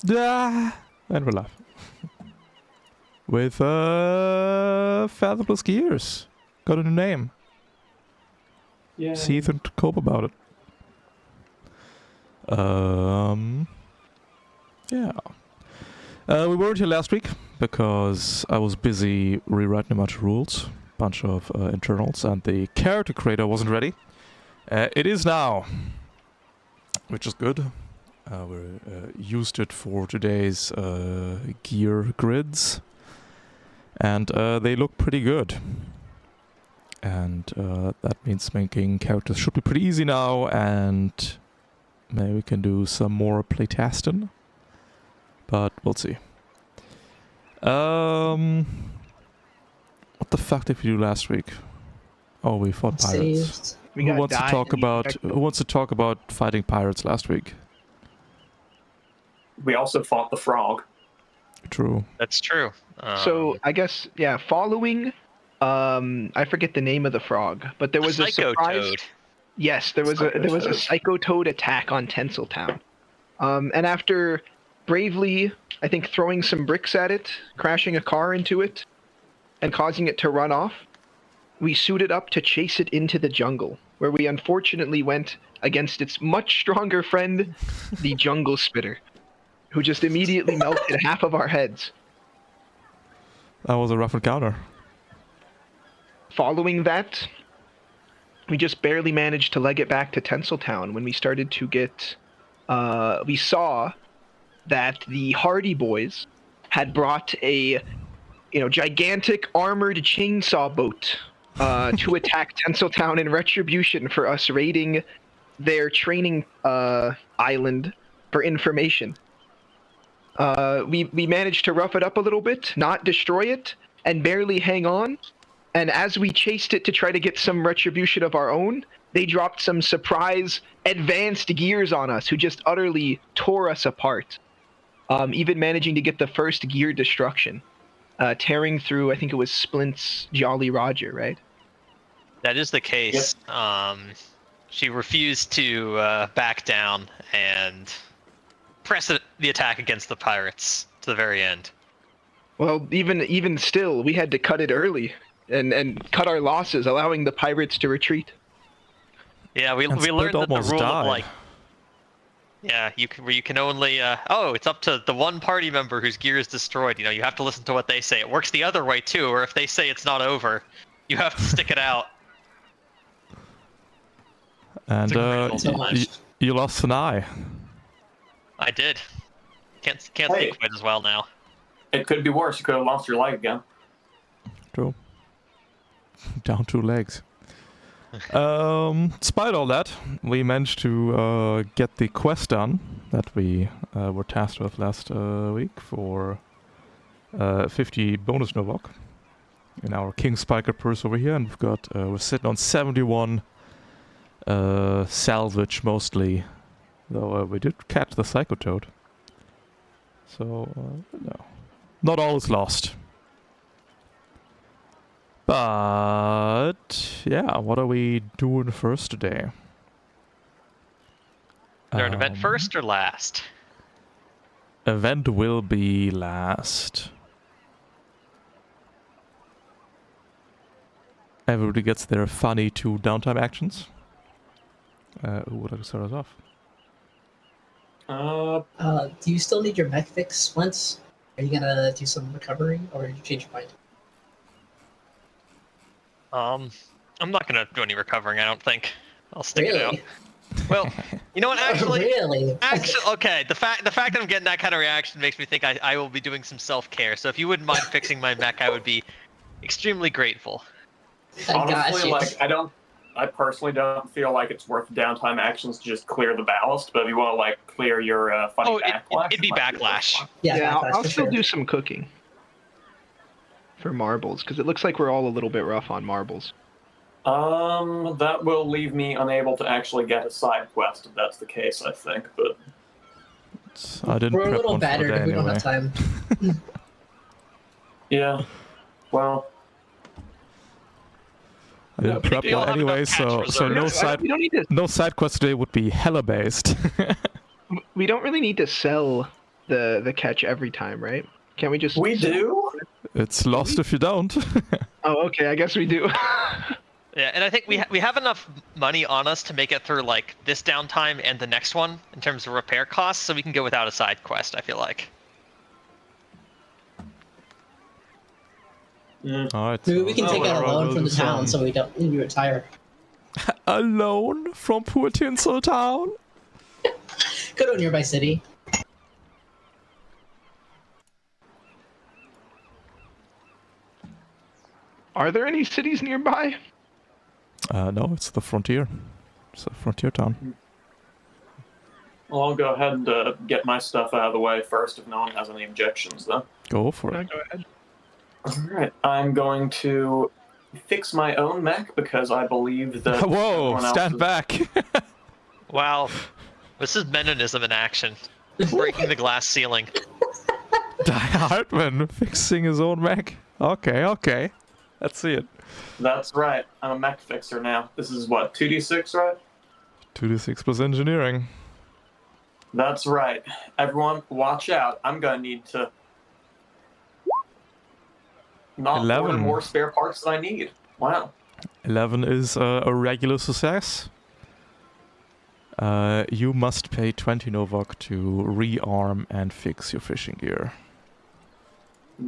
Yeah, and we're live. With Fathomless Gears. Got a new name. Yeah. See Ethan to cope about it. Yeah. We weren't here last week because I was busy rewriting a bunch of rules, bunch of internals, and the character creator wasn't ready. It is now, which is good. We used it for today's gear grids, and they look pretty good. And that means making characters should be pretty easy now, and maybe we can do some more playtesting. But we'll see. What the fuck did we do last week? Oh, we fought pirates. Who wants to talk about fighting pirates last week? We also fought the frog. True. That's true. So I guess following. I forget the name of the frog, but there was a surprise. Toad. Yes, there was a psycho toad attack on Tinsel Town. And after bravely, I think, throwing some bricks at it, crashing a car into it, and causing it to run off, we suited up to chase it into the jungle, where we unfortunately went against its much stronger friend, the Jungle Spitter, who just immediately melted half of our heads. That was a rough encounter. Following that, we just barely managed to leg it back to Tinseltown when we started to get... we saw that the Hardy Boys had brought a gigantic armored chainsaw boat to attack Tinseltown in retribution for us raiding their training island for information. We managed to rough it up a little bit, not destroy it, and barely hang on. And as we chased it to try to get some retribution of our own, they dropped some surprise advanced gears on us who just utterly tore us apart. Even managing to get the first gear destruction, tearing through, I think it was Splint's Jolly Roger, right? That is the case. Yep. She refused to back down and press the attack against the pirates to the very end. Well, even still, we had to cut it early. And cut our losses, allowing the pirates to retreat. Yeah, we learned that the rule of you can only it's up to the one party member whose gear is destroyed. You have to listen to what they say. It works the other way too, or if they say it's not over, you have to stick it out. And you lost an eye. I did. Can't think quite as well now. It could be worse. You could have lost your leg again. True. Down 2 legs. Despite all that, we managed to get the quest done that we were tasked with last week for 50 bonus Novok in our King Spiker purse over here, and we're sitting on 71 salvage mostly, though we did catch the Psycho Toad. So no, not all is lost. But yeah, what are we doing first today? Is there an event first or last? Event will be last. Everybody gets their funny 2 downtime actions. Who would like to start us off? Do you still need your mech fix once? Are you gonna do some recovery, or did you change your mind? I'm not gonna do any recovering, I don't think. I'll stick it out. Well, you know what, Really? Actually, okay, the fact that I'm getting that kind of reaction makes me think I will be doing some self-care, so if you wouldn't mind fixing my mech, I would be extremely grateful. Honestly, I personally don't feel like it's worth downtime actions to just clear the ballast, but if you want to, clear your funny backlash... it'd be backlash. Yeah, I'll still do some cooking. For marbles, because it looks like we're all a little bit rough on marbles. That will leave me unable to actually get a side quest if that's the case, I think, but... I didn't We're a little one battered if we anyway. don't have time. Yeah, well... I didn't prep one anyway, so no side quest today would be hella based. We don't really need to sell the catch every time, right? Can't we just? We do. It's lost if you don't. Oh, okay. I guess we do. Yeah, and I think we have enough money on us to make it through like this downtime and the next one in terms of repair costs, so we can go without a side quest. I feel like. Alright. Maybe we can take out a loan from the town so we don't retire. A loan from poor Tinsel Town? Go to a nearby city. Are there any cities nearby? No, it's the frontier. It's a frontier town. Well, I'll go ahead and get my stuff out of the way first if no one has any objections, though. Go for it. Go ahead. Alright, I'm going to fix my own mech because I believe that... Whoa, stand back! Wow, this is Menonism in action. Breaking the glass ceiling. Die Hartman fixing his own mech. Okay. Let's see it. That's right, I'm a mech fixer now. This is what, 2d6, right? 2d6 plus engineering. That's right. Everyone, watch out. I'm gonna need to... not 11. order more spare parts than I need. Wow. 11 is a regular success. You must pay 20 Novak to rearm and fix your fishing gear.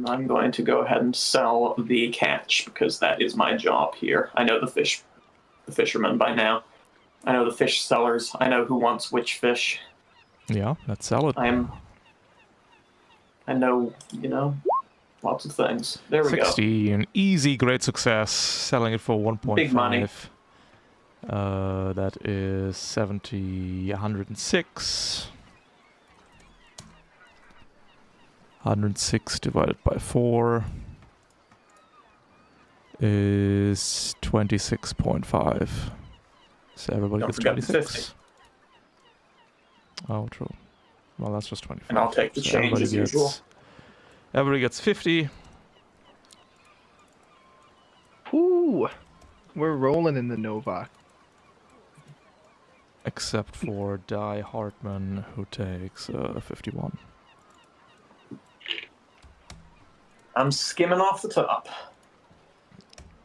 I'm going to go ahead and sell the catch because that is my job here. I know the fishermen by now. I know the fish sellers. I know who wants which fish. Yeah, let's sell it. I know, lots of things. There we 60, an easy, great success. Selling it for 1.5. Big money. That is 70, 106. 106 divided by 4 is 26.5. So everybody Don't gets forget the 26. 50. Oh, true. Well, that's just 25. And I'll take the change as usual. Everybody gets 50. Ooh, we're rolling in the Novak. Except for Die Hartman, who takes 51. I'm skimming off the top.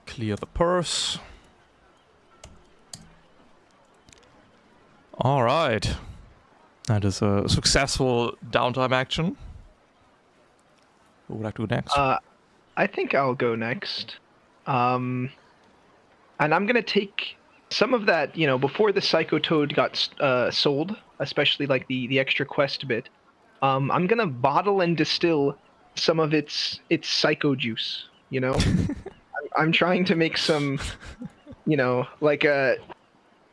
Clear the purse. Alright. That is a successful downtime action. Who would like to go next? I think I'll go next. And I'm gonna take some of that, before the Psycho Toad got sold, especially like the extra quest bit. I'm gonna bottle and distill some of its psycho juice. I'm trying to make some, I'm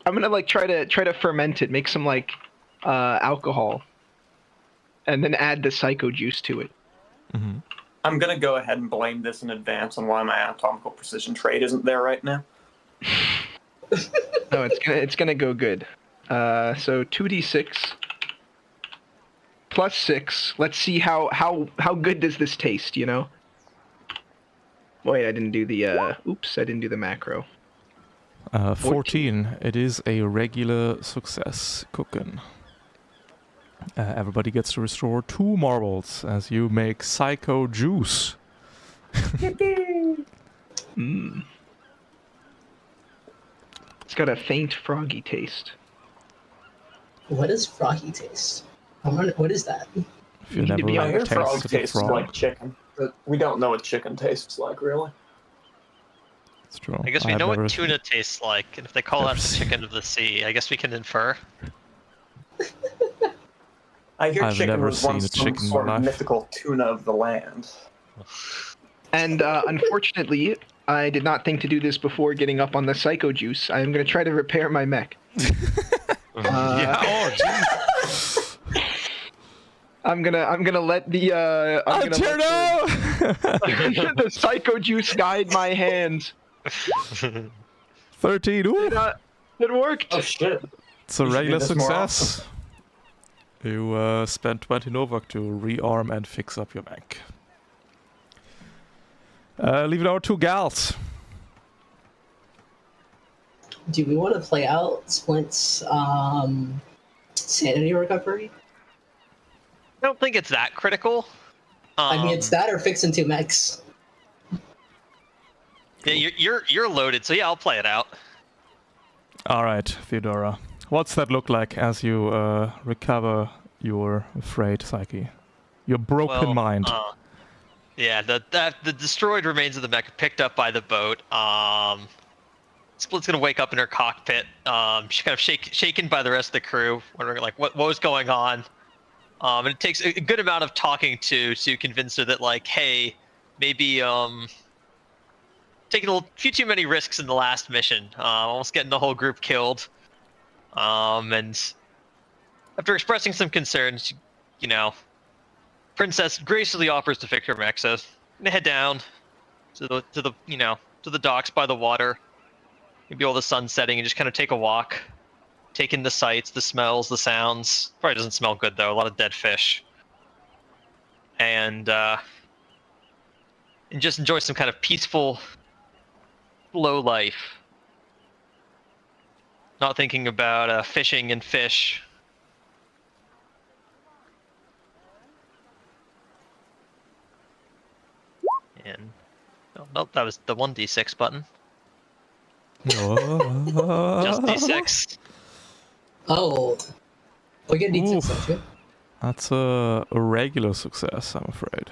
gonna try to ferment it, make some alcohol, and then add the psycho juice to it. Mm-hmm. I'm gonna go ahead and blame this in advance on why my anatomical precision trait isn't there right now. No, it's gonna go good. So 2d6 plus 6. Let's see how good does this taste. Wait, I didn't do the. Oops, I didn't do the macro. 14. It is a regular success cooking. Everybody gets to restore 2 marbles as you make psycho juice. Mmm. It's got a faint froggy taste. What does froggy taste? What is that? If you Need to be never on Your frog tasted a tastes frog, like chicken, but we don't know what chicken tastes like, really. it's true. I guess we I've know never- what tuna tastes like, and if they call that the chicken of the sea, I guess we can infer. I hear I've chicken never was once seen a some chicken in sort my of life. mythical tuna of the land. And unfortunately, I did not think to do this before getting up on the psycho juice. I am going to try to repair my mech. Yeah, oh, jeez. I'm gonna let the the psycho juice guide my hands. 13. Ooh. It worked. Oh shit. It's a You should do regular this more success. You spent 20 Novak to rearm and fix up your mech. Leave it our 2 gals. Do we want to play out Splint's sanity recovery? don't think it's that critical. I mean, it's that or fixing 2 mechs. Yeah, you're loaded, so yeah, I'll play it out. All right, Theodora. What's that look like as you recover your frayed psyche? Your broken mind. Yeah, the destroyed remains of the mech are picked up by the boat. Split's gonna wake up in her cockpit. She's kind of shaken by the rest of the crew, wondering like what was going on. And it takes a good amount of talking to convince her that like, hey, maybe taking a few too many risks in the last mission, almost getting the whole group killed. And after expressing some concerns, Princess graciously offers to fix her mech. So I'm gonna head down to the docks by the water, maybe all the sun setting, and just kind of take a walk, take in the sights, the smells, the sounds. Probably doesn't smell good though. A lot of dead fish, and just enjoy some kind of peaceful, slow life. Not thinking about fishing and fish. And nope, that was the 1d6 button. Just d6. Oh. We get d6, don't you? That's a regular success, I'm afraid.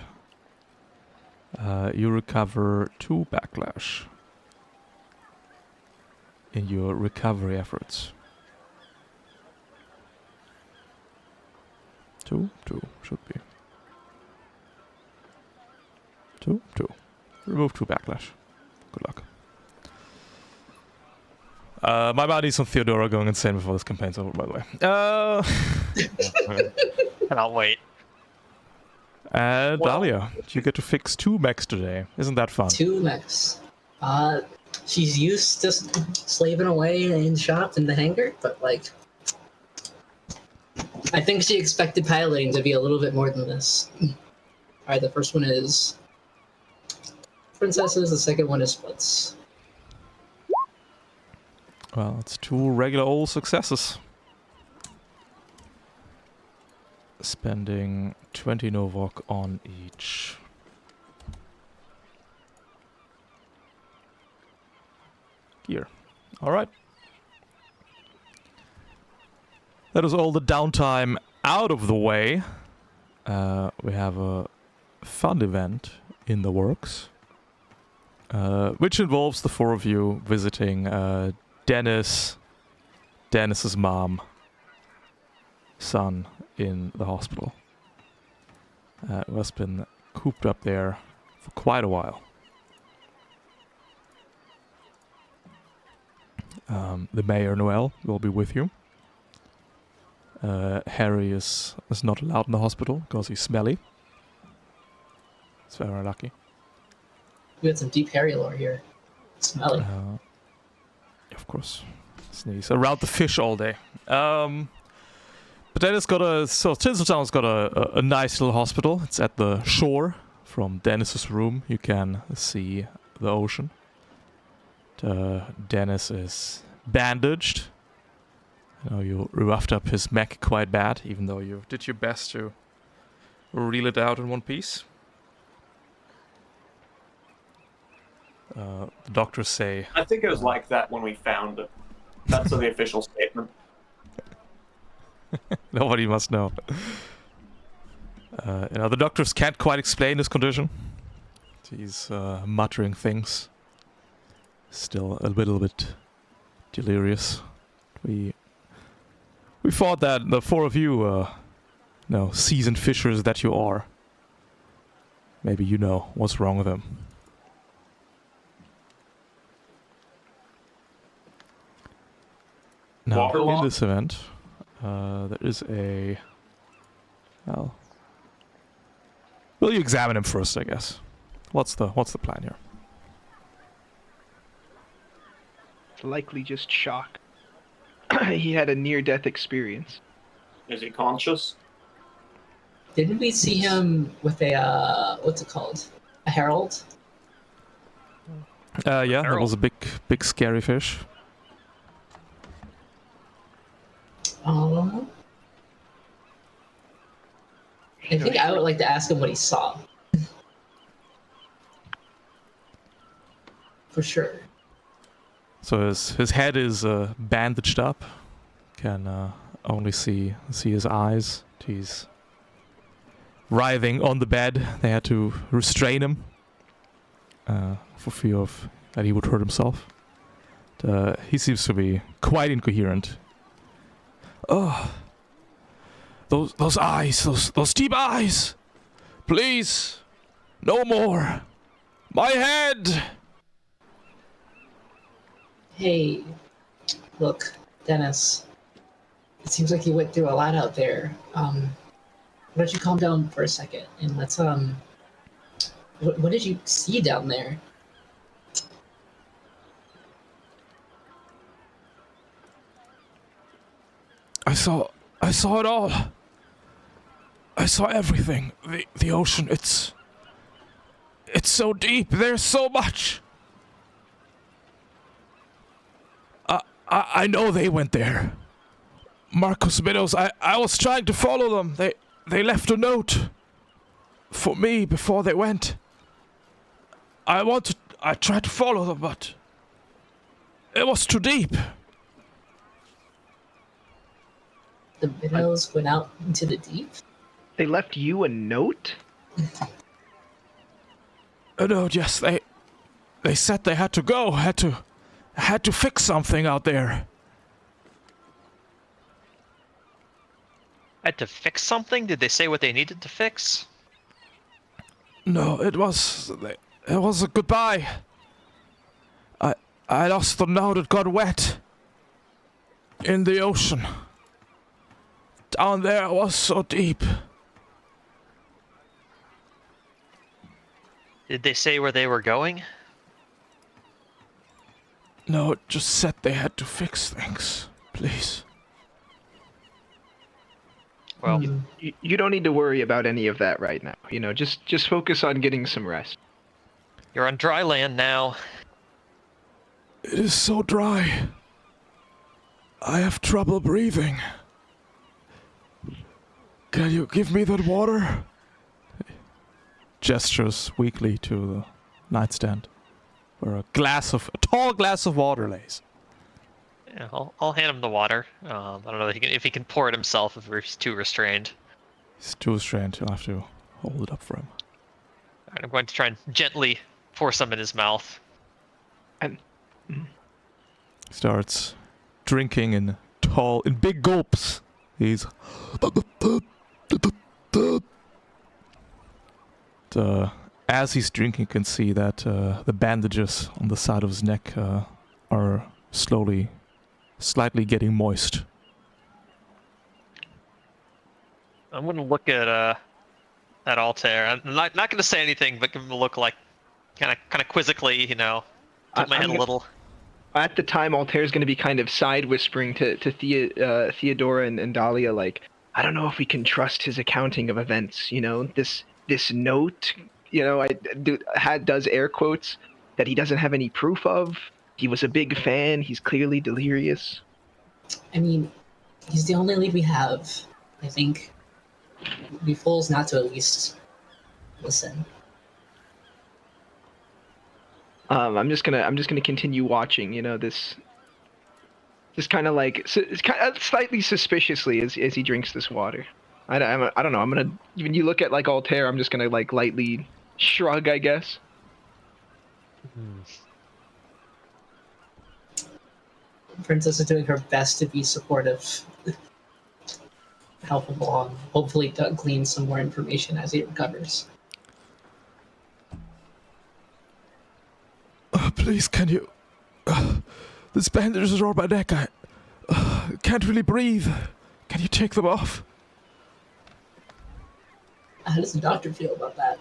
You recover 2 backlash in your recovery efforts. 2 should be. 2. Remove 2 backlash. Good luck. My body's on Theodora going insane before this campaign's over, by the way. I'll wait. Dahlia, you get to fix 2 mechs today. Isn't that fun? 2 mechs. She's used to slaving away in shop in the hangar, but like, I think she expected piloting to be a little bit more than this. Alright, the first one is Princesses, the second one is Splits. Well, it's 2 regular old successes. Spending 20 Novok on each. Gear. Alright. That is all the downtime out of the way. We have a fun event in the works. Which involves the 4 of you visiting Dennis's mom, son in the hospital. Who has been cooped up there for quite a while. The Mayor Noel will be with you. Harry is not allowed in the hospital because he's smelly. It's very lucky. We had some deep Harry lore here. Smelly. Of course. Sneeze around the fish all day. But then it's got Tinseltown's got a nice little hospital. It's at the shore. From Dennis's room, you can see the ocean. Dennis is bandaged. I know you roughed up his mech quite bad, even though you did your best to reel it out in one piece. The doctors say... I think it was like that when we found it. That's the official statement. Nobody must know. The doctors can't quite explain his condition. He's muttering things. Still a little bit delirious. We thought that the 4 of you, seasoned fishers that you are, maybe you know what's wrong with him. Now, in this event, there is a... Well, will you examine him first, I guess? What's the plan here? It's likely just shock. He had a near-death experience. Is he conscious? Didn't we see him with a, what's it called? A herald? Yeah, that was a big scary fish. I think I would like to ask him what he saw. For sure. So his head is bandaged up. Can only see his eyes. He's writhing on the bed. They had to restrain him for fear of that he would hurt himself. He seems to be quite incoherent. Oh, those eyes, those deep eyes! Please, no more. My head. Hey, look, Dennis. It seems like you went through a lot out there. Why don't you calm down for a second and let's what did you see down there? I saw it all. I saw everything. The ocean, it's so deep. There's so much. I know they went there. Marcus Meadows, I was trying to follow them. They left a note for me before they went. I tried to follow them, but it was too deep. The Meadows went out into the deep? They left you a note? A note, yes. They said they had to go, had to fix something out there. Had to fix something? Did they say what they needed to fix? No, it was a goodbye. I lost the note. It got wet in the ocean. Down there was so deep. Did they say where they were going? No, it just said they had to fix things. Please. Well, You don't need to worry about any of that right now. You know, just focus on getting some rest. you're on dry land now. It is so dry. I have trouble breathing. Can you give me that water? Gestures weakly to the nightstand, where a tall glass of water lays. Yeah, I'll hand him the water. I don't know if he can pour it himself if he's too restrained. He's too restrained. You'll have to hold it up for him. All right, I'm going to try and gently pour some in his mouth. And Starts drinking in big gulps. He's as he's drinking, you can see that the bandages on the side of his neck are slightly getting moist. I'm going to look at Altair. I'm not going to say anything, but give him a look like kind of quizzically, you know, tilt my head a little. at the time, Altair's going to be kind of side whispering to Theodora and Dahlia, like, I don't know if we can trust his accounting of events. You know, this note, you know, does air quotes that he doesn't have any proof of. He was a big fan. He's clearly delirious. I mean, he's the only lead we have. I think we'd be fools not to at least listen. I'm just gonna continue watching. You know, this kind of like it's kind of slightly suspiciously as he drinks this water. I don't know. I'm gonna, when you look at like Altair, I'm just gonna like lightly shrug, I guess. Princess is doing her best to be supportive, help him along. Hopefully, glean some more information as he recovers. Please, can you... this bandage is around my neck. I can't really breathe. Can you take them off? How does the doctor feel about that?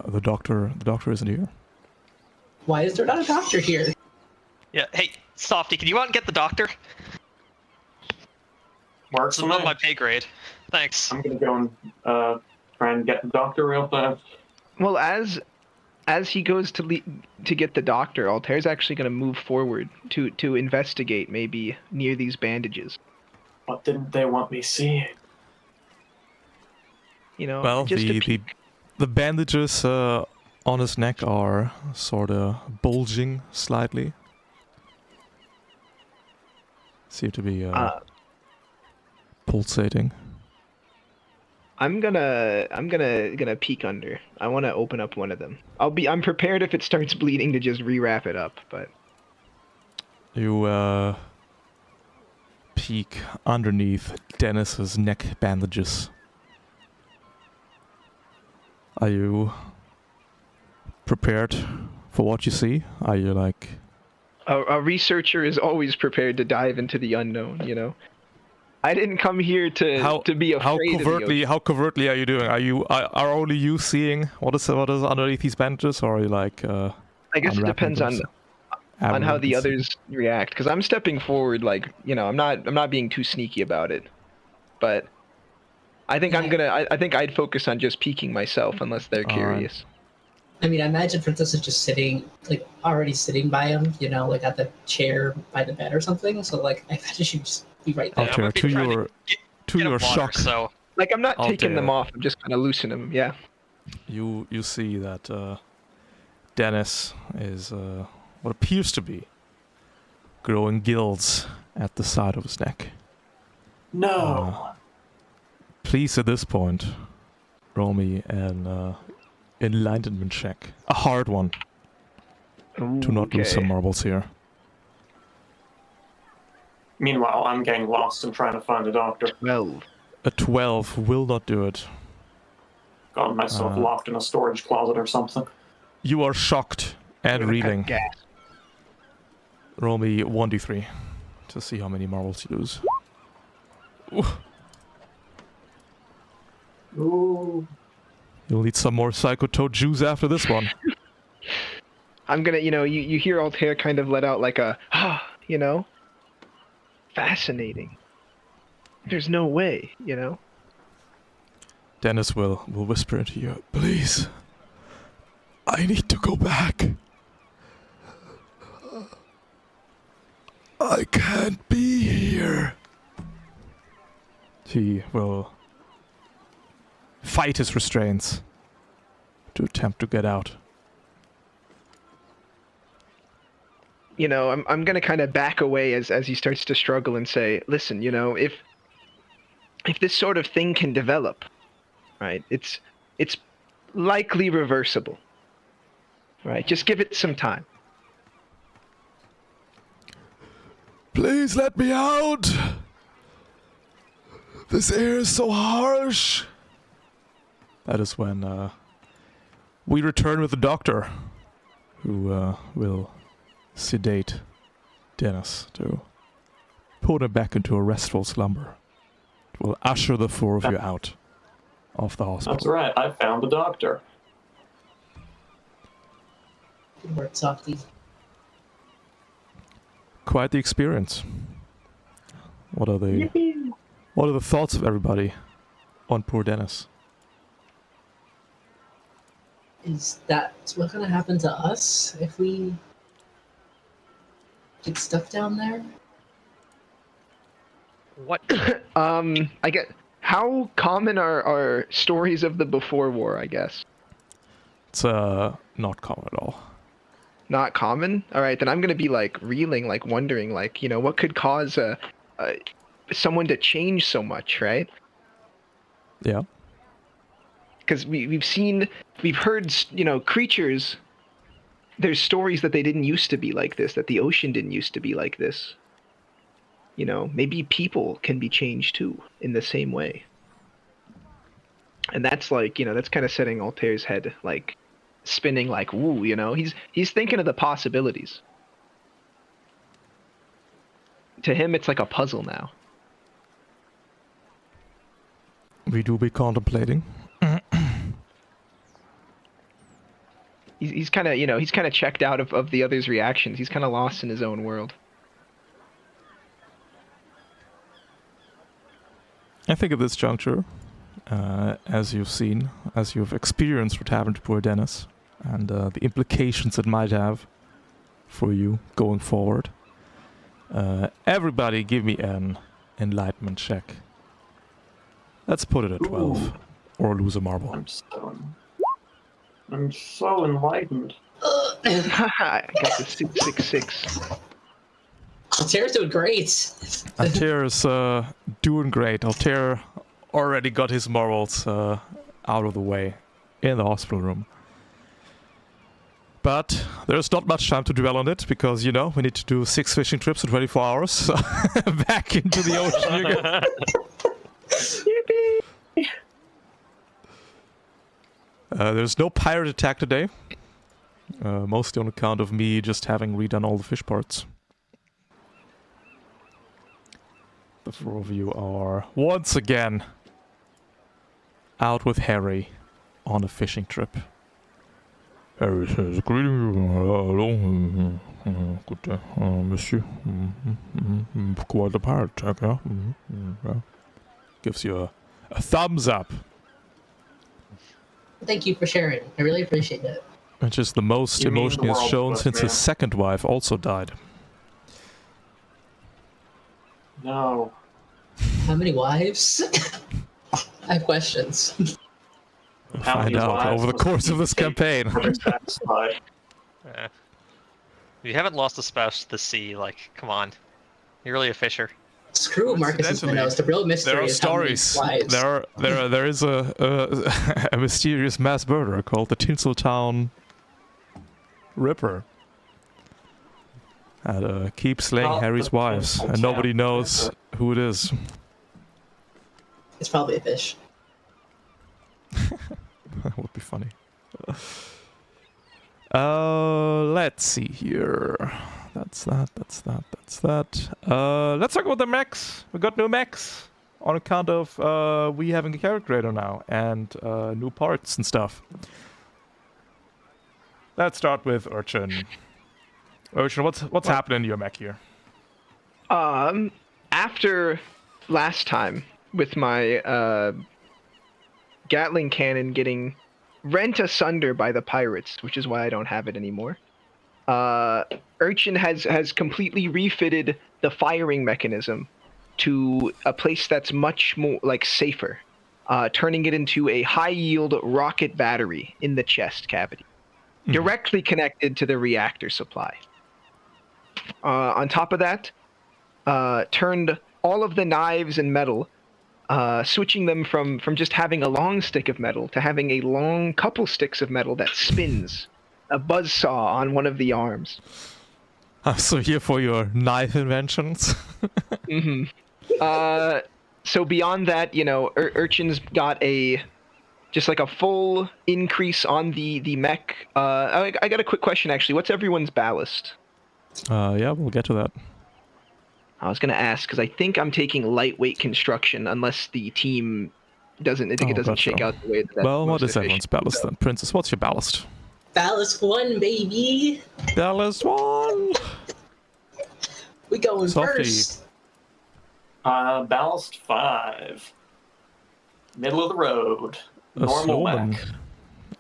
The doctor isn't here. Why is there not a doctor here? Yeah, hey, Softy, can you out and get the doctor? Works It's not my pay grade. Thanks. I'm gonna go and try and get the doctor real fast. Well, as he goes to get the doctor, Altair's actually going to move forward to investigate maybe near these bandages. What didn't they want me seeing? You know, Well, just to the bandages on his neck are sort of bulging slightly. Seem to be pulsating. I'm gonna peek under. I want to open up one of them. I'm prepared if it starts bleeding to just rewrap it up, but You peek underneath Dennis's neck bandages. Are you prepared for what you see? Are you like... a researcher is always prepared to dive into the unknown, you know. I didn't come here to be afraid of the ocean. How covertly are you doing? Are only you seeing what is underneath these bandages, or are you like? I guess it depends on how the others react. Because I'm stepping forward, like, you know, I'm not being too sneaky about it. But I think I think I'd focus on just peeking myself, unless they're curious. I mean, I imagine Princess is just sitting, like, already sitting by him, you know, like at the chair by the bed or something. So, like, I imagine she'd just be right there. Altair, to your shock, so. Like, I'm not taking them off. I'm just kind of loosening them. Yeah. You see that Dennis is what appears to be growing gills at the side of his neck. No. Please, at this point, roll me an enlightenment check, a hard one, to not lose some marbles here. Meanwhile, I'm getting lost and trying to find a doctor. 12. A 12 will not do it. Got myself locked in a storage closet or something. You are shocked and reeling. Gas. Roll me 1d3 to see how many marbles you lose. Ooh. Ooh. You'll need some more Psychotoad juice after this one. I'm gonna, you know, you hear Altair kind of let out like a, you know? Fascinating. There's no way, you know? Dennis will whisper into you, please, I need to go back. I can't be here. He will fight his restraints to attempt to get out. You know, I'm gonna kind of back away as he starts to struggle and say, listen, you know, if this sort of thing can develop, right, it's likely reversible, right? Just give it some time. Please let me out. This air is so harsh. That is when we return with the doctor, who will sedate Dennis to put him back into a restful slumber. It will usher the four of you out of the hospital. That's right, I found the doctor. Good work, Softy. Quite the experience. What are the thoughts of everybody on poor Dennis? Is that what's gonna happen to us if we get stuck down there? What? I get, how common are stories of the before war, I guess? It's not common at all. Not common? All right, then I'm gonna be like reeling, like wondering, like, you know, what could cause someone to change so much, right? Yeah. Because we've heard, you know, creatures. There's stories that they didn't used to be like this, that the ocean didn't used to be like this. You know, maybe people can be changed too in the same way. And that's like, you know, that's kind of setting Altair's head like spinning, like, woo, you know, he's thinking of the possibilities. To him, it's like a puzzle now. We do be contemplating. He's kind of, you know, he's kind of checked out of the others' reactions. He's kind of lost in his own world. I think at this juncture, as you've seen, as you've experienced what happened to poor Dennis, and the implications it might have for you going forward, everybody give me an enlightenment check. Let's put it at 12. Ooh. or lose a marble. I'm so enlightened. I got the 666. Altair's doing great. Altair's doing great. Altair already got his marbles out of the way in the hospital room. But there's not much time to dwell on it because, you know, we need to do 6 fishing trips in 24 hours. So back into the ocean you go. Yippee! There's no pirate attack today. Mostly on account of me just having redone all the fish parts. The 4 of you are once again out with Harry on a fishing trip. Harry says, "Greetings, hello, good day, monsieur. Quite a pirate attack, yeah? Yeah." Gives you a thumbs up. Thank you for sharing. I really appreciate it. Which is the most emotion he has shown since his second wife also died. No. How many wives? I have questions. We'll find out over the course of this campaign. You haven't lost a spouse to the sea, like, come on. You're really a fisher. Screw Marcus's minnows. The real mystery there are is stories. How many wives. There is a mysterious mass murderer called the Tinsel Ripper. And keeps slaying Harry's wives, and nobody knows who it is. It's probably a fish. That would be funny. Let's see here. That's that. Let's talk about the mechs. We got new mechs on account of we having a character creator now and new parts and stuff. Let's start with Urchin. Urchin, what's happening to your mech here? After last time with my Gatling cannon getting rent asunder by the pirates, which is why I don't have it anymore. Urchin has completely refitted the firing mechanism to a place that's much more safer, turning it into a high-yield rocket battery in the chest cavity, directly connected to the reactor supply. On top of that, turned all of the knives and metal, switching them from just having a long stick of metal to having a long couple sticks of metal that spins, a buzzsaw on one of the arms. I'm so here for your knife inventions. So beyond that, Urchin's got just a full increase on the mech. I got a quick question, actually. What's everyone's ballast? Yeah, we'll get to that. I was going to ask, because I think I'm taking lightweight construction, unless the team doesn't shake out the way that. Well, what is everyone's ballast then? Princess, what's your ballast? Ballast 1, baby! Ballast 1! We going Sophie. first! Ballast 5. Middle of the road. Normal mech.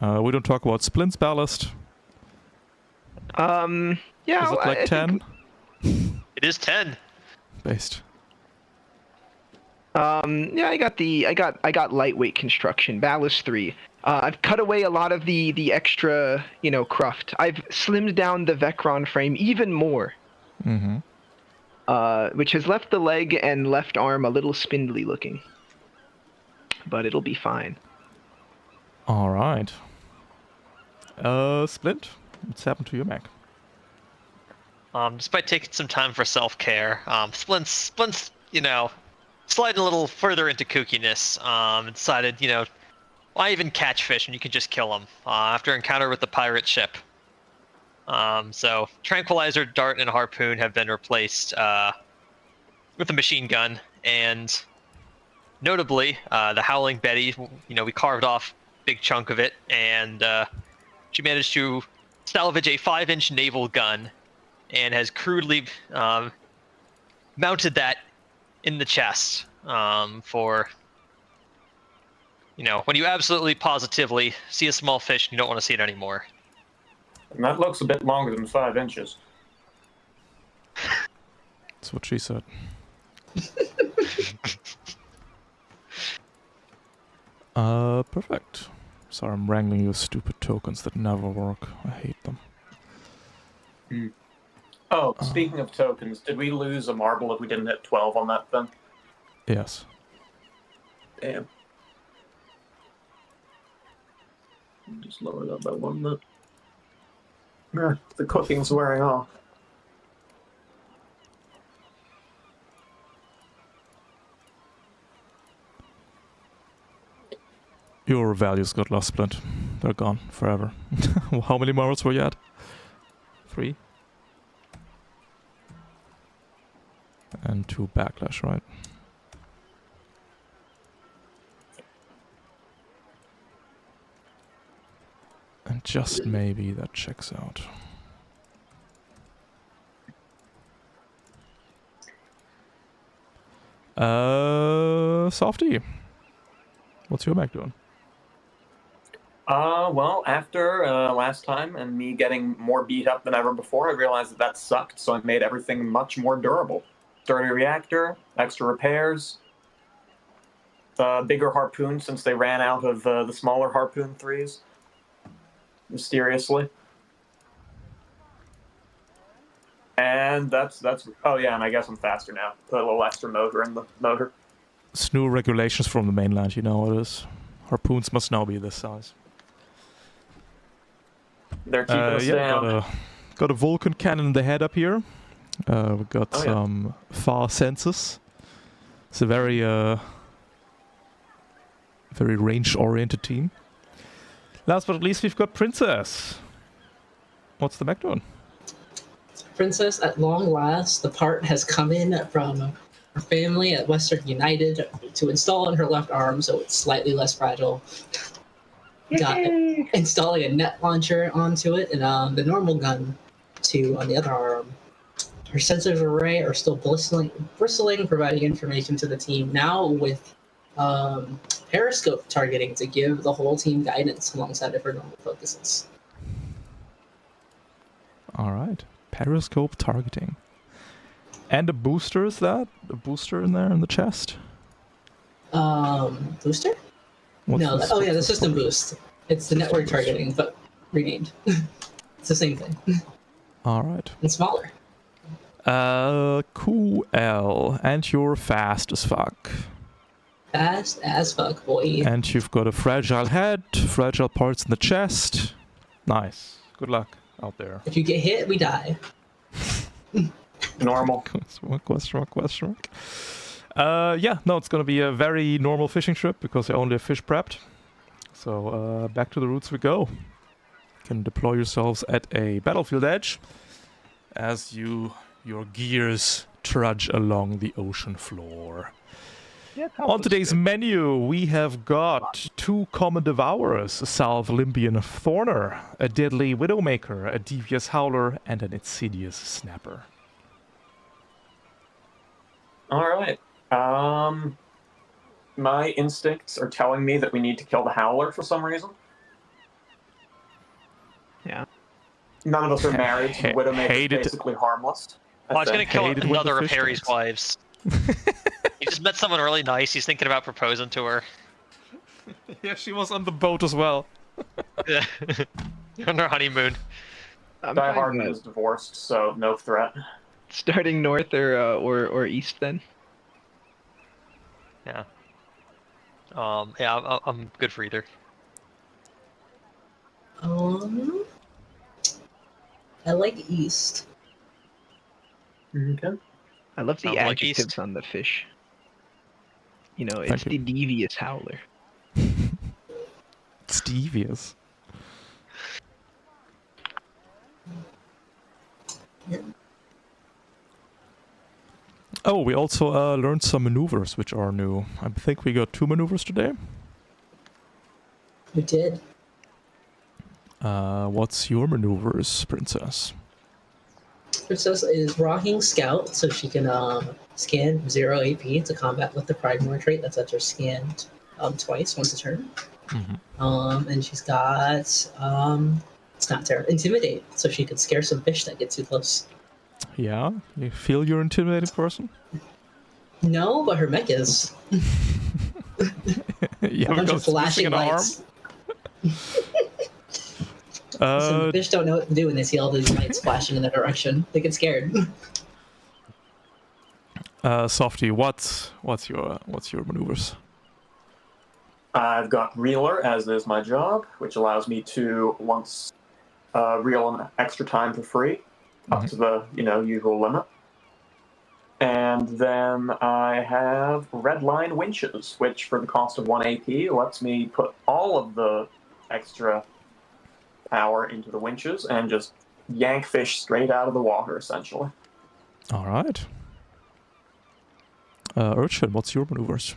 We don't talk about Splint's ballast. Yeah. Is it like 10? It is 10. Based. Yeah, I got lightweight construction, ballast 3. I've cut away a lot of the extra, cruft. I've slimmed down the Vecron frame even more. Which has left the leg and left arm a little spindly looking. But it'll be fine. All right. Splint, what's happened to your mech? Despite taking some time for self-care, Splint's, sliding a little further into kookiness, decided, why even catch fish when you can just kill them, after encounter with the pirate ship. So tranquilizer, dart, and harpoon have been replaced, with a machine gun, and notably, the Howling Betty, we carved off a big chunk of it, and, she managed to salvage a 5-inch naval gun, and has crudely mounted that in the chest for, when you absolutely positively see a small fish and you don't want to see it anymore. And that looks a bit longer than 5 inches. That's what she said. Perfect. Sorry, I'm wrangling your stupid tokens that never work. I hate them. Oh, speaking of tokens, did we lose a marble if we didn't hit 12 on that thing? Yes. Damn. Just lower that by 1 minute. The cooking's wearing off. Your values got lost, Splint. They're gone forever. How many marbles were you at? 3? And 2 backlash, right? And just maybe that checks out. Softy. What's your mech doing? Well, after last time and me getting more beat up than ever before, I realized that sucked, so I made everything much more durable. Sturdy reactor, extra repairs, bigger harpoon since they ran out of the smaller harpoon 3s. Mysteriously. And that's oh yeah, and I guess I'm faster now. Put a little extra motor in the motor. It's new regulations from the mainland, you know what it is. Harpoons must now be this size. They're keeping us down. Got a Vulcan cannon in the head up here. We got some far senses. It's a very range-oriented team. Last but not least, we've got Princess. What's the mech doing? Princess, at long last, the part has come in from her family at Western United to install on her left arm so it's slightly less fragile. Got installing a net launcher onto it and the normal gun on the other arm. Her sensors array are still bristling, providing information to the team now with periscope targeting to give the whole team guidance alongside of her normal focuses. All right. Periscope targeting. And a booster, is that? A booster in there in the chest? Booster? The system boost. It's the network targeting, but renamed. It's the same thing. All right. And smaller. Cool. And you're fast as fuck. Fast as fuck, boy. And you've got a fragile head, fragile parts in the chest. Nice. Good luck out there. If you get hit, we die. Normal. Question mark. It's going to be a very normal fishing trip because I only have fish prepped. So back to the roots we go. You can deploy yourselves at a battlefield edge as your gears trudge along the ocean floor. On today's menu, we have got 2 common devourers, a Salve Olympian Thorner, a deadly Widowmaker, a devious Howler, and an insidious Snapper. Alright. My instincts are telling me that we need to kill the Howler for some reason. Yeah. None of us are married, so the Widowmaker is basically harmless. Well, I was going to kill another of Harry's tanks. wives. He just met someone really nice. He's thinking about proposing to her. Yeah, she was on the boat as well. Yeah. On her honeymoon. Die Hard is divorced, so no threat. Starting north or east then? Yeah. I'm good for either. I like east. Okay. I love the Sounds like adjectives east. on the fish. You know, it's the devious Howler. It's devious. Oh, we also learned some maneuvers, which are new. I think we got 2 maneuvers today. We did. What's your maneuvers, Princess? Princess is rocking Scout, so she can scan 0 AP to combat with the Pridemore trait. That's after scanned twice, once a turn. Mm-hmm. And she's got it's not terrible. Intimidate, so she could scare some fish that get too close. Yeah? You feel you're an intimidating person? No, but her mech is. Yeah, a bunch of flashing lights. So the fish don't know what to do when they see all these lights flashing in their direction. They get scared. Softy, what's your maneuvers? I've got Reeler, as is my job, which allows me to once reel an extra time for free, up to the usual limit. And then I have Redline Winches, which for the cost of 1 AP lets me put all of the extra power into the winches and just yank fish straight out of the water, essentially. All right. Urchin, what's your maneuvers?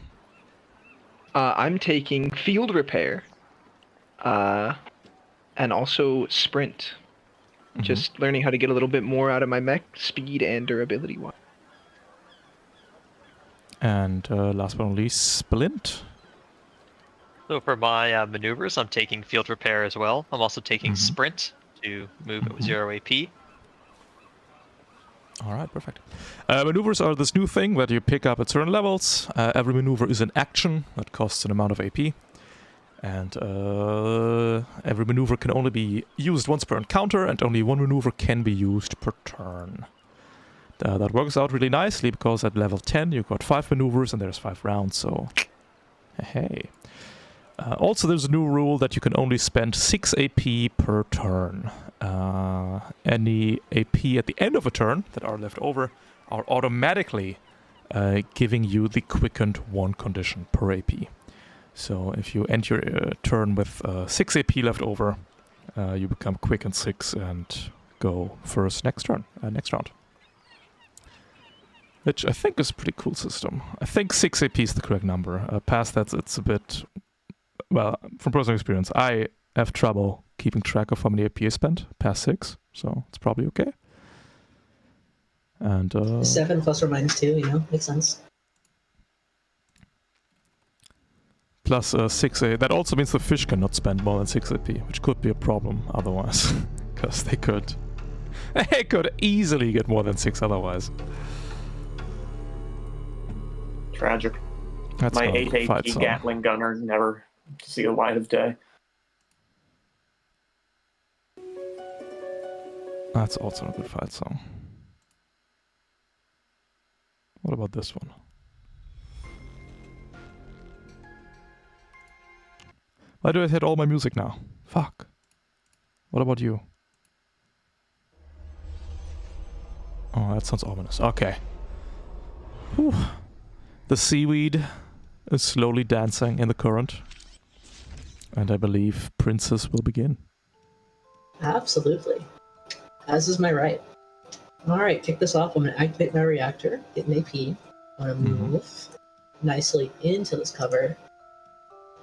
I'm taking field repair, and also sprint. Just learning how to get a little bit more out of my mech, speed and durability wise. And last but not least, Splint. So for my maneuvers, I'm taking field repair as well. I'm also taking sprint to move it with 0 AP. All right, perfect. Maneuvers are this new thing that you pick up at certain levels. Every maneuver is an action that costs an amount of AP. And every maneuver can only be used once per encounter, and only one maneuver can be used per turn. That works out really nicely, because at level 10 you've got 5 maneuvers and there's 5 rounds, so hey. Also, there's a new rule that you can only spend 6 AP per turn. Any AP at the end of a turn that are left over are automatically giving you the quickened 1 condition per AP. So if you end your turn with 6 AP left over, you become quickened 6 and go first next round. Which I think is a pretty cool system. I think 6 AP is the correct number. Past that, it's a bit... Well, from personal experience, I have trouble keeping track of how many AP I spent past 6, so it's probably okay. And 7 plus or minus 2, makes sense. Plus 6 AP. That also means the fish cannot spend more than 6 AP, which could be a problem otherwise, because they could easily get more than 6 otherwise. Tragic. That's my 8 AP Gatling gunner never to see the light of day. That's also a good fight song. What about this one? Why do I hit all my music now? Fuck. What about you? Oh, that sounds ominous. Okay. Whew. The seaweed is slowly dancing in the current. And I believe Princess will begin. Absolutely. As is my right. Alright, kick this off. I'm going to activate my reactor, get an AP. I'm going to move nicely into this cover.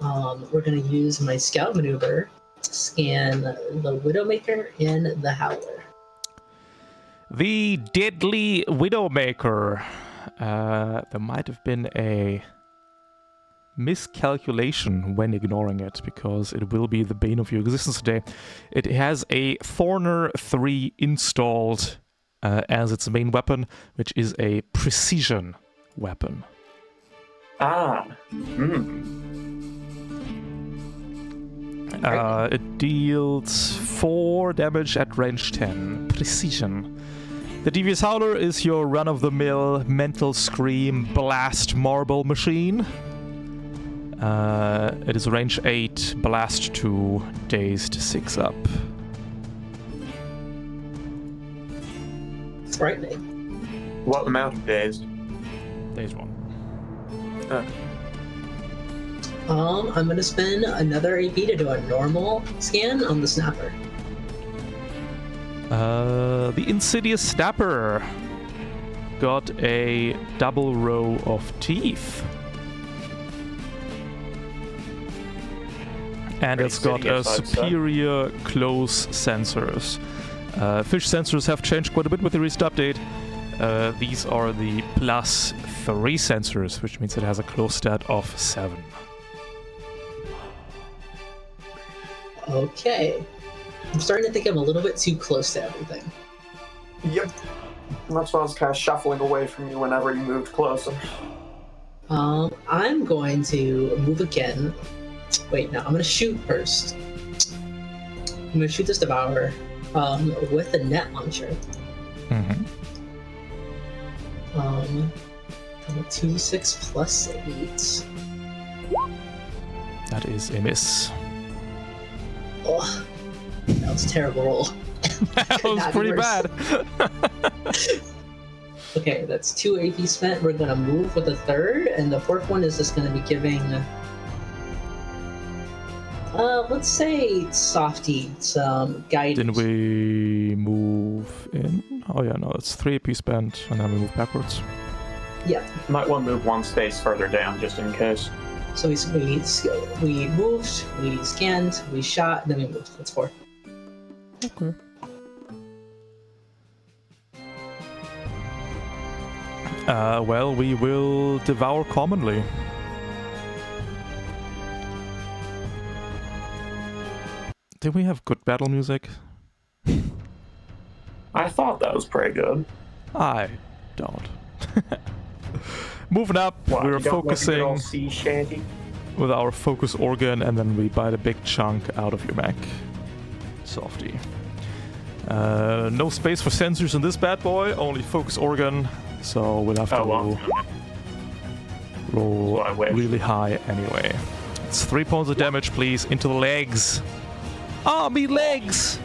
We're going to use my scout maneuver to scan the Widowmaker and the Howler. The deadly Widowmaker. There might have been a miscalculation when ignoring it, because it will be the bane of your existence today. It has a Thorner 3 installed as its main weapon, which is a precision weapon. It deals 4 damage at range 10. Precision. The Devious Howler is your run-of-the-mill Mental Scream Blast Marble machine. It is range 8, Blast 2, Dazed 6 up. Frightening. What amount of dazed? Dazed 1. I'm going to spend another AP to do a normal scan on the Snapper. The Insidious Snapper got a double row of teeth. And it's got a superior close sensors. Fish sensors have changed quite a bit with the recent update. These are the +3 sensors, which means it has a close stat of 7. Okay. I'm starting to think I'm a little bit too close to everything. Yep. That's why I was kind of shuffling away from you whenever you moved closer. I'm going to move again. Wait, no, I'm gonna shoot first. I'm gonna shoot this Devourer with the net launcher. Mm-hmm. 2d6 plus 8. That is a miss. Oh, that was a terrible roll. That was pretty bad. Okay, that's 2 AP spent. We're gonna move with the third, and the fourth one is just gonna be giving. Let's say Softy some guidance. Didn't we move in? Oh yeah, no, it's 3 AP spent, and then we move backwards. Yeah. Might want to move one space further down just in case. So we moved, we scanned, we shot, then we moved. That's 4. Okay. Well, we will devour commonly. Did we have good battle music? I thought that was pretty good. I don't. Moving up, What, we're you don't like a good focusing old sea shanty? with our focus organ, and then we bite a big chunk out of your mech. Softy. No space for sensors in this bad boy, only focus organ, so we'll have to roll really high anyway. It's 3 points of damage, please, into the legs. Ah, me legs!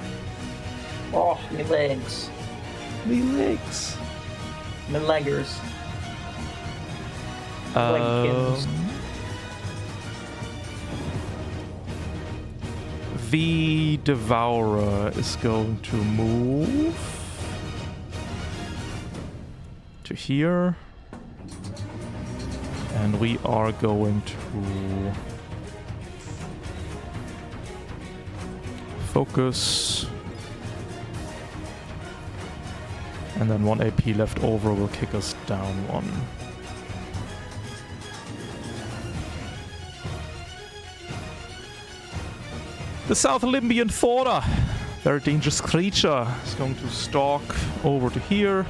Oh, me legs. Me legs. Me leggers. The Devourer is going to move to here, and we are going to focus, and then 1 AP left over will kick us down 1. The South Olympian fauna, very dangerous creature, is going to stalk over to here.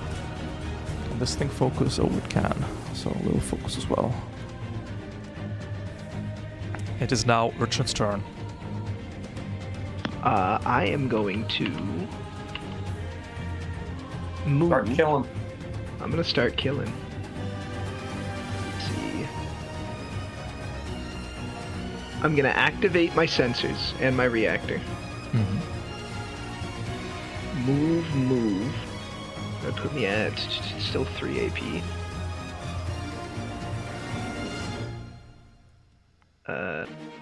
Can this thing focus? Oh, it can. So we'll focus as well. It is now Urchin's turn. I am going to move. Start killing. I'm gonna start killing. Let's see. I'm gonna activate my sensors and my reactor. Mm-hmm. Move. That put me at still 3 AP.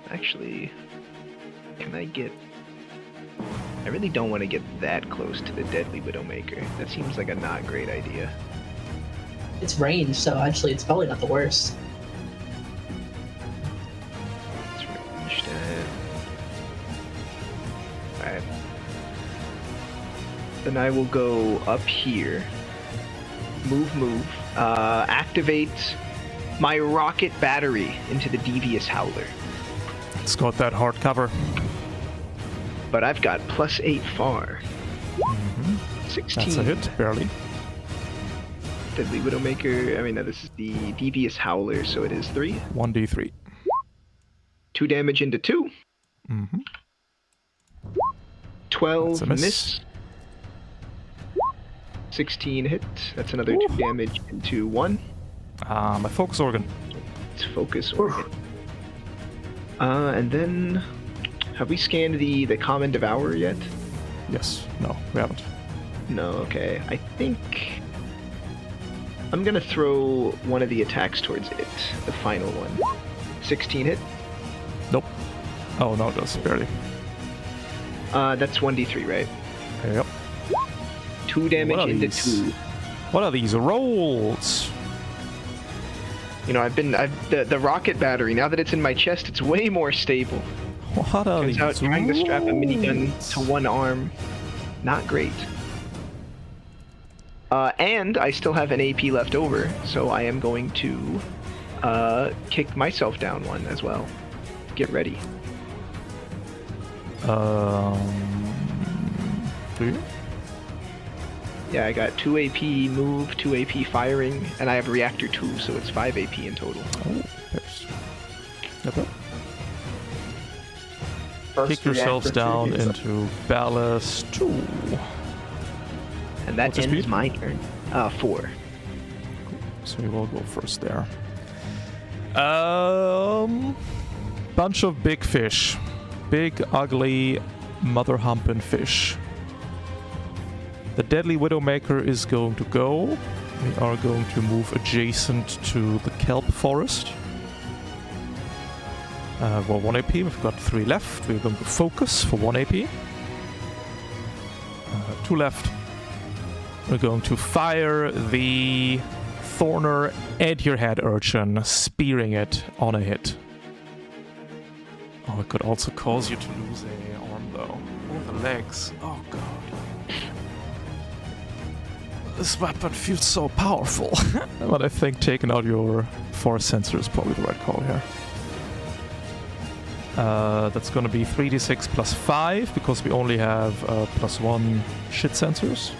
Actually, can I get... I really don't want to get that close to the Deadly Widowmaker. That seems like a not great idea. It's range, so actually it's probably not the worst. Let's range that. Alright. Then I will go up here. Move. Activate my rocket battery into the Devious Howler. It's got that hard cover. But I've got +8 far. Mm-hmm. 16. That's a hit, barely. Deadly Widowmaker. I mean, no, this is the Devious Howler, so it is 3. 1d3. 2 damage into 2. Mm-hmm. 12 That's a miss. 16 hit. That's another 2 damage into 1. My focus organ. It's focus organ. And then, have we scanned the common devourer yet? Yes. No, we haven't. No. Okay. I think I'm gonna throw one of the attacks towards it. The final one. 16 hit. Nope. Oh no, it does barely. That's 1d3, right? Yep. 2 damage into these? 2. What are these rolls? You know, the rocket battery, now that it's in my chest, it's way more stable. What are Turns these out trying to strap a minigun rolls? to one arm, not great. And I still have an AP left over, so I am going to kick myself down 1 as well. Get ready. Do you? Yeah, I got 2 AP move, 2 AP firing, and I have reactor 2, so it's 5 AP in total. Oh, pierced. Yep. First Kick yourselves reactor down two is into ballast 2. And that What's your ends speed? my turn. 4. So we will go first there. Bunch of big fish. Big, ugly, mother-humping fish. The Deadly Widowmaker is going to go. We are going to move adjacent to the kelp forest. Well, 1 AP. We've got 3 left. We're going to focus for 1 AP. 2 left. We're going to fire the Thorner at your head urchin, spearing it on a hit. Oh, it could also cause you to lose a arm though. Or the legs. Oh god. This weapon feels so powerful. But I think taking out your force sensor is probably the right call here. That's gonna be 3d6 plus 5, because we only have +1 shit sensors.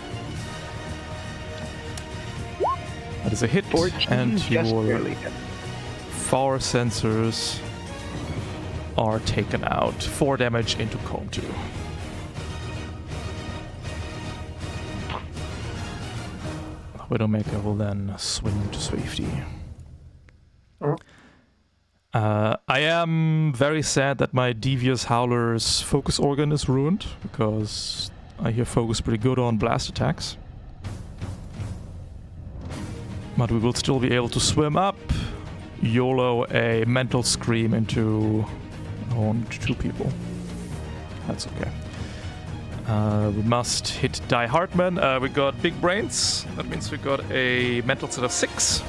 That is a hit, 14, and just your barely. 4 sensors are taken out. 4 damage into Comb 2. Widowmaker will then swim to safety. Oh. I am very sad that my Devious Howler's focus organ is ruined, because I hear focus pretty good on blast attacks. But we will still be able to swim up, YOLO a mental scream into 2 people. That's okay. We must hit Die Hartman. We got big brains. That means we got a mental set of 6.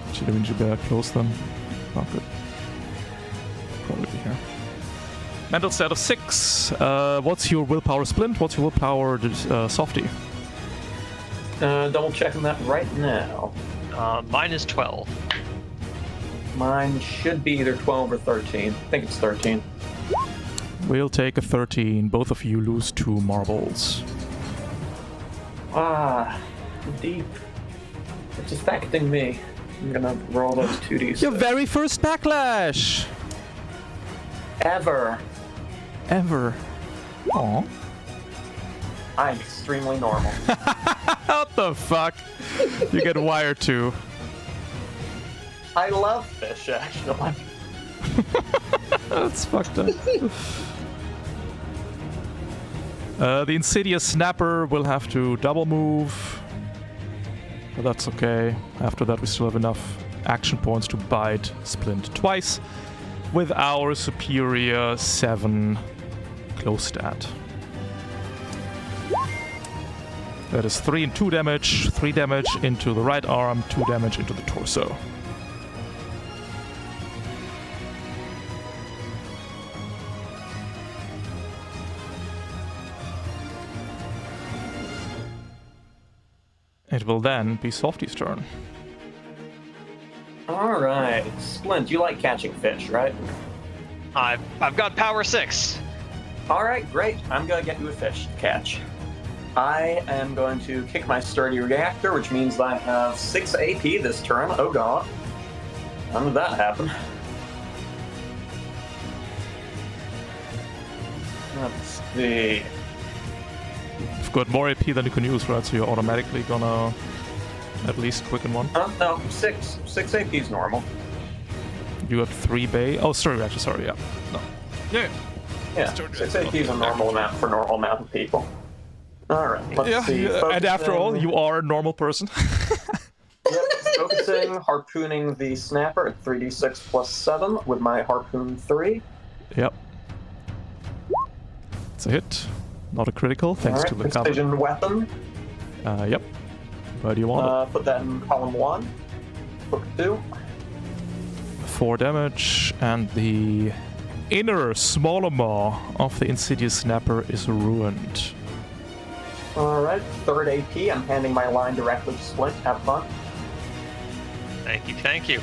Actually, that means you better close them. Not good. Probably be here. Mental set of 6. What's your willpower splint? What's your willpower softy? double checking that right now. Mine is 12. Mine should be either 12 or 13. I think it's 13. We'll take a 13. Both of you lose 2 marbles. Ah, deep. It's affecting me. I'm gonna roll those 2d6. Your very first backlash! Ever. Ever. Aw. I'm extremely normal. What the fuck? You get wired to. I love fish, actually. That's fucked up. The Insidious Snapper will have to double move. But that's okay. After that we still have enough action points to bite Splint twice with our superior 7 close stat. That is 3 and 2 damage. 3 damage into the right arm, 2 damage into the torso. It will then be Softy's turn. Alright. Splint, you like catching fish, right? I've got power 6. Alright, great. I'm gonna get you a fish to catch. I am going to kick my sturdy reactor, which means that I have 6 AP this turn. Oh god. How did that happen? Let's see. You've got more AP than you can use, right? So you're automatically gonna at least quicken 1. No, 6. 6 AP is normal. You got 3 bay. Oh, sorry, actually, sorry, yeah. No. Yeah. Yeah, 6 AP is a normal amount for normal amount of people. Alright, let's see. And after all, you are a normal person. Yep, focusing, harpooning the snapper at 3d6 plus 7 with my harpoon 3. Yep. It's a hit. Not a critical, thanks to the cover. Precision weapon. Yep. Where do you want Put that in column 1. Hook 2. it? 4 damage, and the inner smaller maw of the Insidious Snapper is ruined. Alright, 3rd AP. I'm handing my line directly to Splint. Have fun. Thank you, thank you.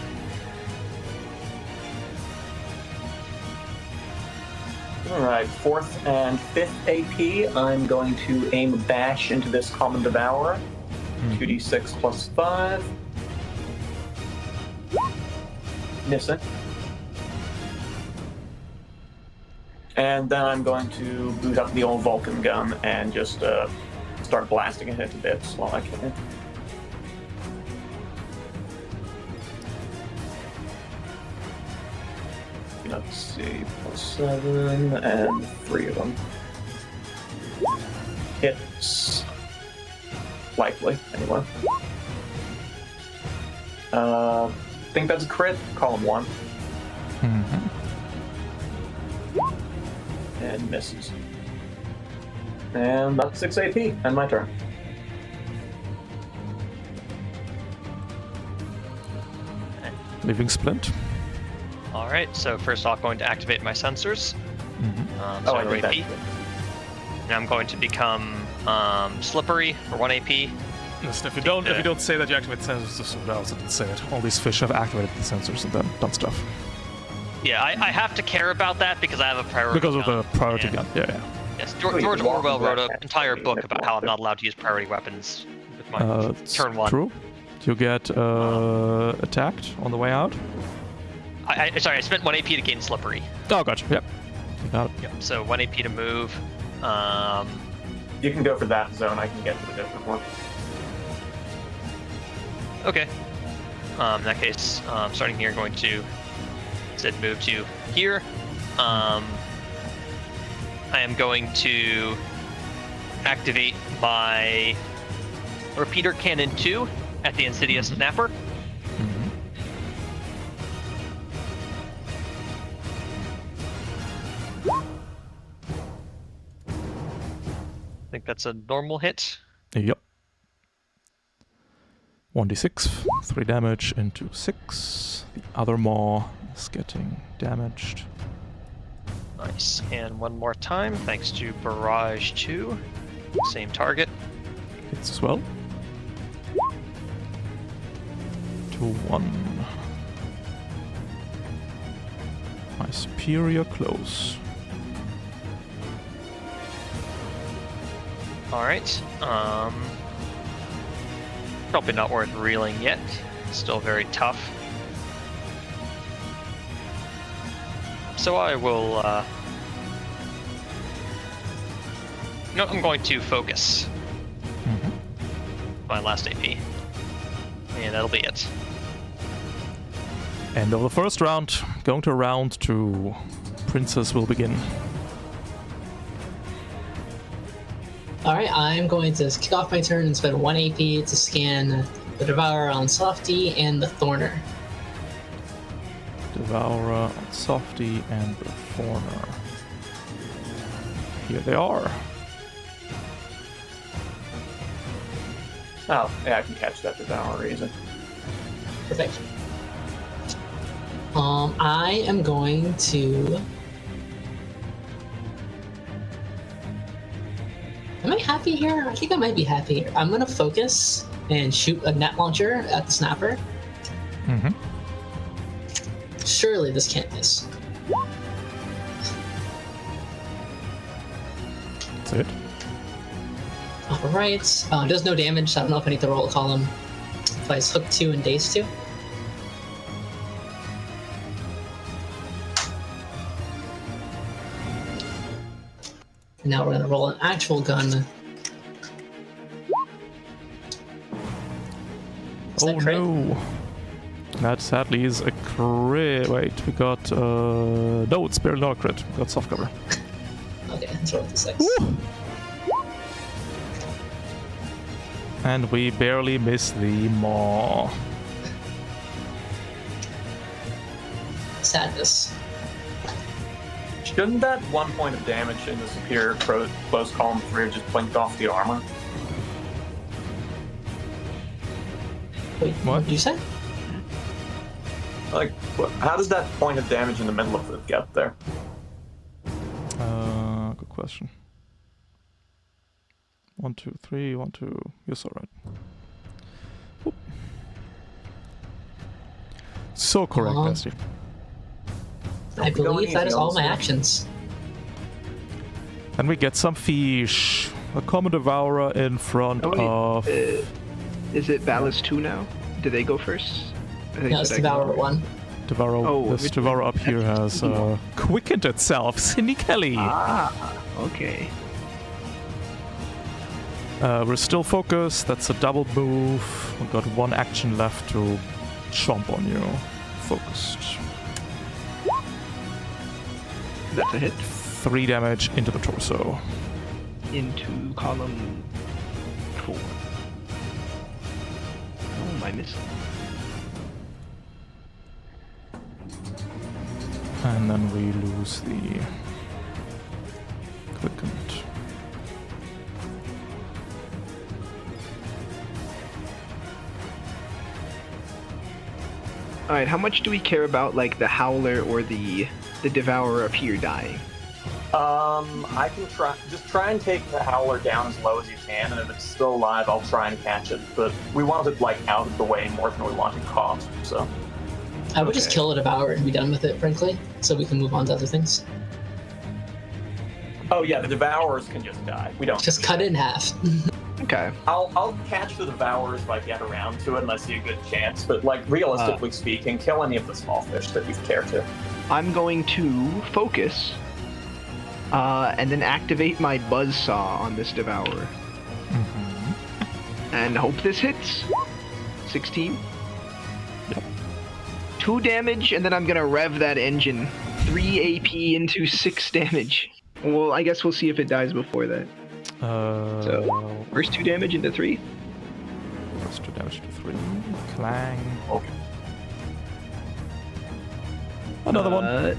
Alright, 4th and 5th AP. I'm going to aim a bash into this Common Devourer. 2d6 plus 5. Missing. And then I'm going to boot up the old Vulcan gun and just start blasting it into bits while I can. Let's see, +7 and 3 of them. Hits. Likely, anyway. Think that's a crit. Column 1. And misses. And that's 6 AP, and my turn. Leaving Splint. Alright, so first off, going to activate my sensors. Oh, I AP. did that. And I'm going to become slippery for 1 AP. Listen, if you don't say that you activate the sensors, just someone else didn't say it. All these fish have activated the sensors and then done stuff. Yeah, I have to care about that because I have a priority Because gun. of the priority gun. Yeah. Yes, George Orwell wrote an entire book about how I'm not allowed to use priority weapons with my turn 1. True. You get attacked on the way out. Sorry, I spent 1 AP to gain slippery. Oh, gotcha. Yep. Got it. Yep, so 1 AP to move. You can go for that zone, I can get to a different one. Okay. In that case, starting here, going to instead move to here. I am going to activate my repeater cannon 2 at the Insidious Snapper. I think that's a normal hit. Yep. 1d6, 3 damage into 6. The other maw is getting damaged. Nice. And one more time, thanks to Barrage 2. Same target. Hits as well. 2-1. My superior close. Alright. Probably not worth reeling yet. Still very tough. So I will, no, I'm going to focus. My last AP. And that'll be it. End of the first round. Going to round 2. Princess will begin. Alright, I'm going to kick off my turn and spend 1 AP to scan the Devourer on Softy and the Thorner. Devourer, Softy, and the Thorner. Here they are. Oh, yeah, I can catch that Devourer easy. Perfect. I am going to... Am I happy here? I think I might be happy here. I'm gonna focus and shoot a net launcher at the Snapper. Surely this can't miss. That's it. Alright. Does no damage, so I don't know if I need to roll a column. Plays Hook 2 and Daze 2. Now we're gonna roll an actual gun. Oh no! That sadly is a crit. Wait, we got no, it's barely not a crit. We got soft cover. Okay, let's roll the 6. Woo! And we barely miss the maw. Sadness. Shouldn't that 1 point of damage in the superior close column 3 have just blinked off the armor? Wait, what did you say? Like, how does that point of damage in the middle of it get there? Good question. 1, 2, 3, 1, 2. Yes, alright. Whoop. So correct, Bestie. I believe that is all my actions. And we get some fish. A common devourer in front of... is it Ballast 2 now? Do they go first? No, it's Devourer 1. This Devourer up here has quickened itself sneakily. Okay. We're still focused. That's a double move. We've got one action left to chomp on you. Focused. That's a hit. 3 damage into the torso. Into column 4. Oh, I missed. And then we lose the quickened. Alright, how much do we care about, like, the Howler or the Devourer up here dying? I can try and take the Howler down as low as you can, and if it's still alive, I'll try and catch it. But we want it, like, out of the way more than we want it cost, so... I would just kill the Devourer and be done with it, frankly, so we can move on to other things. Oh yeah, the Devourers can just die. We don't... Just cut it in half. Okay. I'll catch the Devourers if I get around to it and I see a good chance, but, like, realistically speaking, kill any of the small fish that you care to. I'm going to focus, and then activate my Buzzsaw on this Devourer. And hope this hits. 16. Yep. 2 damage, and then I'm gonna rev that engine. 3 AP into 6 damage. Well, I guess we'll see if it dies before that. So, first 2 damage into 3. First 2 damage to 3. Clang. Okay. Another one.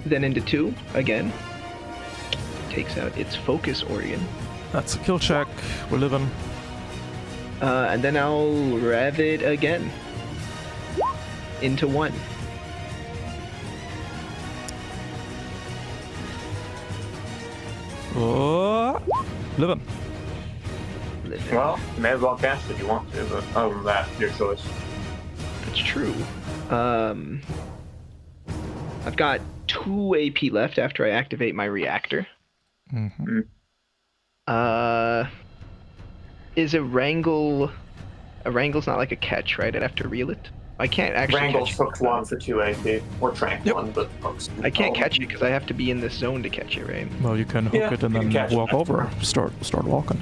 Then into 2 again. Takes out its focus organ. That's a kill check. We're living. And then I'll rev it again. Into 1. Oh, living. Well, you may as well cast if you want to, but other than that, your choice. That's true. I've got 2 AP left after I activate my reactor. Mm-hmm. Is a wrangle... A wrangle's not like a catch, right? I'd have to reel it. I can't actually Wrangle's catch hooked 1 for 2 AP, or trank 1, but hooks. I can't catch it because I have to be in this zone to catch it, right? Well, you can hook it and then walk over. Start walking.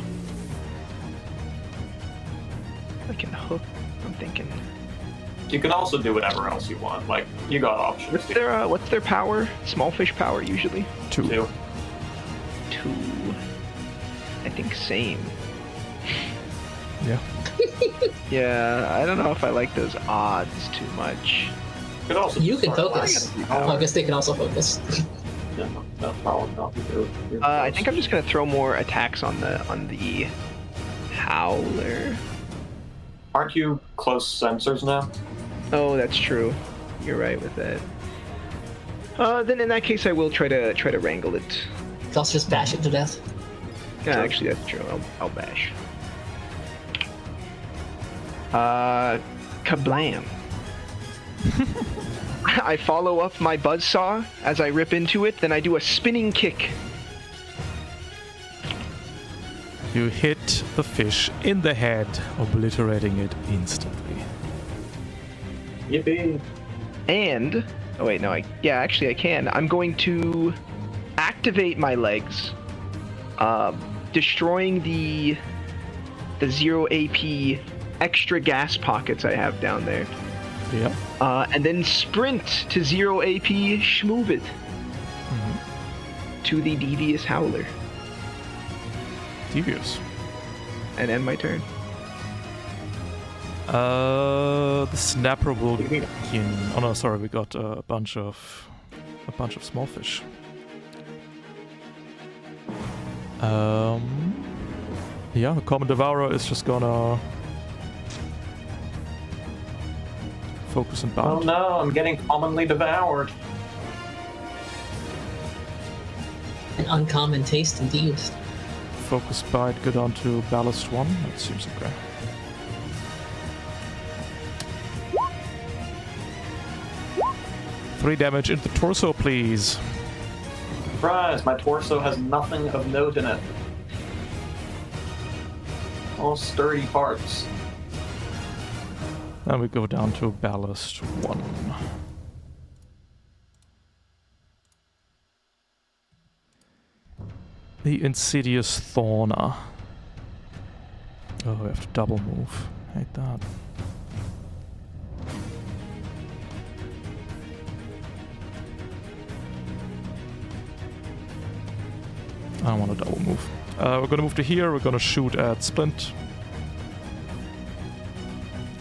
I can hook. I'm thinking. You can also do whatever else you want. Like, you got options. What's their power? Small fish power usually. 2. 2. 2. I think same. Yeah. Yeah, I don't know if I like those odds too much. You can focus. I guess they can also focus. I think I'm just gonna throw more attacks on the Howler. Aren't you close sensors now? Oh, that's true. You're right with that. Then in that case, I will try to wrangle it. You can also just bash it to death. Yeah, actually, that's true. I'll bash. Kablam. I follow up my buzzsaw as I rip into it, then I do a spinning kick. You hit the fish in the head, obliterating it instantly. Yippee. And, oh wait, no, actually I can. I'm going to activate my legs, destroying the 0 AP extra gas pockets I have down there. Yeah. And then sprint to 0 AP, schmoove it to the devious Howler. Devious. And end my turn. The snapper will begin. Oh no, sorry, we got a bunch of small fish. Yeah, the common devourer is just gonna focus and bound. Oh no, I'm getting commonly devoured. An uncommon taste indeed. Focus bite, go down to ballast 1. That seems okay. Three damage into the torso, please. Surprise! My torso has nothing of note in it. All sturdy parts. Then we go down to ballast 1. The insidious Thorner. Oh, we have to double move. Hate that. I don't want to double move. We're gonna move to here, we're gonna shoot at Splint.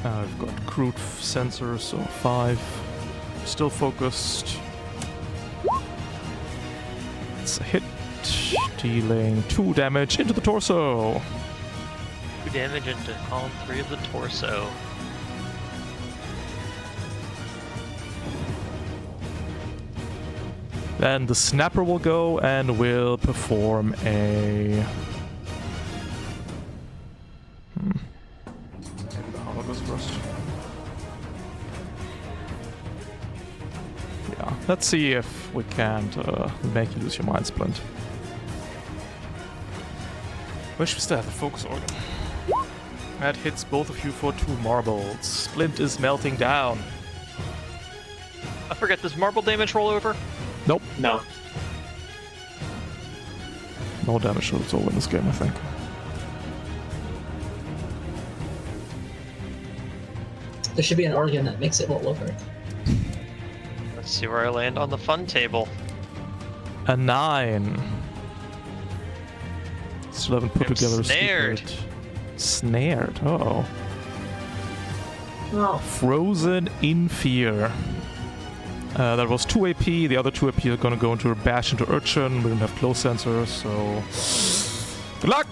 I've got crude sensors, so 5. Still focused. It's a hit, dealing 2 damage into the torso. 2 damage into column 3 of the torso. Then the snapper will go and will perform a... Maybe the hammer goes first. Yeah, let's see if we can't make you lose your mind, Splint. Wish we still have the focus organ. That hits both of you for 2 marbles. Splint is melting down. I forget, does marble damage roll over? Nope. No. No damage rolls over in this game, I think. There should be an organ that makes it roll over. Let's see where I land on the fun table. A 9. Still haven't put together a snared. secret. Snared. Uh-oh. Oh. Frozen in fear. That was 2 AP. The other 2 AP are gonna go into a bash into Urchin. We don't have close sensors, so good luck.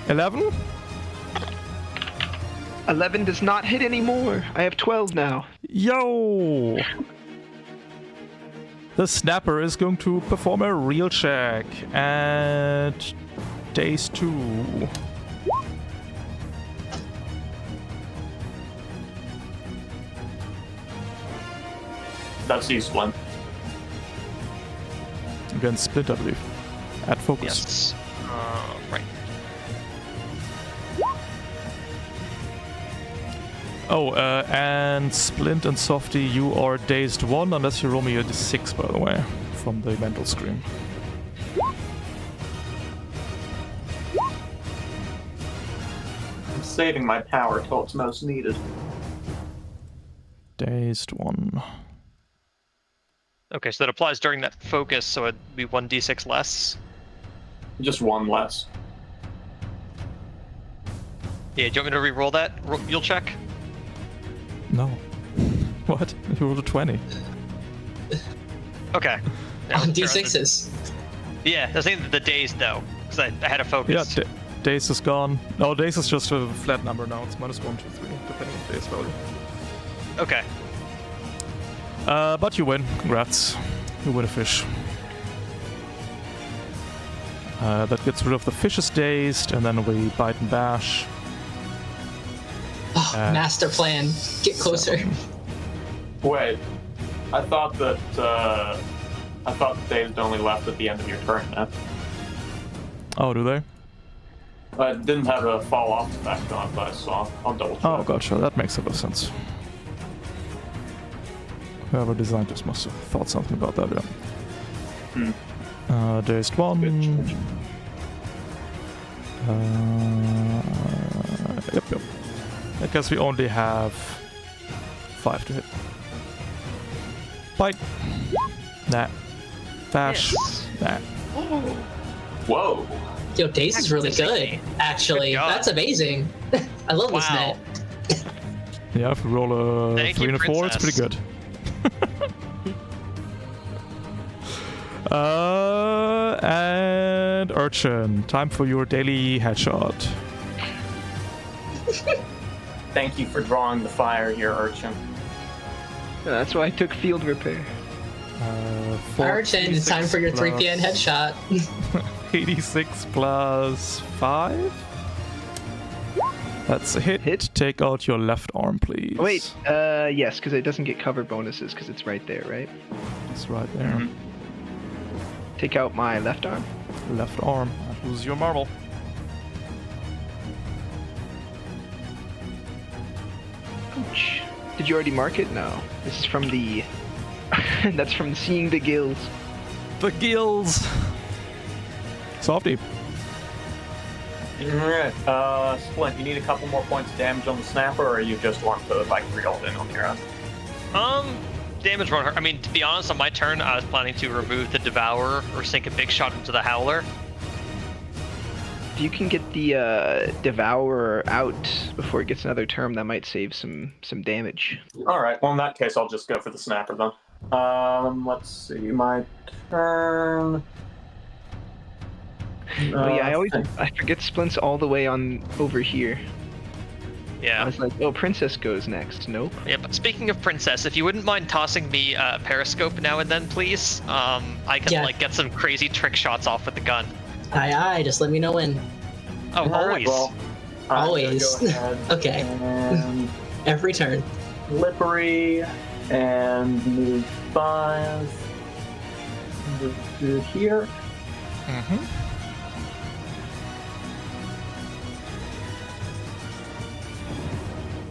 11. 11 does not hit anymore. I have 12 now. Yo. The snapper is going to perform a real check at days 2. That's you, Splint. Against Splint, I believe. At focus. Yes. Right. Oh, and Splint and Softy, you are dazed 1, unless you roll me a d6, by the way, from the mental screen. I'm saving my power till it's most needed. Dazed 1. Okay, so that applies during that focus, so it'd be 1d6 less. Just 1 less. Yeah, do you want me to re-roll that? You'll check? No. What? You rolled a 20. Okay. On D6s. Yeah, I was thinking the days though, because I had a focus. Yeah, daze is gone. No, daze is just a flat number now. It's -1, -2, -3, depending on daze value. Okay. But you win. Congrats. You win a fish. That gets rid of the fish is dazed, and then we bite and bash. Oh, master plan. Get closer. 7. Wait. I thought that Dazed only left at the end of your turn, man. Oh, do they? It didn't have a fall off effect on it, but I saw. I'll double check. Oh, gotcha. That makes a lot of sense. Whoever designed this must have thought something about that, yeah. Dazed 1. Yep. I guess we only have 5 to hit. Bite. Nah. Bash. Yes. Nah. Whoa. Yo, Daze is really good, actually. Good job. That's amazing. I love this Wow. net. Yeah, if we roll a Thank 3 you, and a 4, it's pretty princess. good. And Urchin, time for your daily headshot. Thank you for drawing the fire here, Urchin. Yeah, that's why I took field repair. Archin, it's time for your 3 p.m. headshot. 86 plus 5. That's a hit. Take out your left arm, please. Wait, yes, because it doesn't get cover bonuses because it's right there, right? It's right there. Mhm. take out my left arm. Left arm. Lose your marble. Ouch. Did you already mark it? No. This is from the... That's from seeing the gills. The gills! Softy. Alright, Splint, you need a couple more points of damage on the snapper, or you just want to, like, reel it in on your own? Damage won't hurt. I mean, to be honest, on my turn, I was planning to remove the Devourer or sink a big shot into the Howler. If you can get the Devourer out before it gets another turn, that might save some damage. Alright, well in that case I'll just go for the snapper then. Let's see, my turn... Oh yeah, I forget Splint's all the way on over here. Yeah. I was like, oh, Princess goes next. Nope. Yeah, but speaking of Princess, if you wouldn't mind tossing me a periscope now and then, please, I can like get some crazy trick shots off with the gun. Aye, just let me know when. Oh, always. Well, Always. Go Okay. And Every turn. slippery and move 5. Move to here. Mm-hmm.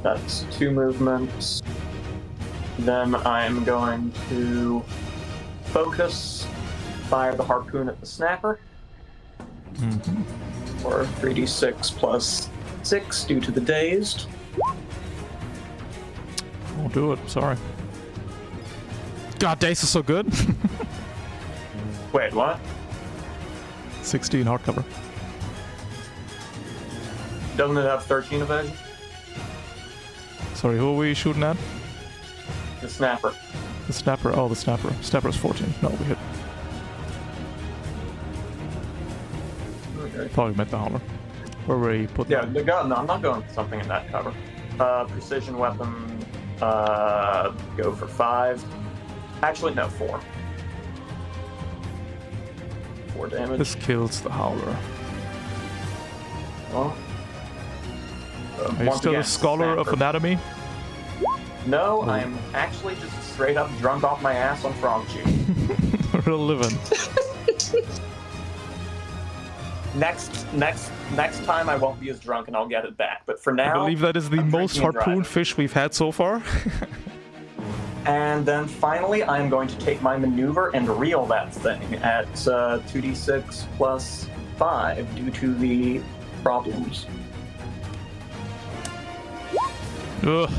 That's 2 movements. Then I'm going to focus, fire the harpoon at the snapper. Mm-hmm. Or 3d6 plus 6 due to the dazed. Won't do it, sorry. God, Dace is so good. Wait, what? 16 hardcover. Doesn't it have 13 evasion? Sorry, who are we shooting at? The snapper. The snapper. Oh, the snapper. Snapper's 14. No, we hit. Okay. Probably meant the Howler. Where were we put Yeah, that? the gun. No, I'm not going for something in that cover. Precision weapon. Go for 5. Actually, no, 4. 4 damage. This kills the Howler. Well, Are you still a scholar of anatomy? No, I'm actually just straight up drunk off my ass on frog chew. Real living. Next time I won't be as drunk and I'll get it back. But for now, I believe that is the I'm most drinking and harpoon driving. fish we've had so far. And then finally, I'm going to take my maneuver and reel that thing at 2d6 plus 5 due to the problems. Ugh.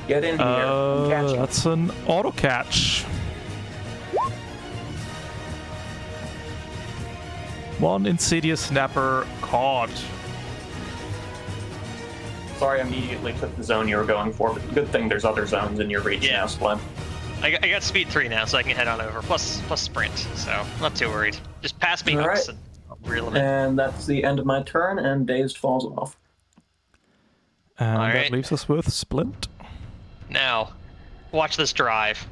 Get in here and catch it. That's an auto catch. One insidious snapper caught. Sorry, I immediately took the zone you were going for, but good thing there's other zones in your reach now, Splint. I got speed 3 now, so I can head on over. Plus sprint, so I'm not too worried. Just pass me All hooks right. and I'll reel them in. And that's the end of my turn, and Dazed falls off. And All that right. leaves us with Splint. Now, watch this drive.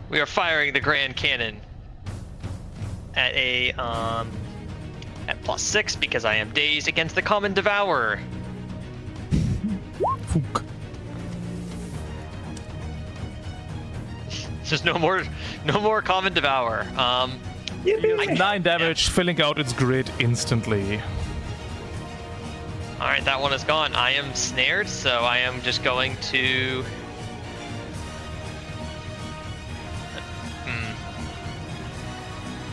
We are firing the Grand Cannon at a at plus 6 because I am dazed against the Common Devourer. Fook. There's no more Common Devourer. 9 damage, filling out its grid instantly. All right, that one is gone. I am snared, so I am just going to.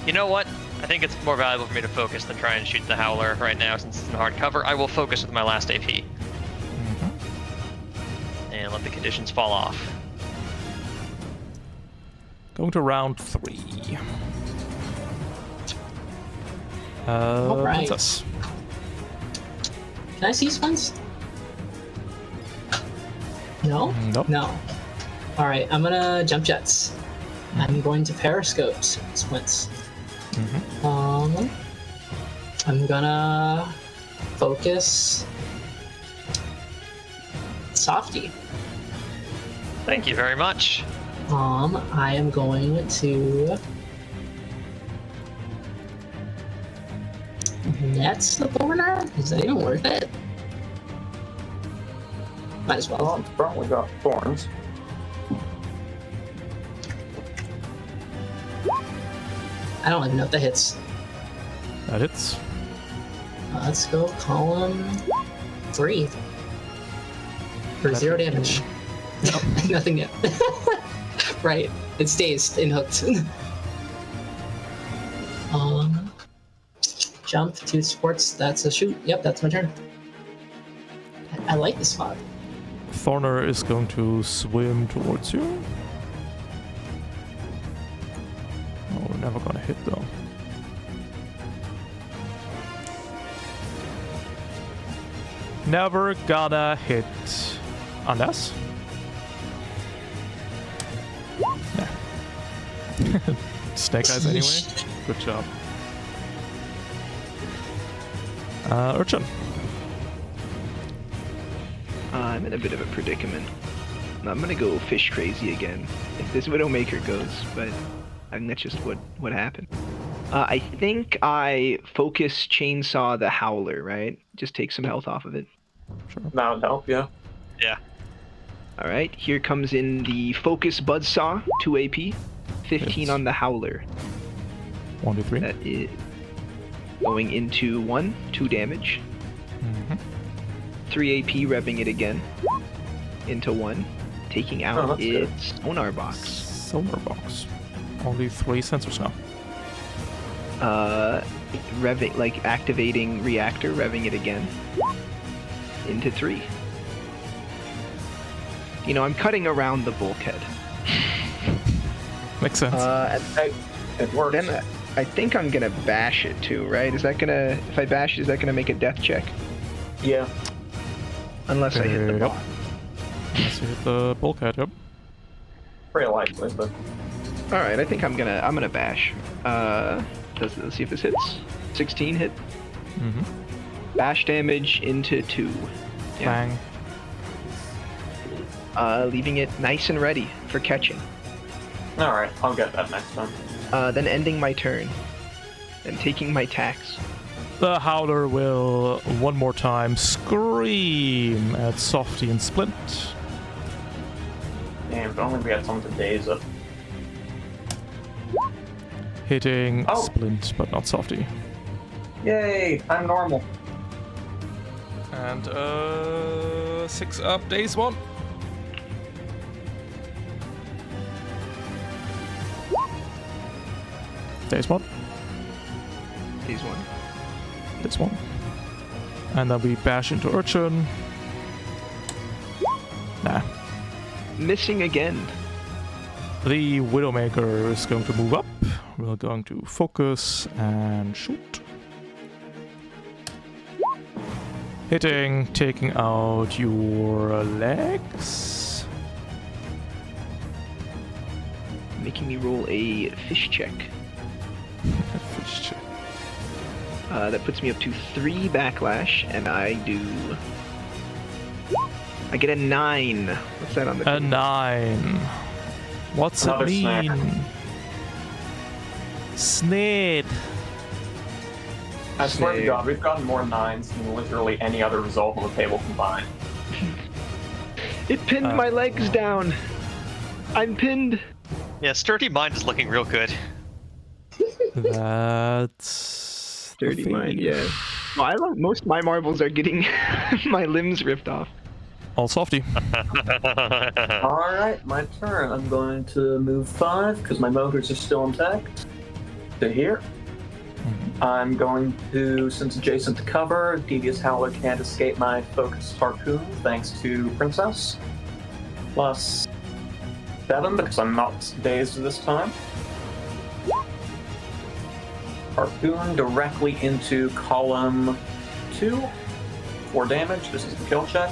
You know what? I think it's more valuable for me to focus than try and shoot the Howler right now since it's in hard cover. I will focus with my last AP. And let the conditions fall off. Going to round 3. Alright. Princess. Can I see Spence? No? Nope. No. Alright, I'm gonna jump jets. I'm going to periscope Splints. I'm gonna focus Softy. Thank you very much. I am going to Nets the border? Is that even worth it? Might as Well, well. it's probably got thorns. I don't even know if that hits. That hits. Let's go column 3. For That 0 hits. damage. Nothing yet. Right. It stays in hooked. Jump, 2 supports. That's a shoot. Yep, that's my turn. I like this spot. Thorner is going to swim towards you. Oh, we're never gonna hit though. Never gonna hit. Unless? Nah. Snake eyes anyway. Good job. Urchin. I'm in a bit of a predicament. I'm gonna go fish crazy again. If this Widowmaker goes, but I think that's just what happened. I think I focus chainsaw the Howler, right? Just take some health off of it. Sure. That would help, yeah. Yeah. Alright, here comes in the focus buzzsaw, 2 AP, 15 Hits. on the Howler. 1, 2, 3. That is going into 1, 2 damage. Mm-hmm. 3 AP, revving it again. Into 1. Taking out that's good. its sonar box. Sonar box. Only 3 sensors now. Revving, like activating reactor, revving it again. Into 3. You know, I'm cutting around the bulkhead. Makes sense. It works. Then I think I'm gonna bash it too, right? Is that gonna, if I bash, is that gonna make a death check? Yeah. Unless I hit the Yep. bot. Let's hit the bulkhead, yep. Pretty likely, but Alright, I think I'm gonna bash. Let's see if this hits. 16 hit. Mm-hmm. Bash damage into 2. Yeah. Bang. Leaving it nice and ready for catching. alright, I'll get that next time. Then ending my turn. And taking my tax. The Howler will one more time scream at Softy and Splint. Damn, if only we had something to daze it. Hitting Oh. Splint, but not Softy. Yay, I'm normal. And 6 up, days 1. Days 1. Phase 1. This one. And then we bash into Urchin. Nah. Missing again. The Widowmaker is going to move up. We're going to focus and shoot. Hitting, taking out your legs. Making me roll a fish check. Fish check. That puts me up to 3 backlash, and I get a 9. What's that on the A 9. What's Another it mean? Snid. I swear to Snake. God, we've gotten more 9s than literally any other result on the table combined. It pinned my legs down. I'm pinned. Yeah, Sturdy Mind is looking real good. That's... Dirty mind, yeah. Well, I love, most of my marbles are getting my limbs ripped off. All Softy. Alright, my turn. I'm going to move 5, because my motors are still intact, to here. I'm going to, since adjacent to cover, Devious Howler can't escape my focused harpoon, thanks to Princess. Plus 7, because I'm not dazed this time. Harpoon directly into column 2. 4 damage. This is the kill check.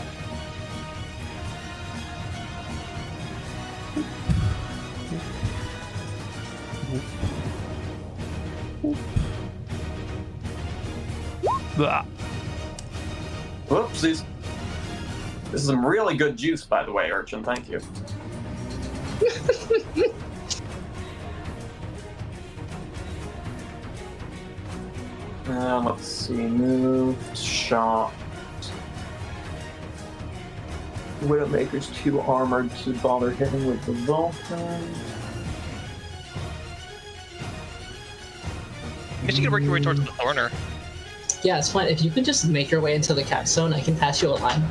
Blah. Whoopsies. This is some really good juice, by the way, Urchin. Thank you. Let's see. Move, shot. Widowmaker's too armored to bother hitting with the Vulcan. I guess you can work your way towards the Thorner. Yeah, it's fine. If you can just make your way into the capstone, I can pass you a line.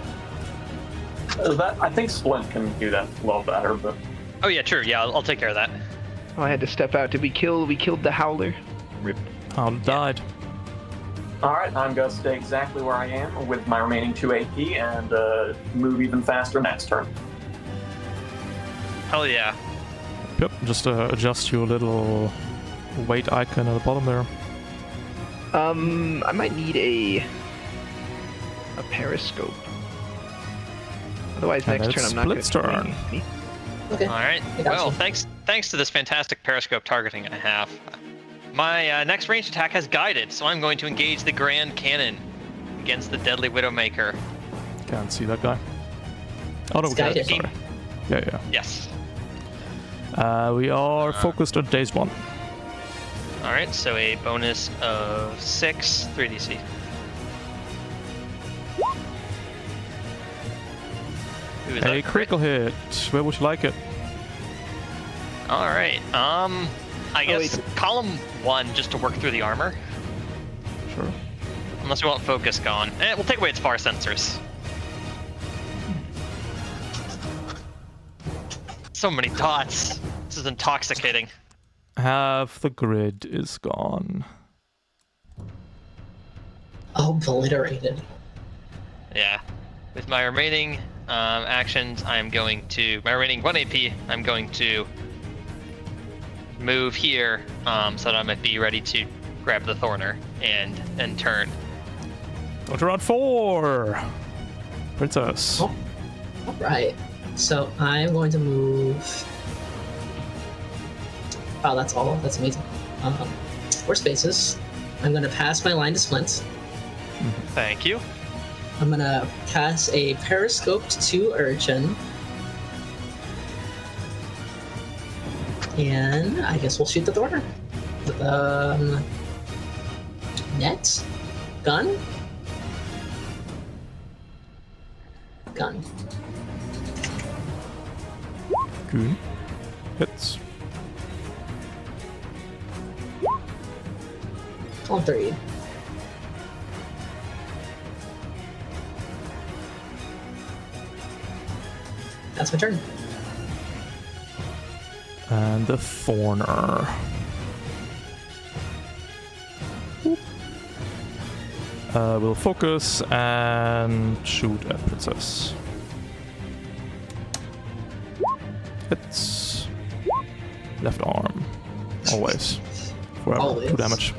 I think Splint can do that a little better, but... Oh yeah, sure. Yeah, I'll take care of that. Oh, I had to step out. Did we kill? We killed the Howler. Rip. Howler died. Alright, I'm going to stay exactly where I am with my remaining 2 AP and move even faster next turn. Hell yeah. Yep, just adjust your little weight icon at the bottom there. I might need a periscope. Otherwise, And next turn it's I'm not going Split's to turn. Okay. All right. I got Well, you. thanks to this fantastic periscope targeting I have, my next ranged attack has guided, so I'm going to engage the Grand Cannon against the Deadly Widowmaker. Can't see that guy. Oh no, It's we can. guided. Sorry. Yeah. Yes. We are focused on dazed one. All right. So a bonus of 6, 3d6. Who is A that? critical hit. Where would you like it? All right. I guess wait. column 1 just to work through the armor. Sure. Unless we want focus gone. We'll take away its far sensors. So many dots. This is intoxicating. Half the grid is gone. Obliterated. Yeah. With my remaining actions, I'm going to... My remaining 1 AP, I'm going to move here so that I might be ready to grab the Thorner and turn. Go to round 4! Princess. Oh. All right. So I'm going to move. Wow, that's all. That's amazing. 4 spaces. I'm going to pass my line to Splint. Thank you. I'm going to pass a periscope to Urchin. And I guess we'll shoot the Thorner. Net? Gun? Gun. Goon. Hits. Column 3. That's my turn. And the Thorner. We'll focus and shoot at Princess. Hits. Left arm. Always. Forever. Always. 2 damage.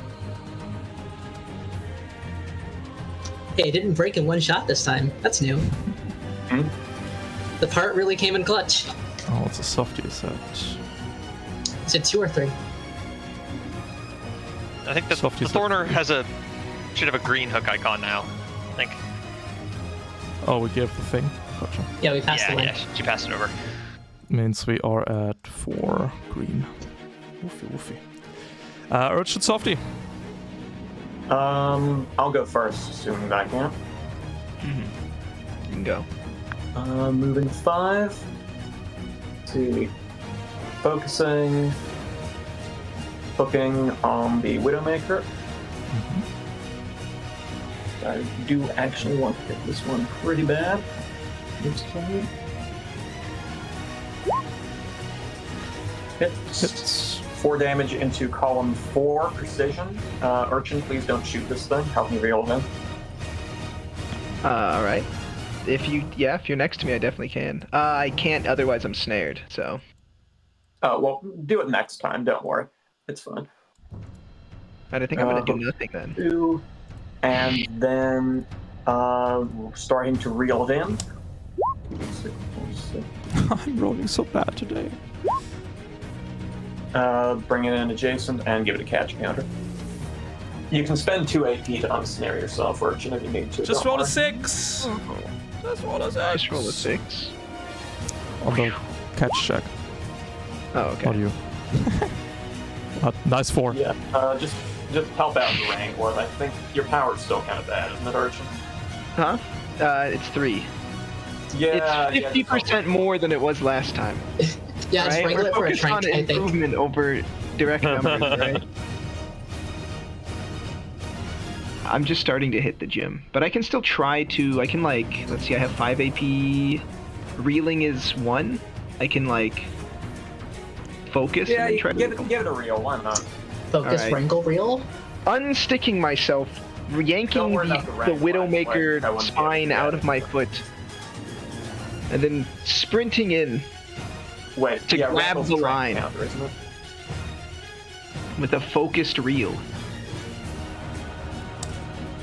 Hey, it didn't break in one shot this time. That's new. Hmm? The part really came in clutch. Oh, it's a softie set. Is it 2 or 3? I think the Softies are- Thorner should have a green hook icon now. I think. Oh, we gave the thing. Gotcha. Yeah, we passed the line. Yeah, she passed it over. Means we are at 4 green. Woofy. Urchin softie. I'll go first, assuming I can. You can go. Moving 5. Let's see. Focusing. Hooking on the Widowmaker. I do actually want to hit this one pretty bad. This time. Hits. 4 damage into column 4, precision. Urchin, please don't shoot this thing. Help me reel it in. All right. If you're next to me, I definitely can. I can't, otherwise I'm snared. So. Oh, well, do it next time. Don't worry. It's fine. I think I'm gonna do nothing then. 2, and then starting to reel it in. I'm rolling so bad today. Bring it in adjacent and give it a catch counter. You can spend 2 AP to unsnare yourself, Urchin, if you need to. Just don't roll a worry. 6! Just roll a 6! Just roll a 6. On the catch check. Oh, okay. How do you? Nice 4. Yeah, just help out the Wrangler. I think your power's still kind of bad, isn't it, Urchin? Huh? It's 3. Yeah, It's 50% more than it was last time. Yeah, just Right? wrangle We're it for a focused on trank, I think. improvement over direct numbers, right? I'm just starting to hit the gym, but I can still try to. I can like, let's see, I have 5 AP. Reeling is 1. I can like focus Yeah, and then try to give it a reel. Why not? Focus, Alright. wrinkle, reel. unsticking myself, yanking worry about the the red Widowmaker flag, I wouldn't be spine able to out get of it. my foot, and then sprinting in Wait, to yeah, grab Randall's the strength line. counter, isn't it? with a focused reel.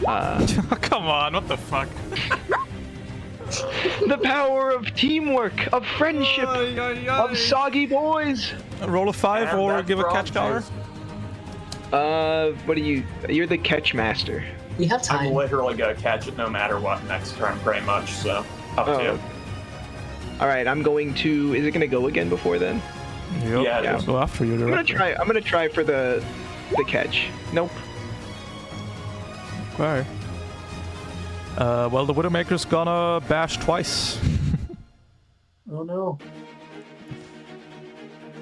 Come on, what the fuck? The power of teamwork, of friendship, of soggy boys. Roll a 5 And or that's give a wrong, catch counter? too. What are you? You're the catch master. We have I'm time. literally gonna catch it no matter what next turn, pretty much. So up to you. All right, I'm going to. Is it going to go again before then? Yep. Yeah, it I'll is. go after you I'm gonna directly. try. I'm gonna try for the catch. Nope. Okay. Well, the Widowmaker's gonna bash twice. Oh no.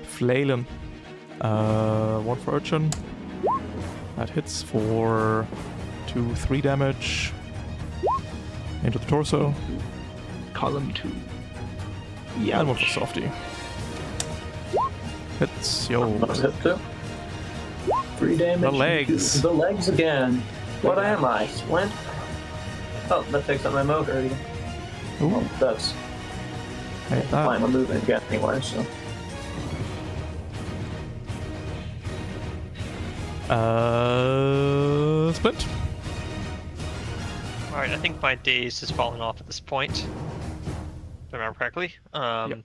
Flailing. 1 for Urchin. That hits for 2, 3 damage. Into the torso. Column 2. Yeah, and 1 for Softy. Hits, yo. What's hit too? 3 damage. The legs. The legs again. What am I? Splint? Oh, that takes up my motor again. Ooh, Well, that's hate fine. that. I'm moving again anyway, so. Splint. Alright, I think my daze is falling off at this point. If I remember correctly. Yep.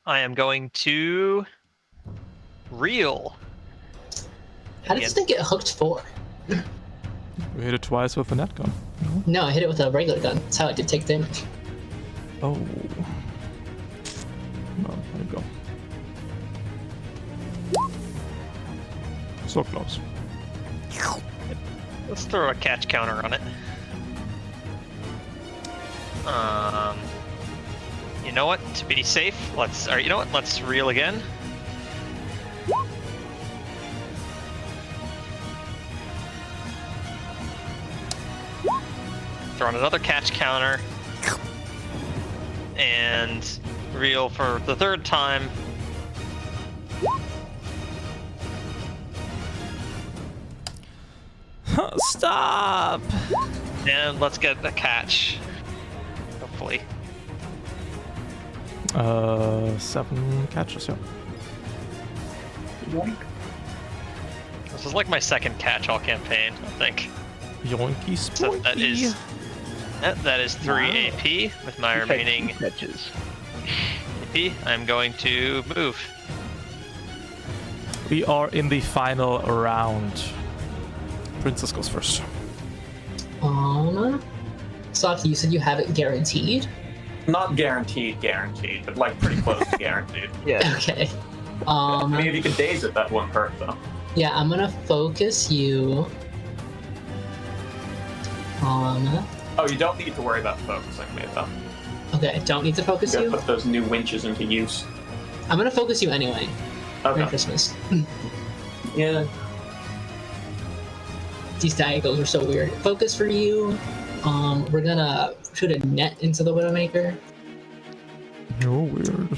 I am going to reel. How did this thing get hooked for? We hit it twice with the net gun. No, I hit it with a regular gun. That's how it did take damage. Oh. No, there you go. So close. Let's throw a catch counter on it. You know what? To be safe, or you know what? Let's reel again. Throw on another catch counter. And reel for the 3rd time. Stop! And let's get the catch. Hopefully. 7 catches, yeah. This is like my 2nd catch all campaign, I think. Yoinky So spoinky. that is 3 AP with my remaining catches. AP. I'm going to move. We are in the final round. Princess goes first. Saki, you said you have it guaranteed? Not guaranteed, but like pretty close to guaranteed. Yeah. Okay. I mean, if you could daze it, that wouldn't hurt though. Yeah, I'm gonna focus you on... Oh, you don't need to worry about focusing me though. Okay, don't need to focus You gotta you. put those new winches into use. I'm gonna focus you anyway. Merry Okay. Christmas. Yeah. These diagonals are so weird. Focus for you. We're gonna shoot a net into the Widowmaker. You're weird.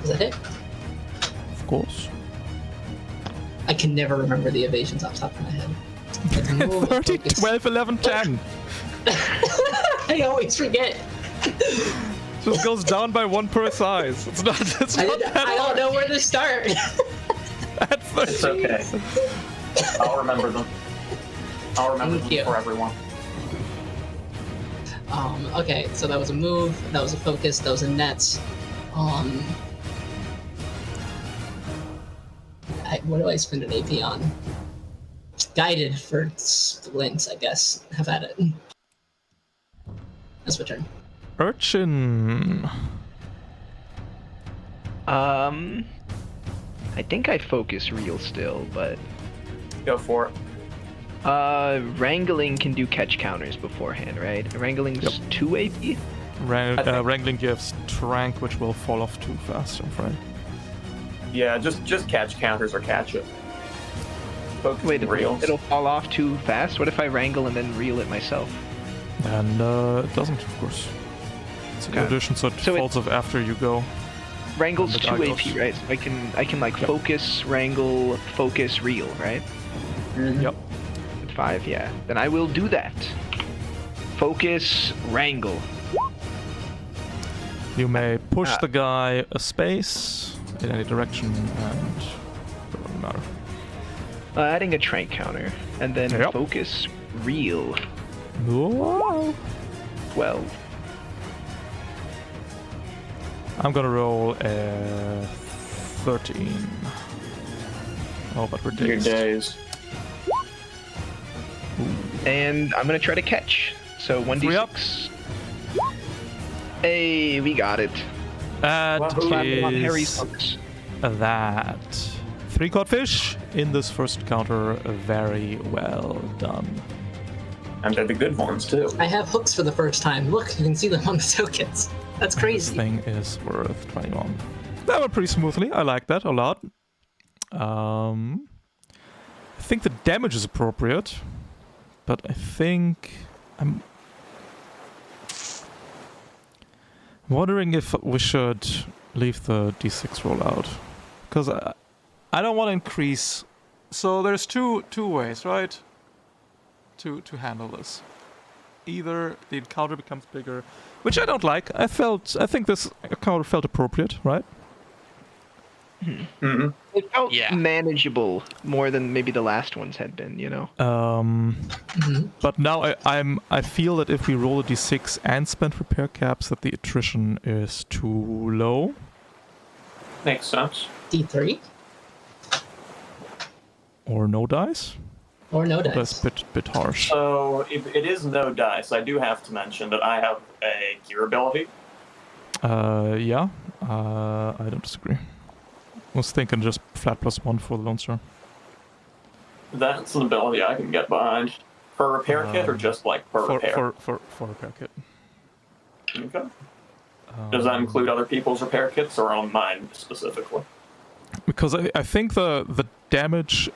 Is that it? Of course. I can never remember the evasions off the top of my head. Like, move, 30, focus. 12, 11, 10. I always forget. Just goes down by 1 per size. It's not. It's not that I don't know where to start. at 30. It's okay. I'll remember them. I'll remember Thank them you. for everyone. Okay, so that was a move, that was a focus, that was a net. What do I spend an AP on? Guided for splints, I guess. Have at it. That's my turn. Urchin. I think I focus real still, but Go for it. wrangling can do catch counters beforehand, right? Wrangling's 2 AP. Wrangling gives Trank, which will fall off too fast, I'm afraid. Yeah, just catch counters or catch it. Focus Wait, on reels. it'll fall off too fast? What if I wrangle and then reel it myself? And it doesn't, of course. It's an Okay. addition, so it So it- falls off after you go. Wrangle's And the 2 guy AP, goes. right? So I can like Yep. focus, wrangle, focus, reel, right? Yep. 5, yeah. Then I will do that. Focus, wrangle. You may push the guy a space in any direction, and it doesn't matter. Adding a trank counter, and then Yep. focus, reel. Whoa. 12. I'm gonna roll a 13. Oh, but we're Your dazed. days. And I'm gonna try to catch. So 1d6. Hey, we got it. That Wahoo. Slap him on Harry's is hooks. that. 3 caught fish in this first encounter. Very well done. And they're the good ones, too. I have hooks for the first time. Look, you can see them on the tokens. That's This crazy. thing is worth 21. That went pretty smoothly. I like that a lot. I think the damage is appropriate, but I think I'm wondering if we should leave the d6 roll out, because I don't want to increase. So there's two ways, right? To handle this. Either the encounter becomes bigger, which I don't like. I think this encounter felt appropriate, right? Mm-hmm. It felt Yeah. manageable more than maybe the last ones had been, you know? Mhm. But now I feel that if we roll a d6 and spend repair caps, that the attrition is too low. Makes sense. D3 Or no dice. or no That's dice. a bit harsh. So, if it is no dice, I do have to mention that I have a gear ability. Yeah. I don't disagree. Was thinking just flat +1 for the Lone Star. That's an ability I can get behind. Per repair kit, or just like per repair? For repair kit. Okay. Does that include other people's repair kits, or on mine specifically? Because I think the damage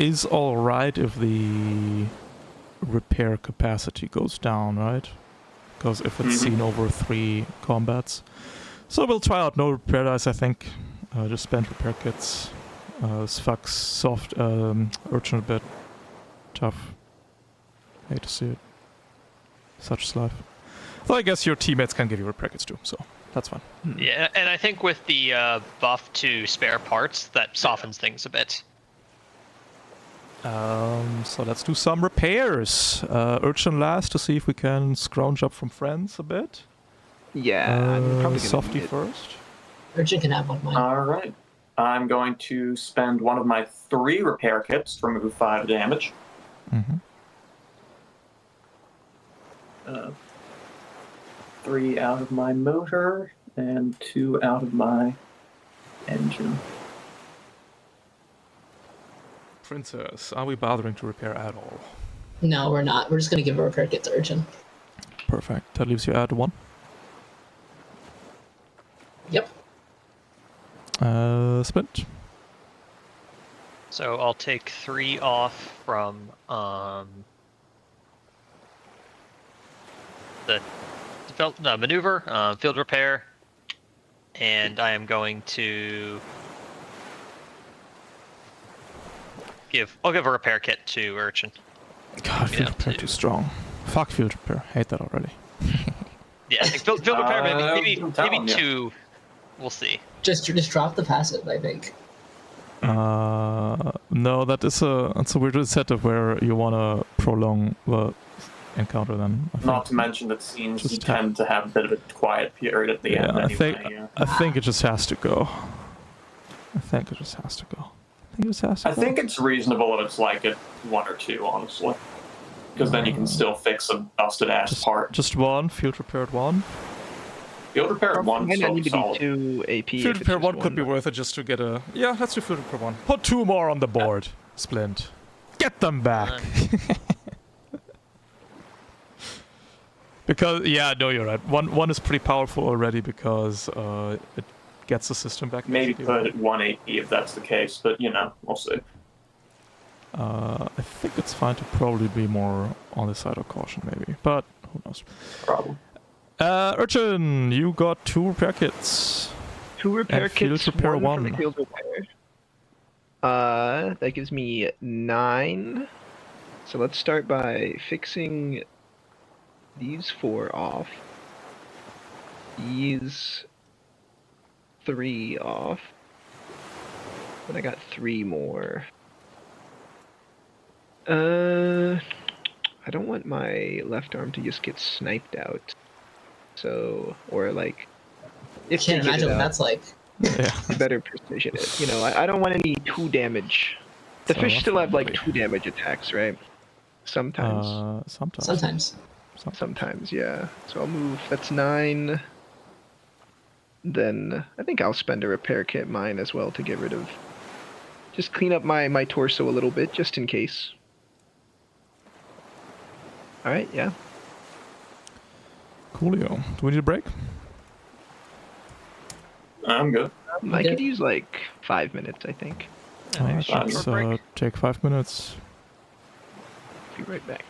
is alright if the repair capacity goes down, right? Because if it's seen over 3 combats. So we'll try out no repair dice, I think. Just spend repair kits. This fucks soft urchin a bit. Tough. Hate to see it. Such is life. Though I guess your teammates can give you repair kits too, so that's fine. Yeah, and I think with the buff to spare parts, that softens things a bit. So let's do some repairs. Urchin last to see if we can scrounge up from friends a bit. Yeah, I'm probably gonna Softy need it. first. Urchin can have one of mine. All right. I'm going to spend one of my 3 repair kits to remove 5 damage. Mm-hmm. 3 out of my motor and 2 out of my engine. Princess, are we bothering to repair at all? No, we're not. We're just gonna give a repair kit to Urchin. Perfect. That leaves you at 1. Yep. Splint. So I'll take 3 off from the maneuver, field repair, and I am going to I'll give a repair kit to Urchin. God, field repair to- too strong. Fuck field repair. Hate that already. Yeah, I think field repair maybe I'm telling ya. 2. We'll see. Just drop the passive, I think. No, that's a weird incentive where you want to prolong the encounter then. I think. Not to mention that scenes Just tend to have a bit of a quiet period at the Yeah, end I think anyway. Yeah. I think it just has to go. I think it just has to go. I think it's reasonable if it's like at 1 or 2, honestly. Because then you can still fix a busted ass part. Just 1, field repaired 1. Field repair at 1 Might not so need to solid. be 2 AP. Field if it's repair just 1 could be worth it just to get a... Yeah, let's do field repair 1. Put 2 more on the board, Splint. Get them back. Because, yeah, no, you're right. One is pretty powerful already because it gets the system back. Maybe basically. put it 180 if that's the case, but we'll see. I think it's fine to probably be more on the side of caution, maybe, but who knows? Problem. Urchin, you got 2 repair kits. 2 repair And field kits, repair 1 for one. field repair. That gives me 9. So let's start by fixing these 4 off. These 3 off. Then I got 3 more. I don't want my left arm to just get sniped out. So, or like, if Can't they get imagine it what out, that's like. Yeah. better precision it. You know, I don't want any 2 damage. The So fish still have like roughly. 2 damage attacks, right? Sometimes. Sometimes. Sometimes, yeah. So I'll move. That's 9. Then I think I'll spend a repair kit mine as well to get rid of. Just clean up my torso a little bit, just in case. Alright, yeah. Coolio. Do we need a break? I'm good. I could use like 5 minutes, I think. Alright, short let's break. take 5 minutes. Be right back.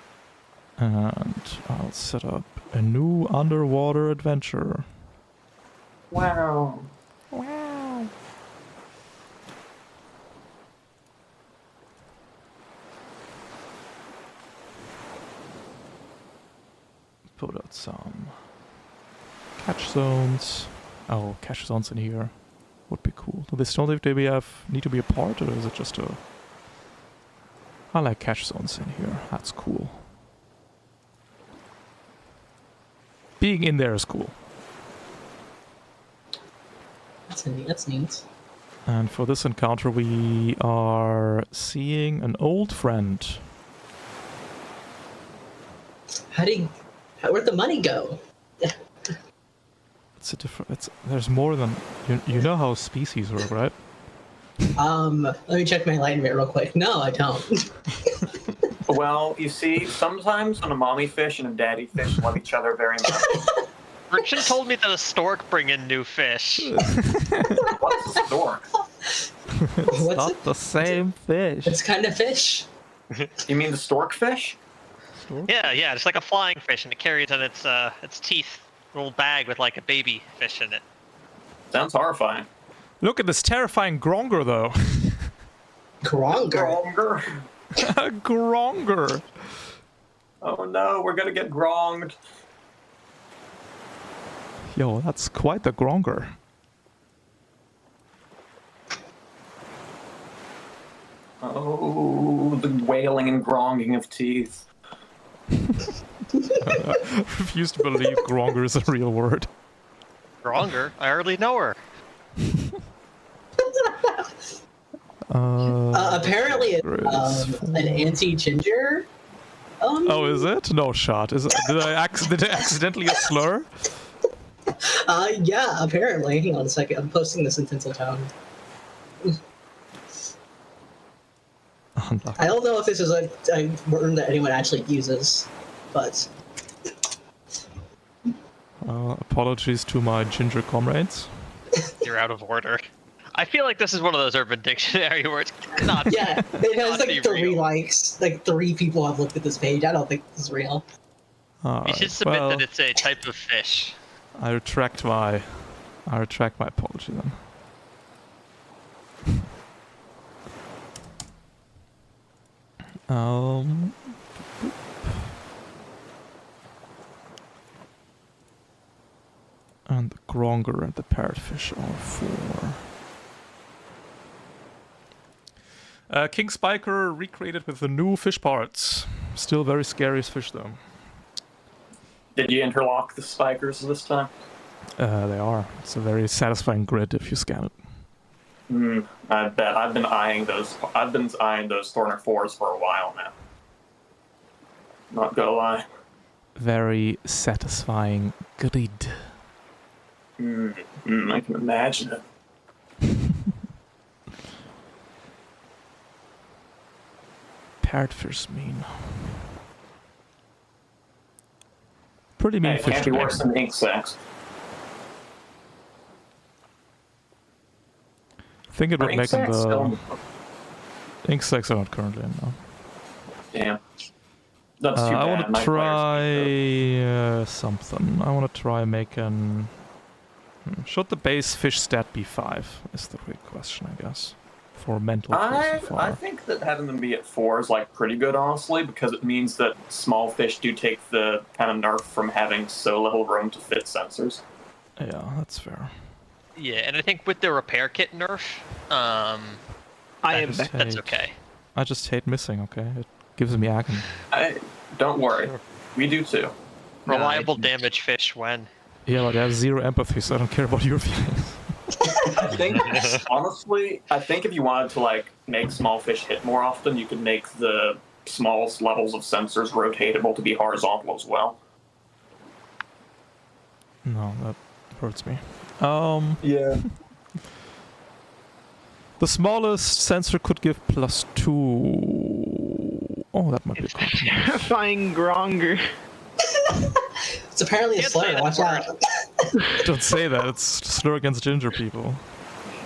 And I'll set up a new underwater adventure. Wow. Wow. Put out some catch zones. Oh, catch zones in here would be cool. Do they still need to be apart, or is it just a... I like catch zones in here. That's cool. Being in there is cool. That's neat. And for this encounter, we are seeing an old friend. Where'd the money go? It's a different. There's more than you know how species work, right? Let me check my enlightenment real quick. No, I don't. Well, you see, sometimes when a mommy fish and a daddy fish love each other very much. Urchin told me that a stork bring in new fish. What's a stork? It's What's not it? the same fish. It's kind of fish. You mean the stork fish? Yeah, it's like a flying fish, and it carries in its teeth a little bag with like a baby fish in it. Sounds horrifying. Look at this terrifying gronger, though. Gronger. Gronger. A gronger. Oh no, we're gonna get gronged. Yo, that's quite the gronger. Oh, the wailing and gronging of teeth. Refuse to believe gronger is a real word. Gronger? I hardly know her. Apparently, it's an anti-ginger. Oh, is it? No shot. Is it? Did I accidentally slur? Yeah, apparently. Hang on a second. I'm posting this in Tinsel Town. Unlucky. I don't know if this is a word that anyone actually uses, but Apologies to my ginger comrades. You're out of order. I feel like this is one of those Urban Dictionary words. Not yeah, it has Not like be 3 real. likes. Like 3 people have looked at this page. I don't think this is real. You should submit that it's a type of fish. I retract my apology then. And the gronger and the parrotfish are for. King Spiker recreated with the new fish parts. Still very scary fish though. Did you interlock the spikers this time? They are. It's a very satisfying grid if you scan it. I bet. I've been eyeing those Thorner 4s for a while now. Not gonna lie. Very satisfying grid. I can imagine it. Parrotfish mean. Pretty mean Hey, it fish can't to be me. worse than ink sacks. think it would Are make ink sacs still in the... the book? Ink sacs are not currently in now. Damn. That's too bad. I want to My players try something. I want to try making... Should the base fish stat be 5? Is the real question, I guess. For mental I so far. think that having them be at 4 is like pretty good, honestly, because it means that small fish do take the kind of nerf from having so little room to fit sensors. Yeah, that's fair. Yeah, and I think with the repair kit nerf, that's okay. I just hate missing, okay? It gives me agony. Don't worry. We do too. Reliable damage fish when. Yeah, but I have 0 empathy, so I don't care about your feelings. I think, honestly, if you wanted to, like, make small fish hit more often, you could make the smallest levels of sensors rotatable to be horizontal as well. No, that hurts me. Yeah. The smallest sensor could give +2. Oh, that might be a compromise. Terrifying Gronger. It's apparently a slur. Watch out. Don't say that. It's slur against ginger people.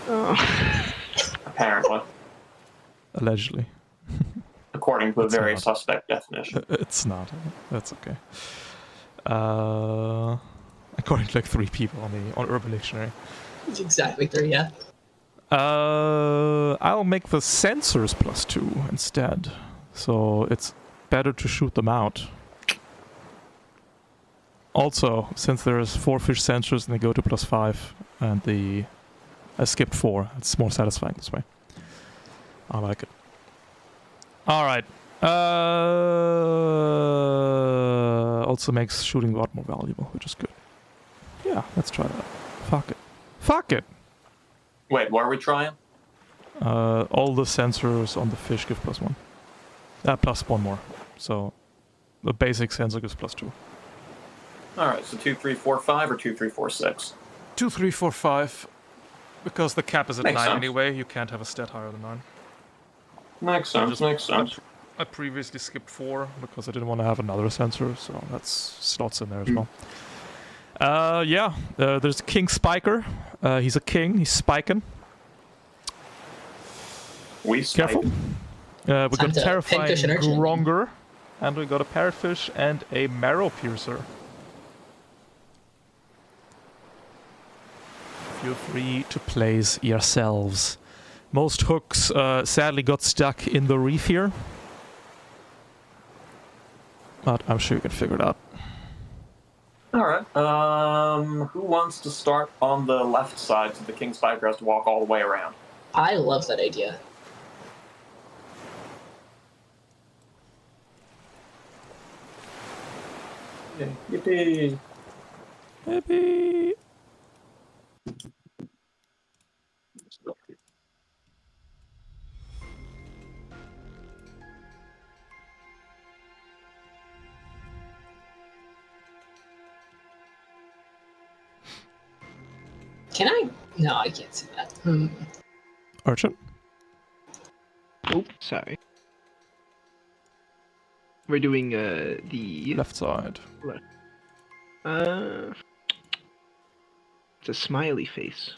Oh. Apparently. Allegedly. According to a It's very not. suspect definition. It's not. That's okay. According to like 3 people on Urban Dictionary. It's exactly 3, yeah. I'll make the sensors +2 instead. So it's better to shoot them out. Also, since there's 4 fish sensors and they go to +5, and I skipped 4, it's more satisfying this way. I like it. Alright. Also makes shooting a lot more valuable, which is good. Yeah, let's try that. Fuck it. Fuck it! Wait, what are we trying? All the sensors on the fish give +1. +1 more. So the basic sensor gives +2. Alright, so 2, 3, 4, 5 or 2, 3, 4, 6? 2, 3, 4, 5. Because the cap is at Makes 9 sense. anyway, you can't have a stat higher than 9. Makes sense, makes sense. I previously skipped 4 because I didn't want to have another sensor, so that's slots in there as well. There's King Spiker. He's a king, he's spiking. We Careful. spike. We got a terrifying pinkish and urgent. Gronger, and we got a parrotfish and a marrow piercer. Feel free to place yourselves. Most hooks sadly got stuck in the reef here. But I'm sure you can figure it out. Alright, who wants to start on the left side so the King Spiker has to walk all the way around? I love that idea. Yippee! Maybe. Can I? No, I can't see that. Urchin? Oh, sorry. We're doing the Left side. it's a smiley face.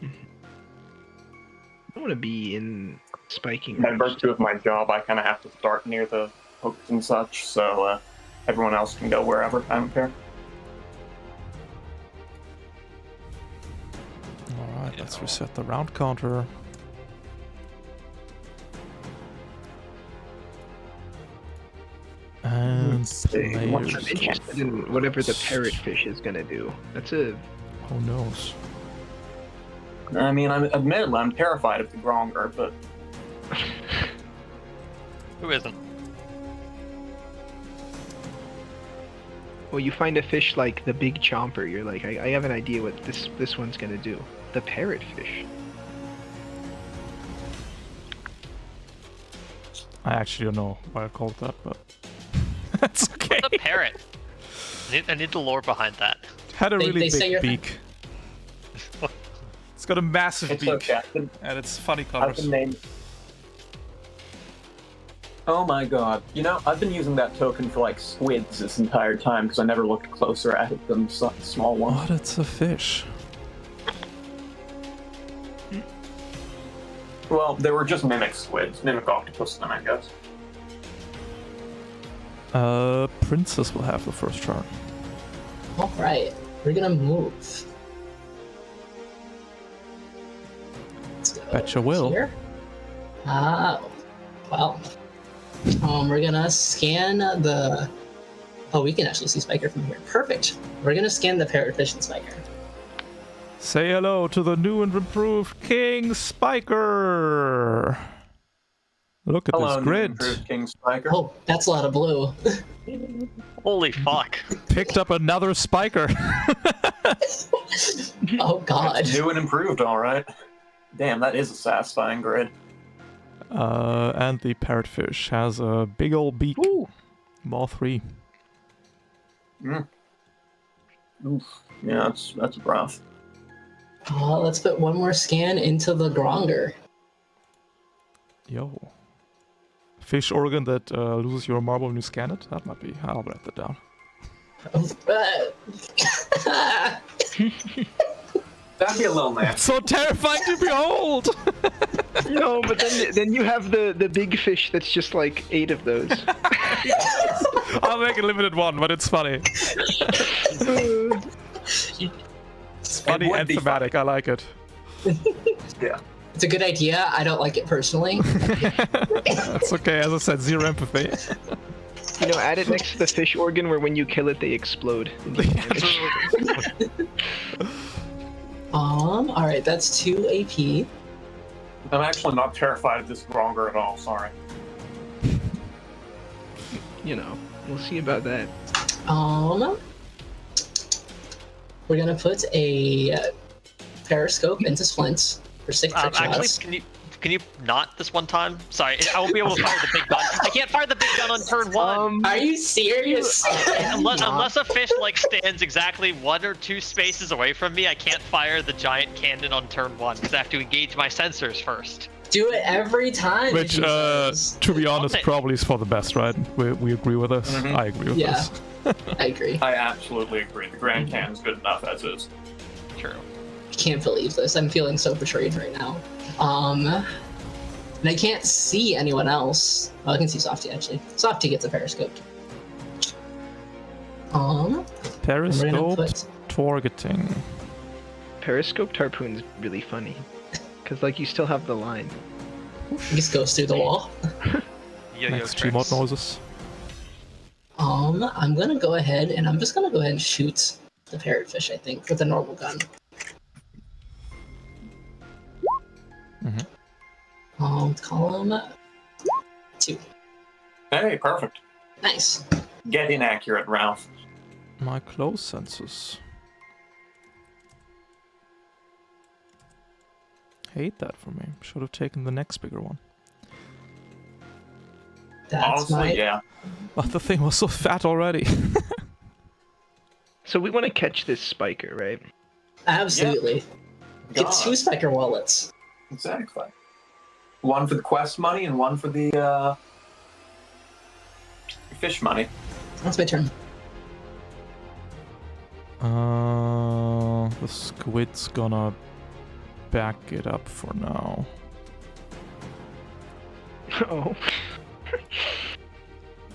I want to be in spiking. By range. virtue of my job, I kind of have to start near the hooks and such, so everyone else can go wherever. I don't care. Alright, let's reset the round counter. And see. I'm players. interested in whatever the parrotfish is gonna do. That's a Who knows? I mean, admittedly, I'm terrified of the Gronger, but Who isn't? well, you find a fish like the big chomper. You're like, I have an idea what this one's gonna do. The parrotfish. I actually don't know why I called that, but that's okay. The parrot. I need the lore behind that. Had a They really say big you're- beak. It's got a massive it's beak, okay. and it's funny I've colors. been named. Oh my god. You know, I've been using that token for like squids this entire time because I never looked closer at it than small ones. What? It's a fish. Well, they were just mimic squids, mimic octopus then, I guess. Princess will have the first turn. Alright, we're gonna move. Let's go Betcha will. here. Well. We're gonna scan the... Oh, we can actually see Spiker from here. Perfect. We're gonna scan the parrotfish and Spiker. Say hello to the new and improved King Spiker! Look at Hello, this grid. improved King Spiker. Oh, that's a lot of blue. Holy fuck. Picked up another Spiker. Oh god. It's new and improved, alright. Damn, that is a satisfying grid. And the parrotfish has a big old beak. Ooh. All 3. Oof. Yeah, that's rough. Let's put one more scan into the Gronger. Yo. Fish organ that loses your marble when you scan it? That might be. I'll write that down. That'd be a little nasty. So terrifying to behold! No, but then you have the big fish that's just like 8 of those. I'll make a limited one, but it's funny. It's funny and thematic. I like it. Yeah. It's a good idea. I don't like it personally. That's okay. As I said, 0 empathy. You know, add it next to the fish organ where when you kill it, they explode. Alright, that's 2 AP. I'm actually not terrified of this Gronger at all, sorry. You know, we'll see about that. We're gonna put a periscope into Splint for 6 trick Actually, shots. can you not this one time? Sorry, I won't be able to fire the big gun. I can't fire the big gun on turn 1. Are you serious? Unless a fish like stands exactly 1 or 2 spaces away from me, I can't fire the giant cannon on turn 1 because I have to engage my sensors first. Do it every time. Which, to be honest, probably is for the best, right? We agree with this. Mhm. I agree with Yeah. this. I agree. I absolutely agree. The Grand Cannon's good enough as is. True. I can't believe this. I'm feeling so betrayed right now. And I can't see anyone else. Well, I can see Softy actually. Softy gets a periscope. Periscope put... targeting. Periscope harpoon's really funny. Because, like, you still have the line. He just goes through the wall. Yo-yo Next tricks. Gmod noises. I'm gonna go ahead and I'm just gonna go ahead and shoot the parrotfish, I think, with a normal gun. Column 2. Hey, perfect. Nice. Get inaccurate, Ralph. My close senses. Hate that for me. Should have taken the next bigger one. That's Honestly, yeah. But the thing was so fat already. So we want to catch this spiker, right? Absolutely. Get God. 2 Spiker wallets. Exactly. One for the quest money and one for the fish money. That's my turn. The squid's gonna back it up for now. Oh.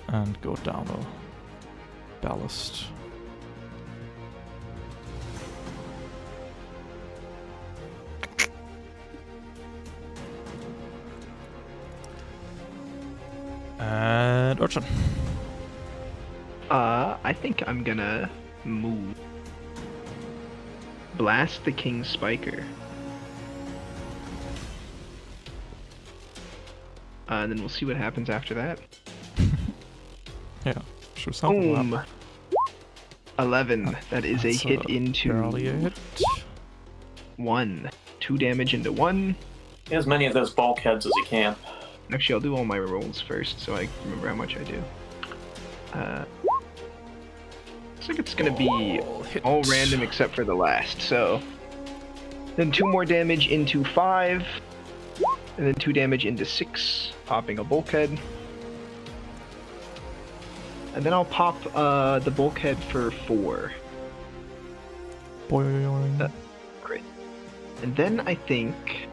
And go down the ballast. And Urchin. I think I'm gonna move. Blast the King Spiker. And then we'll see what happens after that. Yeah, sure. Something will Boom! happen. 11. That is a That's hit into barely a hit. 1. 2 damage into 1. Get as many of those bulkheads as you can. Actually, I'll do all my rolls first so I remember how much I do. Looks like it's gonna be all random except for the last, so... Then 2 more damage into 5. And then 2 damage into 6, popping a bulkhead. And then I'll pop the bulkhead for 4. Boing. Great. And then I think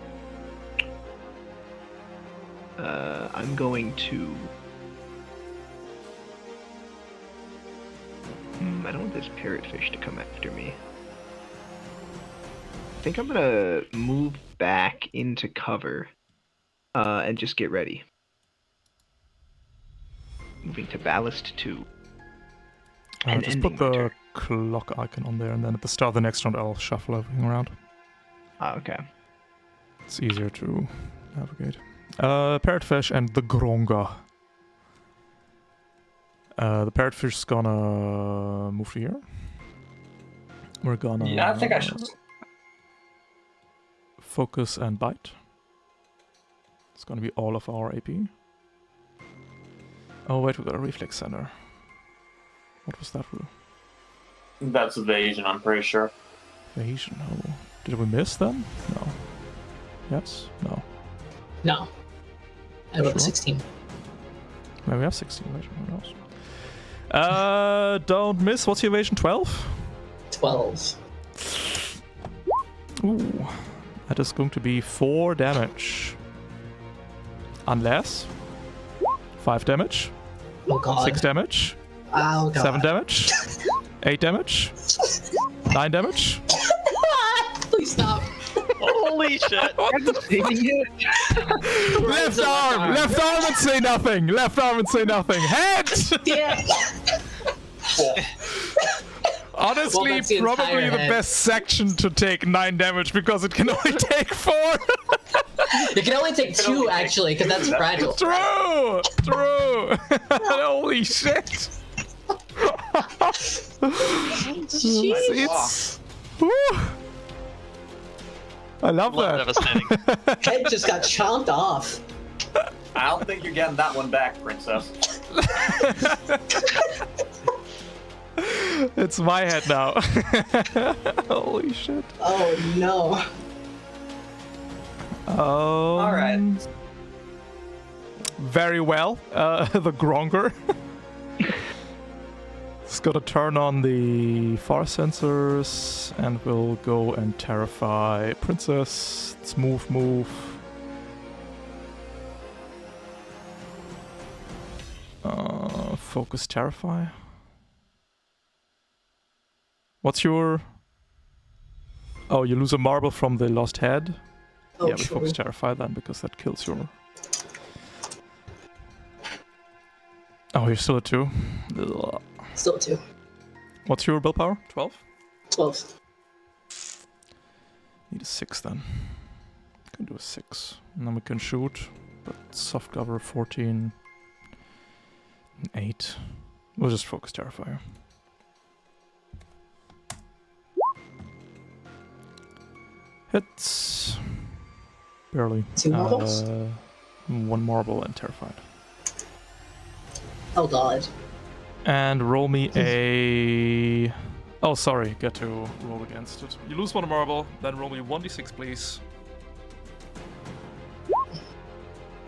I'm going to... I don't want this parrotfish to come after me. I think I'm gonna move back into cover and just get ready. Moving to ballast 2. And just ending put my the turn. clock icon on there, and then at the start of the next round, I'll shuffle everything around. Okay. It's easier to navigate. Parrotfish and the Gronga. The parrotfish is gonna move to here. We're gonna... Yeah, I think I should. Focus and bite. It's gonna be all of our AP. Oh wait, we got a reflex center. What was that rule? That's evasion, I'm pretty sure. Evasion, oh. Did we miss then? No. Yes? No. No. I rolled Sure. a 16. Well, we have 16 evasion, who knows? Don't miss. What's your evasion? 12? 12. Ooh. That is going to be 4 damage. Unless... 5 damage. Oh god. 6 damage. Oh god. 7 damage. 8 damage. 9 damage. Please stop. Holy shit! Left arm! Left arm and say nothing! Left arm and say nothing! Head! Yeah. Honestly, Well, that's the probably entire the head. best section to take 9 damage because it can only take 4! You can only take 2 actually, because that's fragile. True! True! Holy shit! It's... Woo. I love that. Devastating. Head just got chomped off. I don't think you're getting that one back, Princess. It's my head now. Holy shit. Oh no. All right. Very well. The Gronger. It's got to turn on the far sensors and we'll go and terrify Princess. Let's move. Focus terrify. What's your... Oh, you lose a marble from the lost head? Oh, yeah, we true. focus terrify then because that kills your... Oh, you're still at 2? Ugh. Still 2. What's your willpower? 12? 12. Need a 6 then. Can do a 6. And then we can shoot. But soft cover 14. 8. We'll just focus terrify. Hits. Barely. 2 marbles? 1 marble and terrified. Oh god. And roll me a... Oh, sorry. Get to roll against it. You lose 1 marble, then roll me 1d6, please.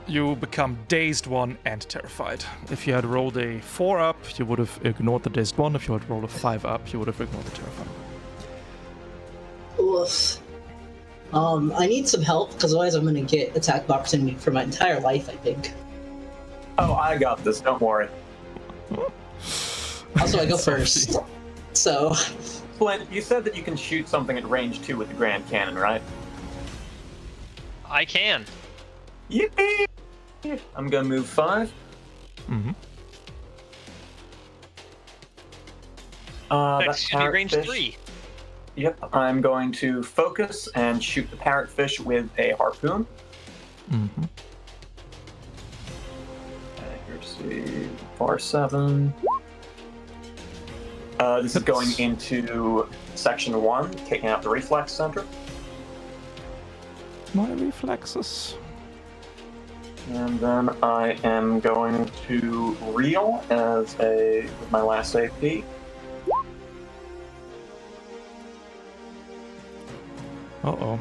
You become dazed 1 and terrified. If you had rolled a 4 up, you would have ignored the dazed 1. If you had rolled a 5 up, you would have ignored the terrified. Oof. I need some help, because otherwise I'm gonna get attack of opportunity for my entire life, I think. Oh, I got this. Don't worry. Also, I go first. So... Flint, you said that you can shoot something at range 2 with the Grand Cannon, right? I can. Yippee! I'm gonna move 5. Mm-hmm. Next should be range parrotfish. 3. Yep, I'm going to focus and shoot the parrotfish with a harpoon. Mm-hmm. Accuracy, bar 7. This is going into section 1, taking out the reflex center. My reflexes. And then I am going to reel with my last AP. Uh-oh.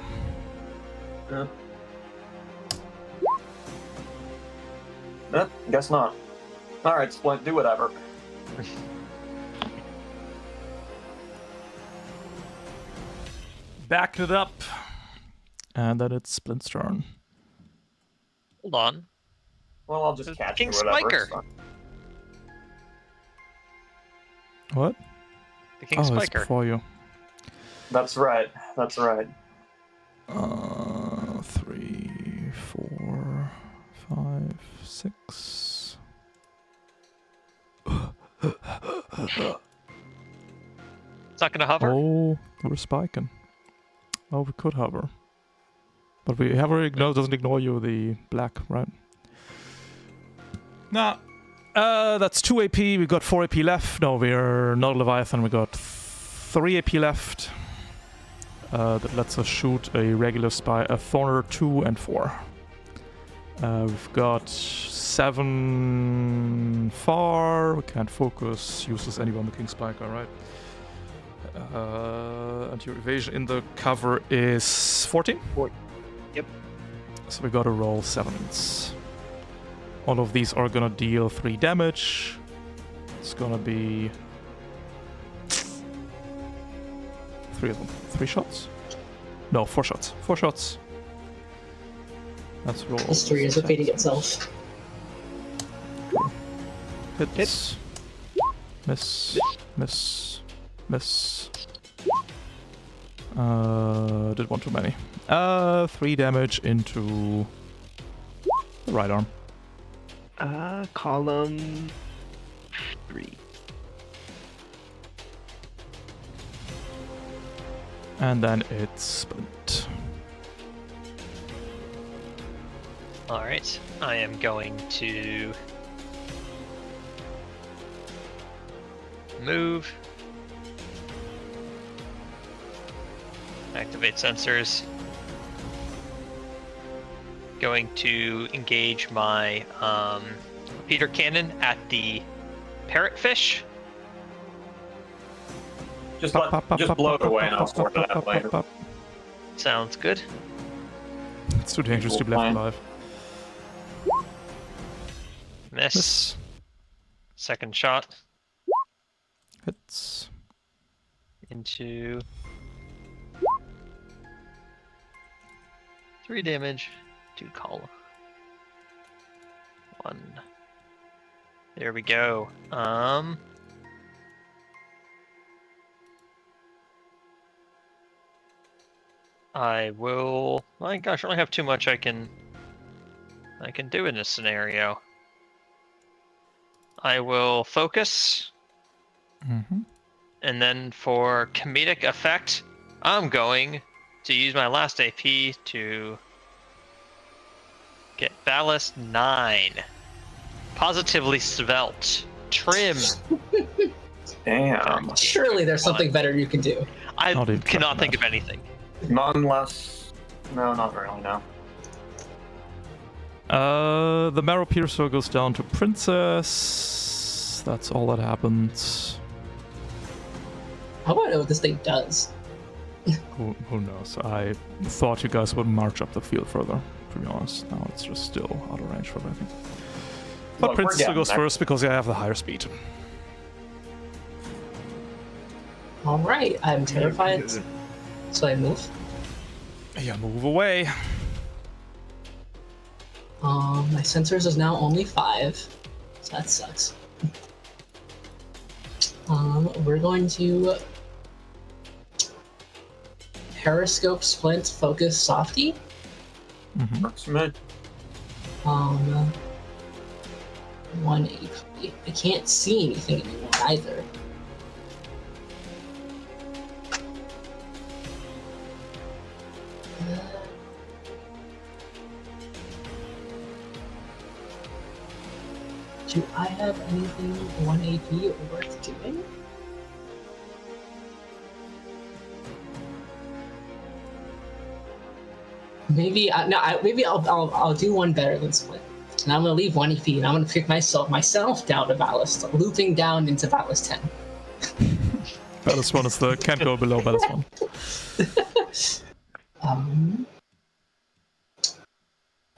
Guess not. Alright, Splint, do whatever. Back it up. And then it's Splint's turn. Hold on. Well, I'll just catch King you or whatever. Spiker. It's fine. What? The King It's Spiker. before you. That's right. That's right. 3, 4, 5, 6. It's not gonna hover? Oh, we're spiking. Oh, we could hover. But we have doesn't ignore you, the black, right? Nah. That's 2 AP, we got 4 AP left. No, we're not Leviathan, we got 3 AP left. That lets us shoot a regular spy, a Thorner 2 and 4. We've got 7 far, we can't focus, useless anyone, the King Spiker, right? And your evasion in the cover is 14? Yep. So we gotta roll 7s. All of these are gonna deal 3 damage. It's gonna be 3 of them. 3 shots? No, 4 shots. 4 shots. Let's roll. History is repeating itself. Hits. Miss. Miss. Miss. Did one too many. 3 damage into the right arm. Column 3. And then it's splint. Alright, I am going to move. Activate sensors. Going to engage my repeater cannon at the parrotfish. Just blow it away and I'll sort it out later. Sounds good. It's too dangerous to be left alive. Miss. Second shot. Hits. Into 3 damage to column 1. There we go. I will. My gosh, I don't have too much I can do in this scenario. I will focus. Mm-hmm. And then for comedic effect, I'm going to use my last AP to get ballast 9. Positively svelte. Trim. Damn. Surely there's something better you can do. I Not even cannot think that. of anything. Not unless... No, not really, no. The Marrow Piercer goes down to Princess. That's all that happens. I want to know what this thing does. Who knows? I thought you guys would march up the field further, to be honest. Now it's just still out of range for it, I think. But Look, we're Princess still getting goes there. first because I have the higher speed. Alright, I'm terrified. So I move. Yeah, move away. My sensors is now only 5. So that sucks. We're going to periscope, splint, focus, softy. Mm-hmm. Works for me. 1 AP. I can't see anything anymore either. Do I have anything 1 AP worth doing? Maybe I'll do one better than split. And I'm gonna leave 1 AP and I'm gonna pick myself down to ballast, looping down into ballast 10. Ballast 1 is the can't go below ballast 1.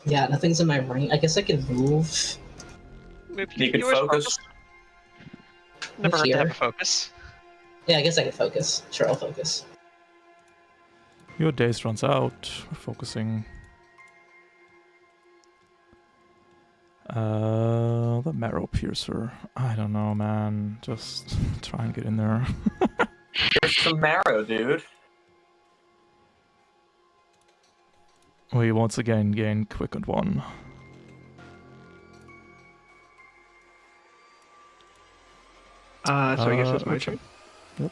Yeah, nothing's in my range. I guess I can move. You can focus. Never heard to Here. have a focus. Yeah, I guess I can focus. Sure, I'll focus. Your days runs out. We're focusing. The marrow piercer. I don't know, man. Just try and get in there. Here's some marrow, dude. We once again gain quickened 1. So I guess it's my turn. Yep.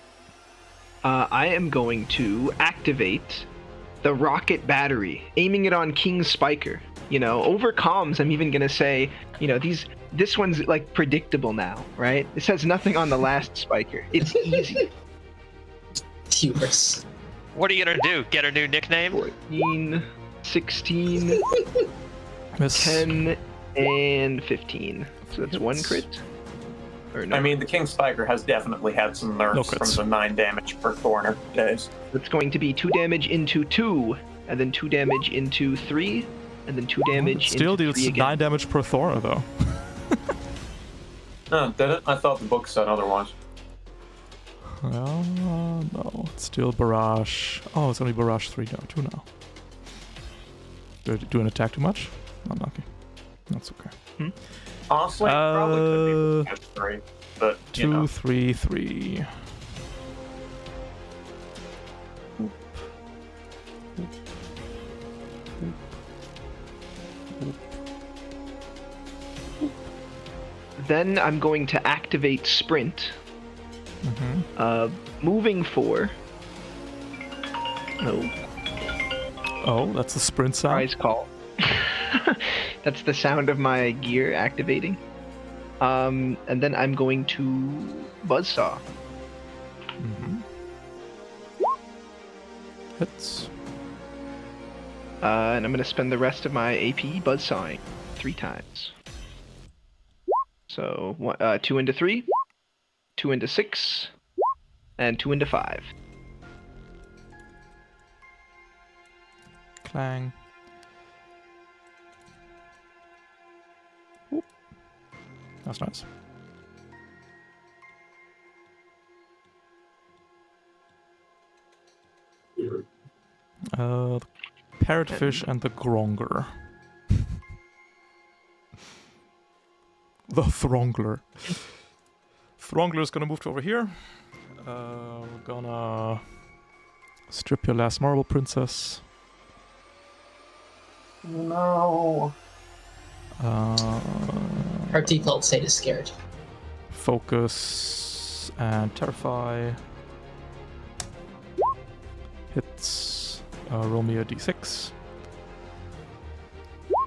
I am going to activate the rocket battery, aiming it on King Spiker. You know, over comms, I'm even gonna say, you know, this one's like predictable now, right? This has nothing on the last Spiker. It's easy. Hubris. What are you gonna do? Get a new nickname? 14, 16, Miss. 10, and 15. So that's 1 crit. Or no. I mean, the King Spiker has definitely had some nerfs from the 9 damage per corner days. It's going to be 2 damage into 2, and then 2 damage into 3, and then 2 damage Still into deals 3 again. 9 damage per Thorner, though. Oh, did it? I thought the book said otherwise. No. It's still Barrage. Oh, it's only Barrage 2 now. Do I do an attack too much? Unlucky. That's okay. Honestly, probably could be just 3, but you 2, know. 3, 3. Then I'm going to activate Sprint. Mm-hmm. Moving 4. No. Oh, that's the sprint sound. Prize call. That's the sound of my gear activating. And then I'm going to Buzzsaw. Mm-hmm. Hits. And I'm going to spend the rest of my AP Buzzsawing 3 times. So 2 into 3, 2 into 6, and 2 into 5. Clang. Oop. That's nice. The parrotfish and the Grongler. The Throngler. Throngler's gonna move to over here. We're gonna strip your last marble, princess. No. Her default state is scared. Focus and terrify. Hits. Roll me a d6.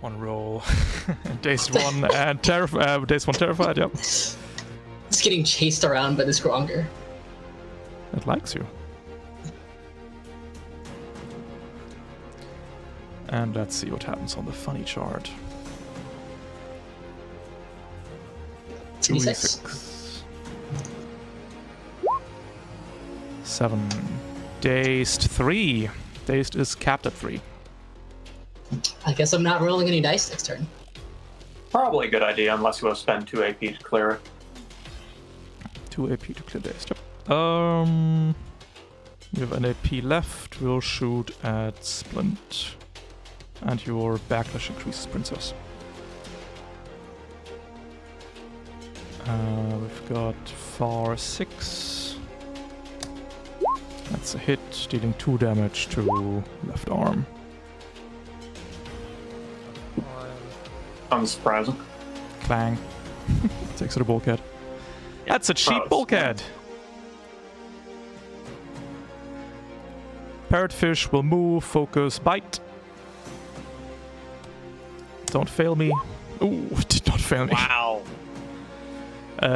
1 roll. Dazed 1 and Dazed 1 terrified, yep. It's getting chased around by this Gronger. It likes you. And let's see what happens on the funny chart. 2d6. 7. Dazed 3. Dazed is capped at 3. I guess I'm not rolling any dice next turn. Probably a good idea, unless you want to spend 2 AP to clear it. 2 AP to clear Dazed, yep. We have an AP left. We'll shoot at Splint. And your backlash increases, princess. We've got Far 6. That's a hit, dealing 2 damage to left arm. Unsurprising. Clang. Takes it a bulkhead. That's a cheap bulkhead! Parrotfish will move, focus, bite. Don't fail me. Ooh, did not fail me. Wow.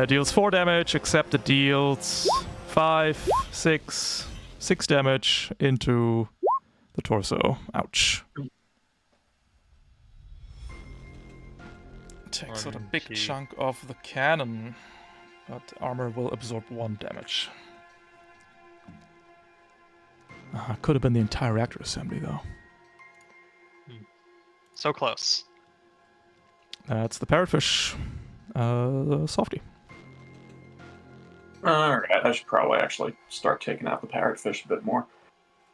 Deals 4 damage, except it deals 5, 6 damage into the torso. Ouch. Takes out a big chunk of the cannon, but armor will absorb 1 damage. Could have been the entire reactor assembly, though. So close. That's the parrotfish. Softy. Alright, I should probably actually start taking out the parrotfish a bit more.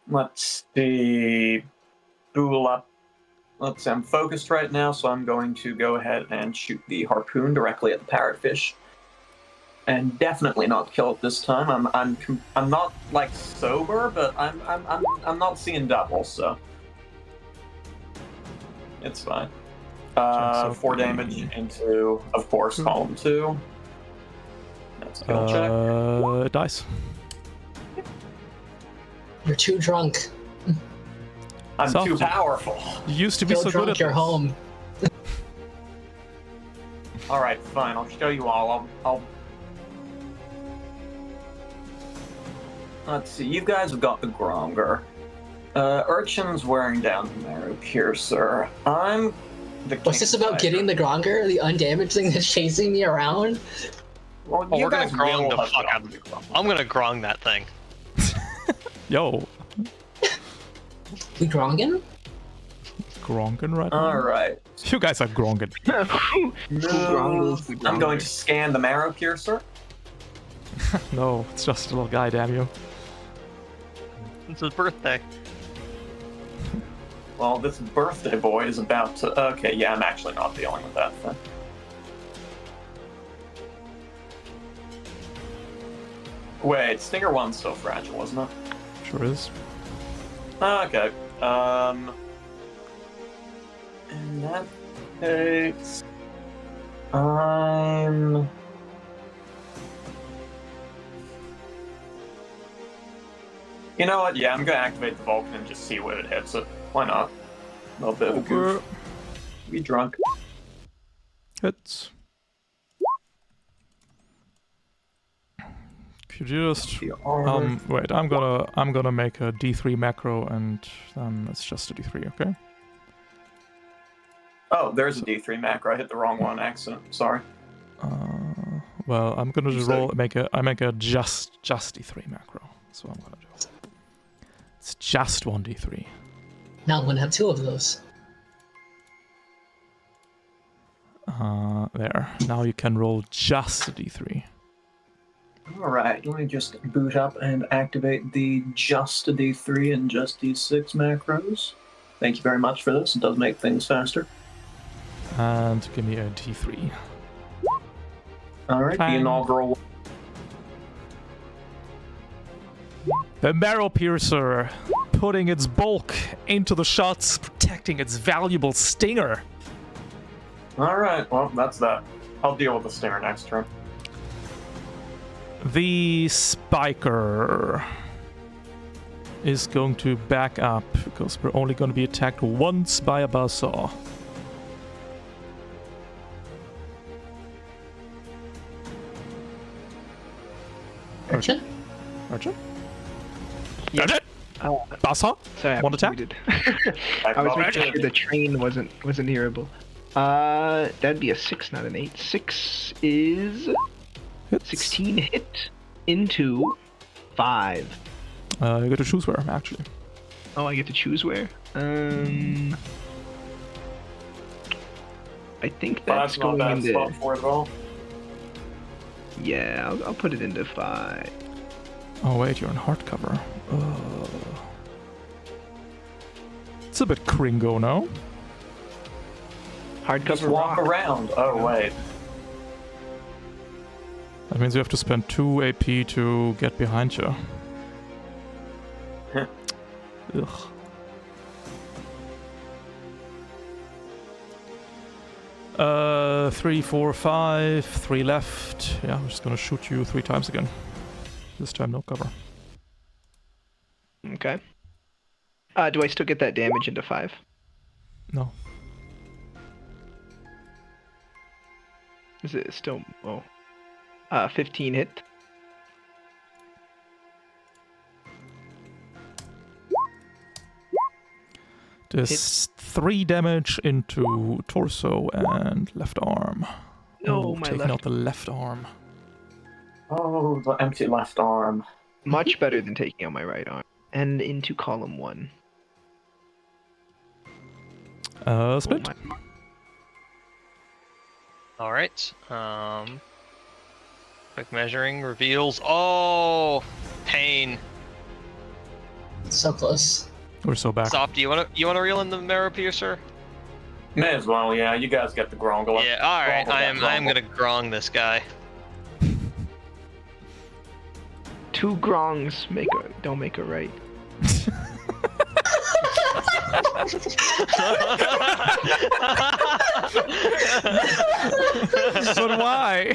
Let's see. Bool up. let's see, I'm focused right now, so I'm going to go ahead and shoot the harpoon directly at the parrotfish. And definitely not kill it this time. I'm not like sober, but I'm not seeing double, so it's fine. 4 damage into, of course, column 2. That's a kill check. It dies. You're too drunk. I'm too powerful. You used to be so good at you're this. home. All right, fine. I'll show you all. I'll. Let's see. You guys have got the Gronger. Urchin's wearing down the Marrow Piercer. I'm the. What's this about getting the Gronger, the undamaged thing that's chasing me around? Well, we're gonna grong the fuck out of it. I'm gonna grong that thing. Yo. We grongen? Grongen right now? Alright. You guys are grongen. No. I'm going to scan the Marrow Piercer. No, it's just a little guy, damn you. It's his birthday. Well, this birthday boy is about to... Okay, yeah, I'm actually not dealing with that then. Wait, Stinger 1's so fragile, isn't it? Sure is. Okay. In that case... You know what? Yeah, I'm gonna activate the Vulcan and just see what it hits it. Why not? A little bit of a goof. Be drunk. Hits. If you just wait, I'm gonna make a D3 macro and then it's just a D3, okay? Oh, there's a D3 macro. I hit the wrong one. Accident. Sorry. Well, I'm gonna just make a just D3 macro. That's what I'm gonna do. It's just one D3. Now I'm gonna have 2 of those. There. Now you can roll just a D3. Alright, let me just boot up and activate the just a D3 and just D6 macros. Thank you very much for this. It does make things faster. And give me a D3. Alright, the inaugural. The Marrow Piercer, putting its bulk into the shots, protecting its valuable stinger. Alright, well, that's that. I'll deal with the stinger next turn. The Spiker is going to back up, because we're only going to be attacked once by a buzzsaw. Urchin? Archer? Yeah. Archer? Buzzsaw? Sorry, One attack? I was making sure the train wasn't hearable. That'd be a 6, not an 8. 6 is Hits. 16 hit into 5. You get to choose where, actually. Oh, I get to choose where? I think that's going not into... spot for it at all. Yeah, I'll put it into 5. Oh wait, you're in hardcover. It's a bit cringo, no? Hardcover Just walk rock. around. Oh, wait. That means you have to spend 2 AP to get behind you. Ugh. Three, 4, 5, 3 left. Yeah, I'm just gonna shoot you 3 times again. This time no cover. Okay. Do I still get that damage into 5? No. Is it still... Oh. 15 hit. There's 3 damage into torso and left arm. No, my taking left. out the left arm. Oh, the empty left arm. Much better than taking out my right arm. And into column 1. Split. Oh, my... All right. Quick measuring reveals. Oh, pain. So close. We're so back. Stop. Do you want to reel in the Marrow Piercer? May as well, yeah. You guys get the Grongle. Yeah, alright, I'm gonna grong this guy. 2 grongs don't make a right. But why?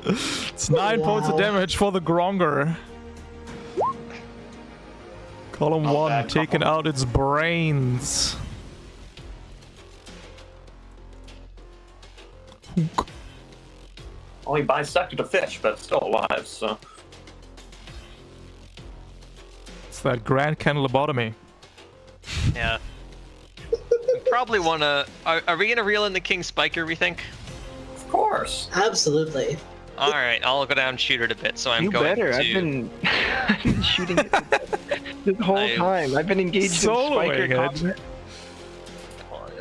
It's 9 points of damage for the Gronger. Column 1 taking out its brains. Well, he bisected a fish, but still alive, so. It's that grand cannibalotomy. Yeah. We probably wanna... Are we gonna reel in the King Spiker, we think? Of course. Absolutely. Alright, I'll go down and shoot it a bit, so I'm You going better. to... I've been shooting it this whole time. I've been engaged in Spiker combat.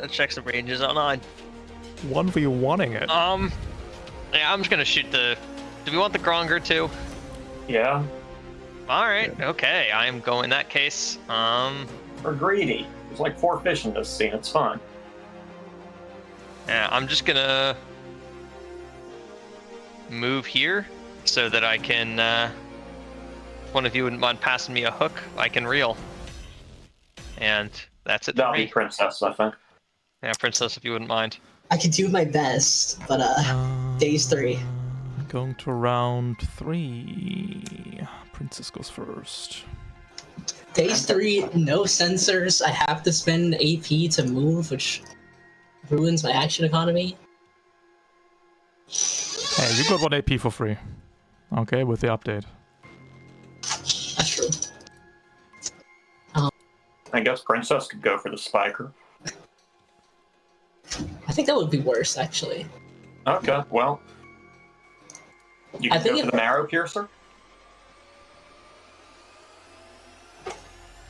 Let's check some ranges on 9. 1v1ing it. Yeah, I'm just gonna shoot the... Do we want the Gronger too? Yeah. Alright, okay, I am going in that case. We're greedy. There's like 4 fish in this scene, it's fine. Yeah, I'm just gonna... move here so that I can, if one of you wouldn't mind passing me a hook, I can reel. And that's it for That'll be me. Princess, I think. Yeah, Princess, if you wouldn't mind. I could do my best, but days 3. Going to round 3. Princess goes first. Days 3, no sensors. I have to spend AP to move, which ruins my action economy. Hey, you got 1 AP for free. Okay, with the update. That's true. I guess Princess could go for the Spiker. I think that would be worse, actually. Okay, well. You I can think go for the Marrow Piercer?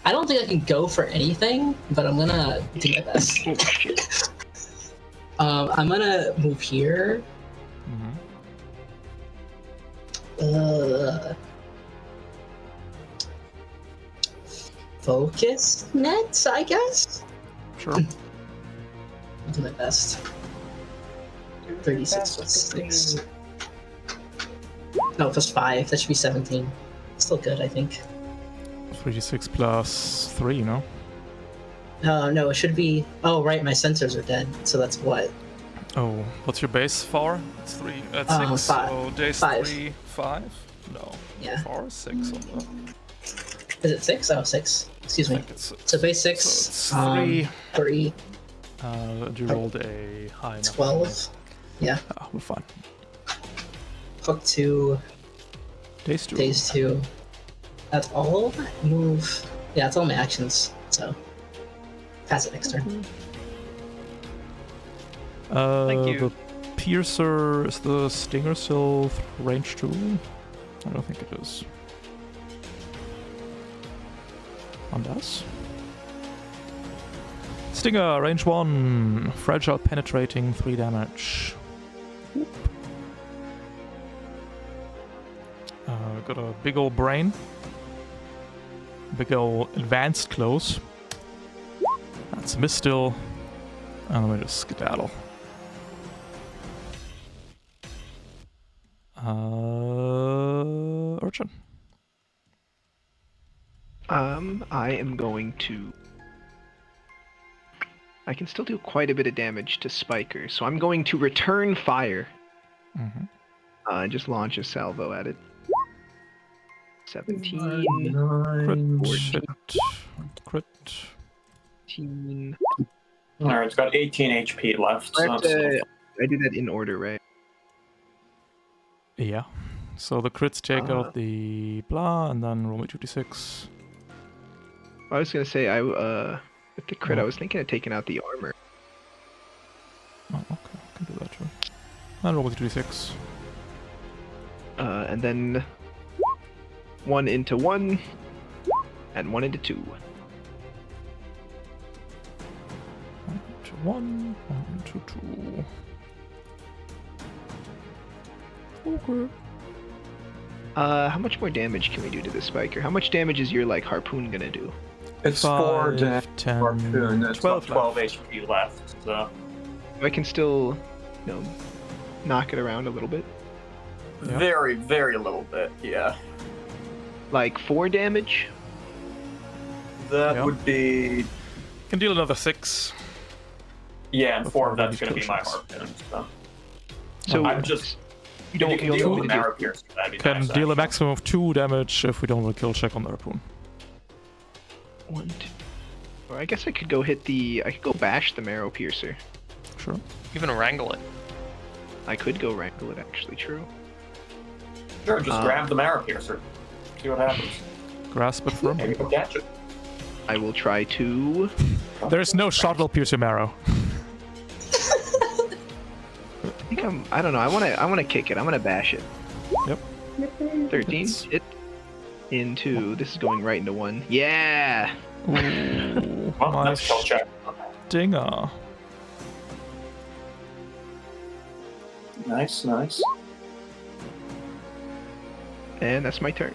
I don't think I can go for anything, but I'm gonna do my best. Oh, shit. I'm gonna move here. Focus nets, I guess? Sure. I'll do my best. 36 plus 6. No, plus 5. That should be 17. Still good, I think. 3d6 plus 3, no? No, it should be... Oh, right, my sensors are dead. So that's what? Oh, what's your base for? It's 3 at 6. 5. So days 5. 3, 5? No. Yeah. 4, 6 on the... Is it 6? Oh, 6. Excuse me. So base 6. So it's 3. 3. You rolled a high enough. 12. Yeah. Ah, we're fine. Hook 2. Days 2. Days 2. That's all? Move. Yeah, that's all my actions, so. Pass it next turn. Thank you. The Piercer, is the Stinger still range 2? I don't think it is. One does. Stinger, range 1. Fragile penetrating, 3 damage. Whoop. Got a big old brain. Big old advanced close. That's a miss still. And let me just skedaddle. Urchin. I am going to... I can still do quite a bit of damage to Spiker, so I'm going to return fire. Just launch a salvo at it. 17. Crit. Crit. 18. Alright, it's got 18 HP left. I, So I do that in order, right? Yeah. So the crits take out the blah, and then roll me 2d6. I was gonna say, with the crit, I was thinking of taking out the armor. Oh, okay. I can do that too. And roll with 2d6. And then 1 into 1, and 1 into 2. 1 into 1, 1 into 2. Okay. How much more damage can we do to the Spiker? How much damage is your, like, harpoon gonna do? It's 5, 4 damage 10, harpoon. It's 12 12 HP left. So I can still, knock it around a little bit. Yeah. very, very little bit. Yeah. Like 4 damage. That Yeah. would be. Can deal another 6. Yeah, and 4 of Before that's going to kill be my shots. harpoon. So So I'm just. you don't can deal want with me to do. arrow piercer. That'd be Can nice, deal a actually. maximum of 2 damage if we don't want to kill check on the harpoon. 1, 2. Or I guess I could go hit the. I could go bash the marrow piercer. Sure. Even wrangle it. I could go wrangle it. Actually, true. Sure, just grab the arrow piercer. See what happens. Grasp it firmly. Maybe we'll catch it. I will try to. There's no shot will pierce your marrow. I think I'm. I don't know. I want to kick it. I'm gonna bash it. Yep. 13. Hit. Into. This is going right into 1. Yeah. Ooh, Well, my that's spell check. stinger. Nice, nice. And that's my turn.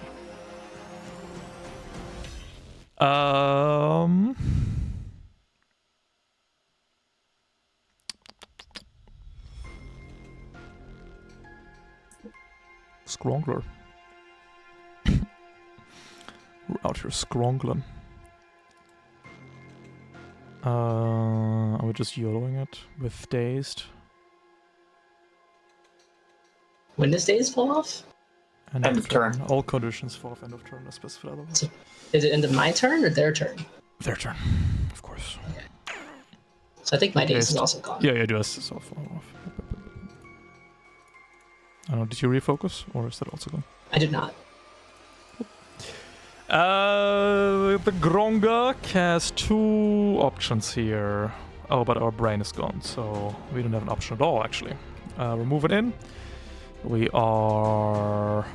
Scrongler. We're out here scrongling. Are we just YOLOing it with dazed? When does days fall off? End of turn. All conditions fall off end of turn as specified otherwise. So, is it end of my turn or their turn? Their turn, of course. So I think my days Dazed. is also gone. Yeah, do us so fall off. I don't know, did you refocus or is that also gone? I did not. The Gronga has 2 options here. Oh, but our brain is gone, so we don't have an option at all, actually. We're moving in. We are...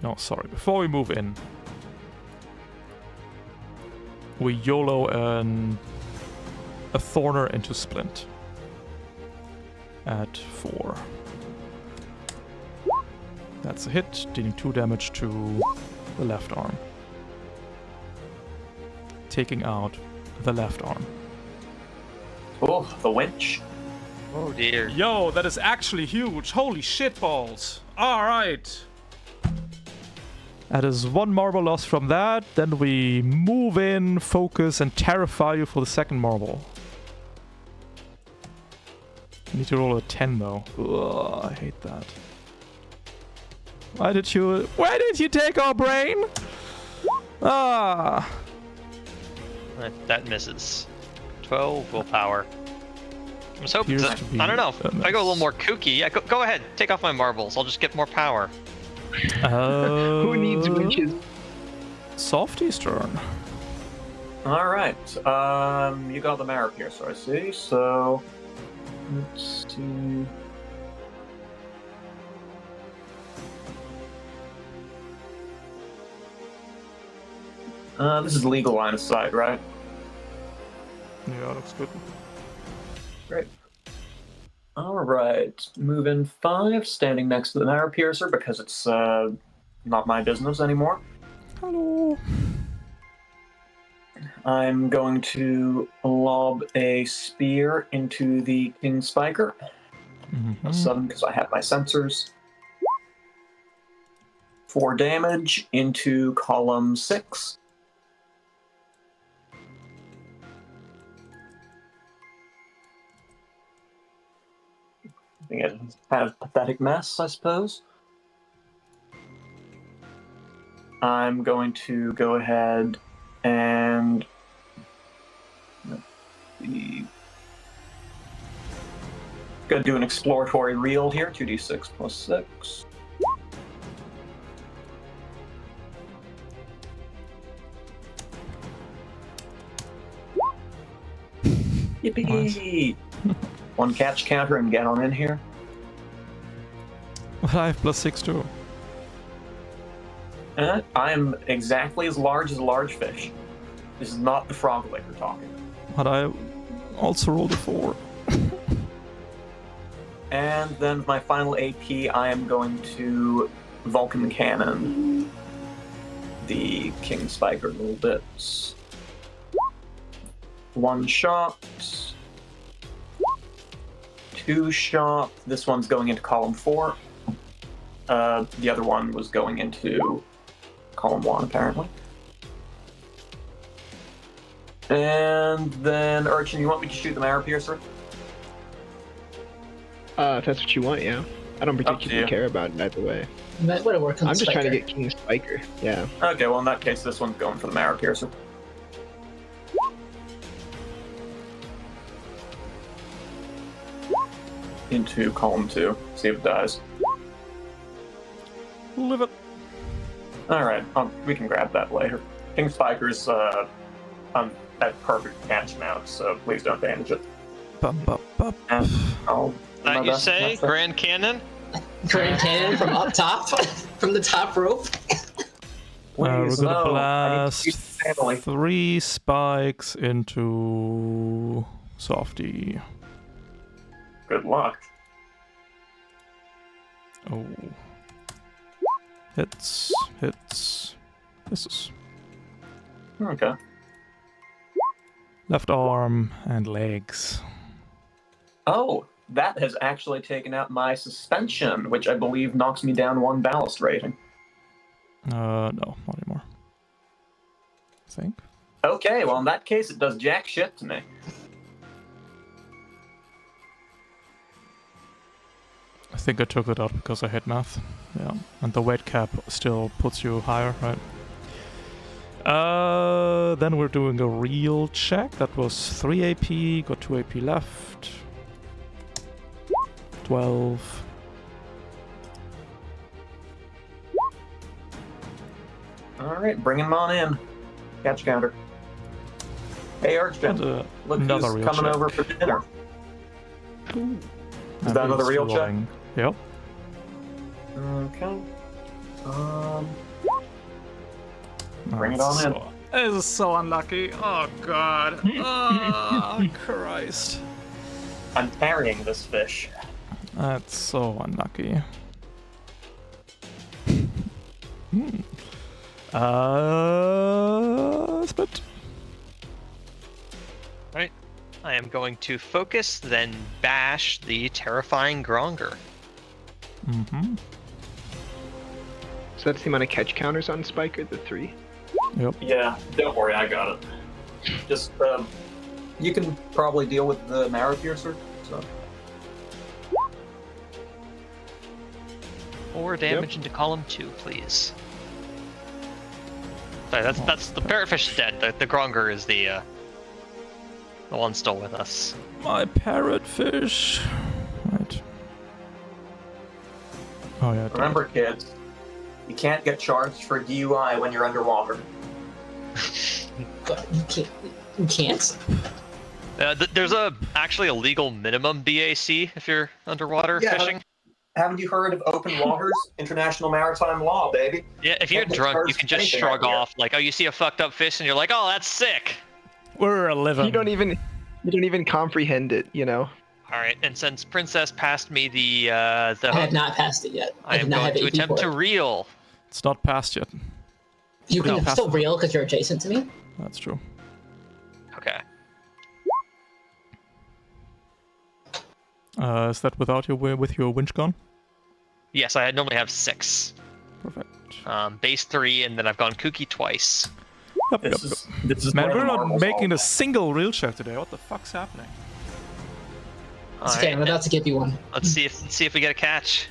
No, sorry. Before we move in, we YOLO a Thorner into Splint at 4. That's a hit, dealing 2 damage to the left arm. Taking out the left arm. Oh, the winch. Oh dear. Yo, that is actually huge. Holy shit balls. Alright. That is 1 marble loss from that. Then we move in, focus, and terrify you for the second marble. I need to roll a 10 though. Ugh, I hate that. Why did you take our brain? Ah. That misses. 12 willpower. I was hoping Appears to, to be I don't know. a If I go a little miss. more kooky, yeah, go ahead. Take off my marbles. I'll just get more power. Who needs winches? Softy's turn. All right. You got the marrow piercer, I see. So let's see. This is legal line of sight, right? Yeah, looks good. Great. All right. Move in 5, standing next to the marrow piercer because it's not my business anymore. Hello. I'm going to lob a spear into the King Spiker. A 7 because I have my sensors. 4 damage into column 6. I think it's kind of pathetic mess, I suppose. I'm going to go ahead and gonna do an exploratory reel here. 2d6 plus 6. Yippee! 1 catch counter and get on in here. Well, I have +6 too. I am exactly as large as a large fish. This is not the frog lick we're talking. But I also rolled a 4. And then my final AP, I am going to Vulcan Cannon. the King Spiker little bits. 1 shot. 2 shot. This one's going into column 4. The other one was going into column 1, apparently. And then, Urchin, you want me to shoot the Marrow Piercer? If that's what you want, yeah. I don't particularly care about it either way. You might want to work on I'm just Spiker. trying to get King Spiker, yeah. Okay, well in that case, this one's going for the Marrow Piercer. Into column 2, see if it dies. Live it. Alright, we can grab that later. King Spiker's on that perfect catch mount, so please don't damage it. Bum, bum, bum. And I'll do my That you best to say? match that. Grand Cannon? Grand Cannon from up top, from the top rope. We're Please, gonna no, I need to blast shoot the family. 3 spikes into Softy. Good luck. Oh. Hits, misses. Okay. Left arm and legs. Oh, that has actually taken out my suspension, which I believe knocks me down 1 ballast rating. No, not anymore. I think. Okay, well in that case it does jack shit to me. I think I took it out because I hit math. Yeah, and the weight cap still puts you higher, right? Then we're doing a real check. That was 3 AP, got 2 AP left. 12. Alright, bring him on in. Catch counter. Hey Archbin, And, look another who's real coming check. over for dinner. Ooh. Is that another real check? Yep. Okay. Bring it on in. This is so unlucky. Oh god. Oh Christ. I'm parrying this fish. That's so unlucky. Split. Right. I am going to focus, then bash the terrifying Gronger. Mm-hmm. So that's the amount of catch counters on Spiker, the 3? Yep. Yeah, don't worry, I got it. Just, you can probably deal with the Marrow Piercer, so. 4 damage into column 2, please. Sorry, that's the parrotfish is dead. The Gronger is the one still with us. My parrotfish. Right. Oh yeah. Remember, kids, you can't get charged for DUI when you're underwater. But you can't. There's actually a legal minimum BAC if you're underwater Yeah. fishing. Haven't you heard of open waters? International maritime law, baby. Yeah, if you're Can't get drunk, you charged can for just anything shrug out here. off like, oh, you see a fucked up fish, and you're like, oh, that's sick. We're 11. You don't even comprehend it, you know? All right, and since Princess passed me the I hook, have not passed it yet. I did am not going have to AP attempt for to it. reel. It's not passed yet. You can No. still reel because you're adjacent to me. That's true. Okay. Is that without your with your winch gun? Yes, I normally have 6. Perfect. Base 3, and then I've gone kooky twice. Yep, This is Man, where we're the not marbles making all a single real check today. What the fuck's happening? It's okay, I'm about to give you one. Let's see if we get a catch.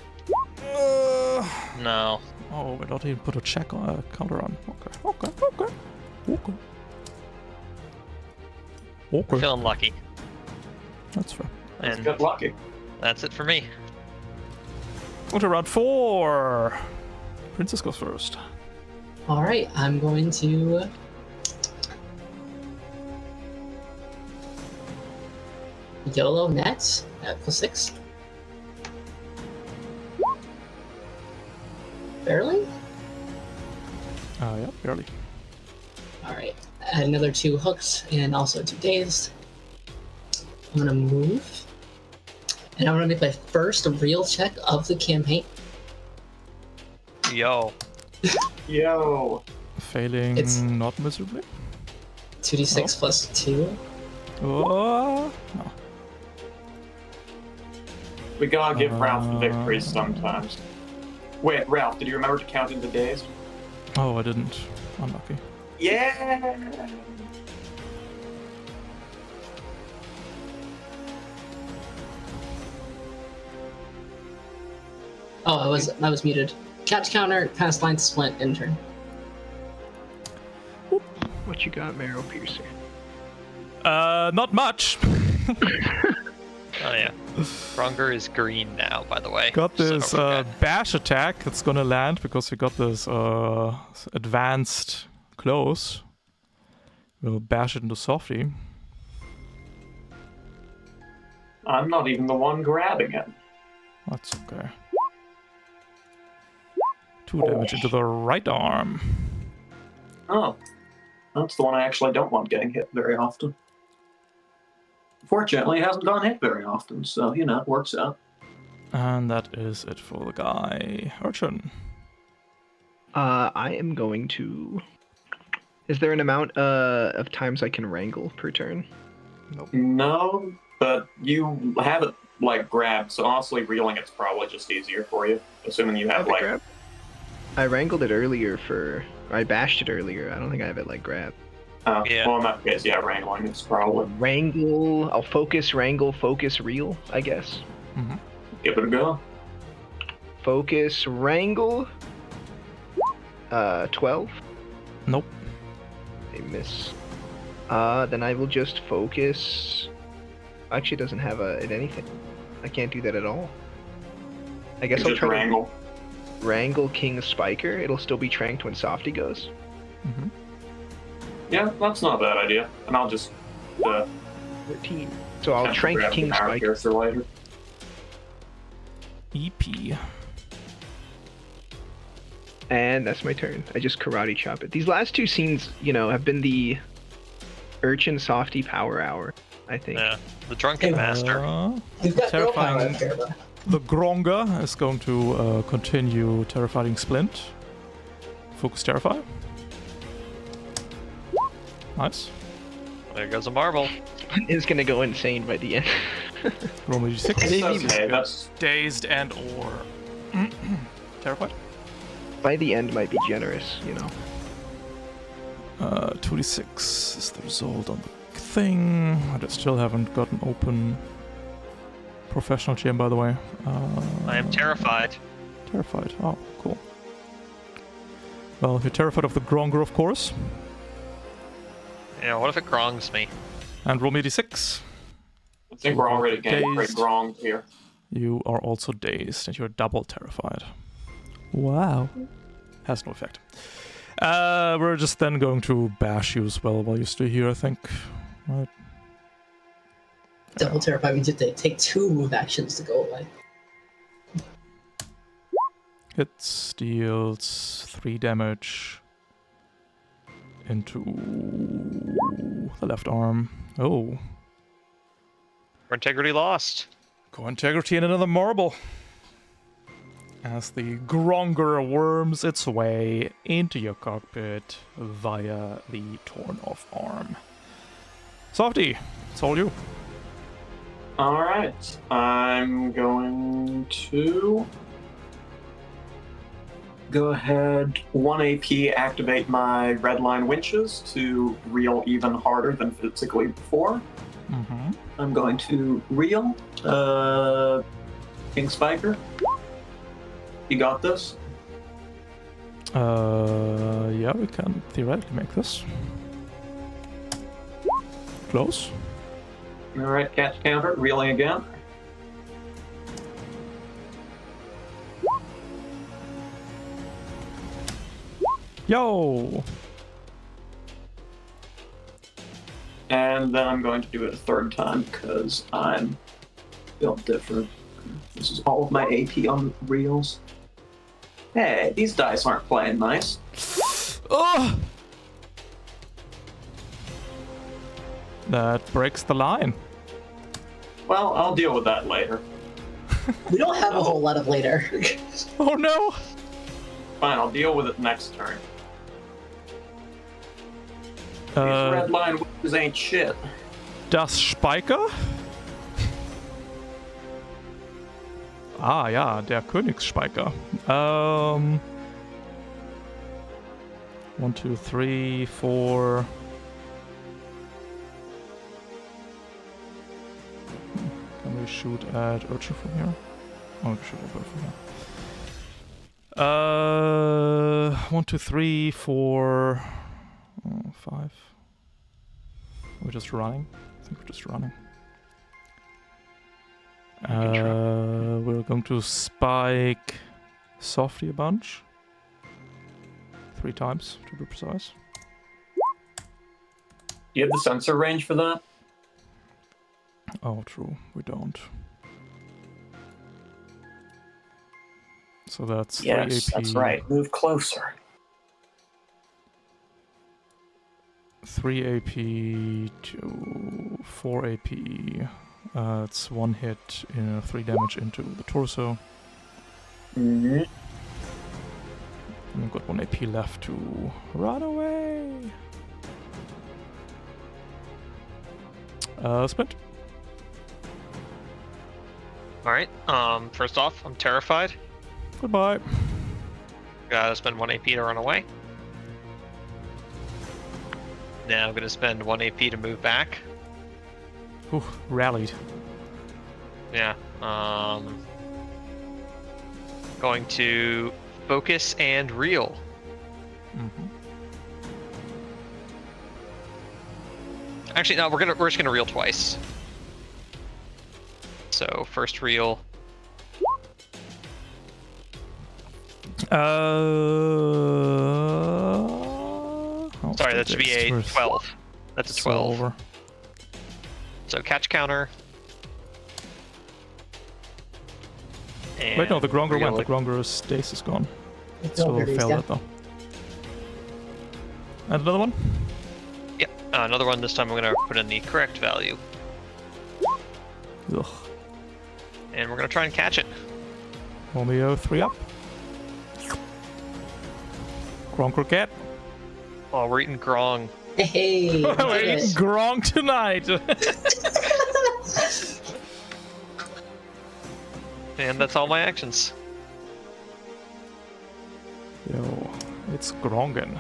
No. Oh, we don't even put a check on a counter on. Okay. We're feeling lucky. That's fair. It's And good lucky. that's it for me. On to round 4. Princess goes first. All right, I'm going to YOLO Nets at +6. Barely? Yeah, barely. All right, add another 2 hooks and also 2 dazed. I'm gonna move, and I'm gonna make my first real check of the campaign. Yo. Yo. Failing It's- not miserably. 2d6 plus 2. Oh, no. We gotta give Ralph the victories sometimes. Wait, Ralph, did you remember to count into days? Oh, I didn't. Unlucky. Yeah! Oh, I was muted. Catch counter, pass line, splint, intern. What you got, Marrow Piercer? Not much. Oh yeah. Gronger is green now, by the way. Got So this don't forget. bash attack that's gonna land because we got this advanced close. We'll bash it into Softy. I'm not even the one grabbing it. That's okay. 2 damage into the right arm. Oh. That's the one I actually don't want getting hit very often. Fortunately, it hasn't gone hit very often, so, you know, it works out. And that is it for the guy. Urchin. I am going to... Is there an amount of times I can wrangle per turn? No, but you have it, like, grabbed, so honestly, reeling it's probably just easier for you, assuming you have, it like... grab? I wrangled it earlier I bashed it earlier. I don't think I have it, like, grabbed. Yeah. Well, in that case, yeah, wrangling is probably... Wrangle... I'll focus, wrangle, focus, reel, I guess. Mm-hmm. Give it a go. Focus, wrangle... 12? Nope. I miss. Then I will just focus... Actually, it doesn't have anything. I can't do that at all. I guess You I'll just try wrangle. to wrangle King Spiker. It'll still be tranked when Softy goes. Mm-hmm. Yeah, that's not a bad idea. And I'll just... 13. So I'll trank grab King the power Spiker. piercer later. EP. And that's my turn. I just karate chop it. These last two scenes, you know, have been the Urchin Softy Power Hour, I think. Yeah. The drunken master. You've got no power Terrifying. up here, though. The Gronga is going to continue terrifying Splint. Focus Terrify. Nice. There goes a marble. It's gonna go insane by the end. Roll me d6. It's okay, that's... Dazed and or terrified. By the end might be generous, you know. 2d6 is the result on the thing. I just still haven't gotten open. Professional GM, by the way. I am terrified. Terrified. Oh, cool. Well, you're terrified of the Gronger, of course. Yeah, what if it grongs me? And roll me d6. I think we're already getting pretty Dazed. wrong here. You are also dazed, and you're double terrified. Wow. Has no effect. We're just then going to bash you as well while you stay here, I think. Right. Double terrified means you have to take 2 move actions to go away. It deals 3 damage into the left arm. Oh. For integrity lost. Go integrity and another marble. As the Gronger worms its way into your cockpit via the torn off arm. Softy, it's all you. Alright, I'm going to go ahead, 1 AP, activate my red line winches to reel even harder than physically before. Mm-hmm. I'm going to reel, King Spiker. You got this? Yeah, we can theoretically make this. Close. Alright, catch counter, reeling again. Yo! And then I'm going to do it a 3rd time because I'm built different. This is all of my AP on reels. Hey, these dice aren't playing nice. Oh! That breaks the line. Well, I'll deal with that later. We don't have a whole lot of later. Oh no! Fine, I'll deal with it next turn. red line witches ain't shit. Das Spiker? Ah ja, der Königsspiker. 1, 2, 3, 4. Can we shoot at Urchin from here? Oh, we can shoot at both from here. 1, 2, 3, 4, 5. We're just running. I think we're just running. We're going to spike Softy a bunch. 3 times, to be precise. You have the sensor range for that? Oh, true. We don't. So that's 3 AP. Yes, that's right. Move closer. 3 AP to 4 AP. It's 1 hit, 3 damage into the torso. Mm-hmm. And we've got 1 AP left to run away. Sprint. Alright, first off, I'm terrified. Goodbye. Gotta spend 1 AP to run away. Now I'm gonna spend 1 AP to move back. Ooh, rallied. Yeah, going to focus and reel. Mm-hmm. Actually, no, we're just gonna reel twice. So first reel. Sorry, that should be a 12. That's a 12. Over. So catch counter. And Wait, no, the Gronger reel went. The it. Gronger's stasis is gone. It's So over, we he's failed down. that though. And another one? Yep, another one. This time I'm gonna put in the correct value, Ugh. and we're gonna try and catch it. Romeo 3 up. Gronker cat. Oh, we're eating grong. Hey, We're got eating it. Gronk tonight. And that's all my actions. Yo, it's Grongen.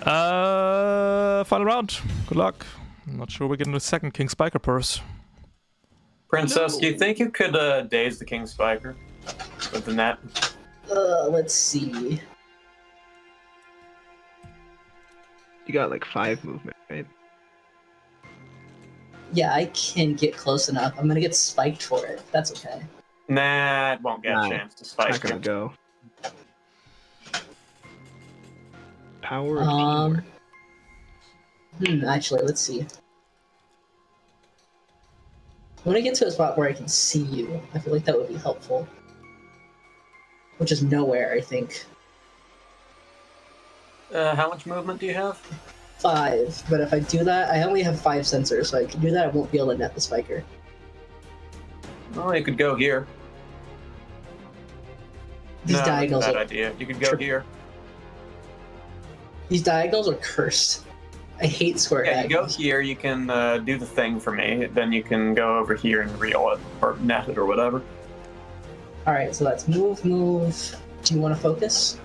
Final round. Good luck. I'm not sure we're getting the second King Spiker purse. Princess, do you think you could daze the King Spiker with the net? Let's see. You got like 5 movement, right? Yeah, I can get close enough. I'm gonna get spiked for it. That's okay. Nah, it won't get Nah, a chance to It's spike not gonna it. go. Power of teamwork. Actually, let's see. I want to get to a spot where I can see you. I feel like that would be helpful. Which is nowhere, I think. How much movement do you have? 5, but if I do that, I only have 5 sensors, so I can do that. I won't be able to net the spiker. Oh, you could go here. These No, diagonals bad are idea. You could go here. these diagonals are cursed. I hate square Yeah, you go diagonals. here, you can do the thing for me, then you can go over here and reel it, or net it, or whatever. All right, so that's move. Do you want to focus?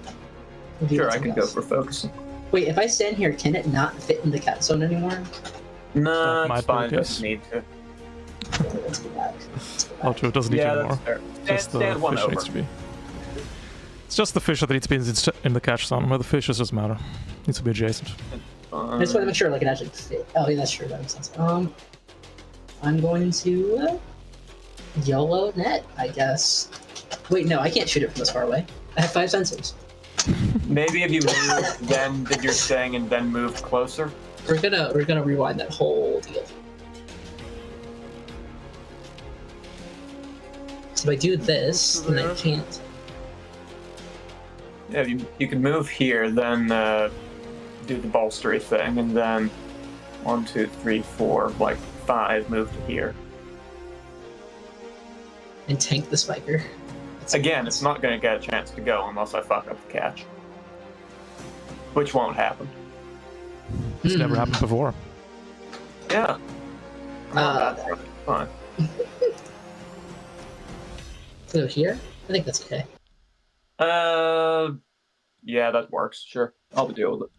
Or do you Sure, want I something can go else? for focusing. Wait, if I stand here, can it not fit in the cat zone anymore? No, That might it's be the fine, case. doesn't need to. Okay, let's go back. Oh, true, it doesn't need Yeah, you that's anymore. fair. Just the Stand one fish over. needs to be. It's just the fish that needs to be in the catch zone, where the fishes doesn't matter. Needs to be adjacent. I just want to make sure like it actually fit. Oh, yeah, that's true. That makes sense. I'm going to YOLO net, I guess. Wait, no, I can't shoot it from this far away. I have 5 sensors. Maybe if you moved, then did your thing, and then moved closer. We're gonna rewind that whole deal. So if I do this, then I can't. Yeah, you can move here, then do the bolstery thing, and then 1, 2, 3, 4, like 5, move to here. And tank the spiker. That's Again, it's not going to get a chance to go unless I fuck up the catch. Which won't happen. It's never happened before. Yeah. Fine. So here? I think that's okay. Yeah, that works. Sure, I'll deal with it.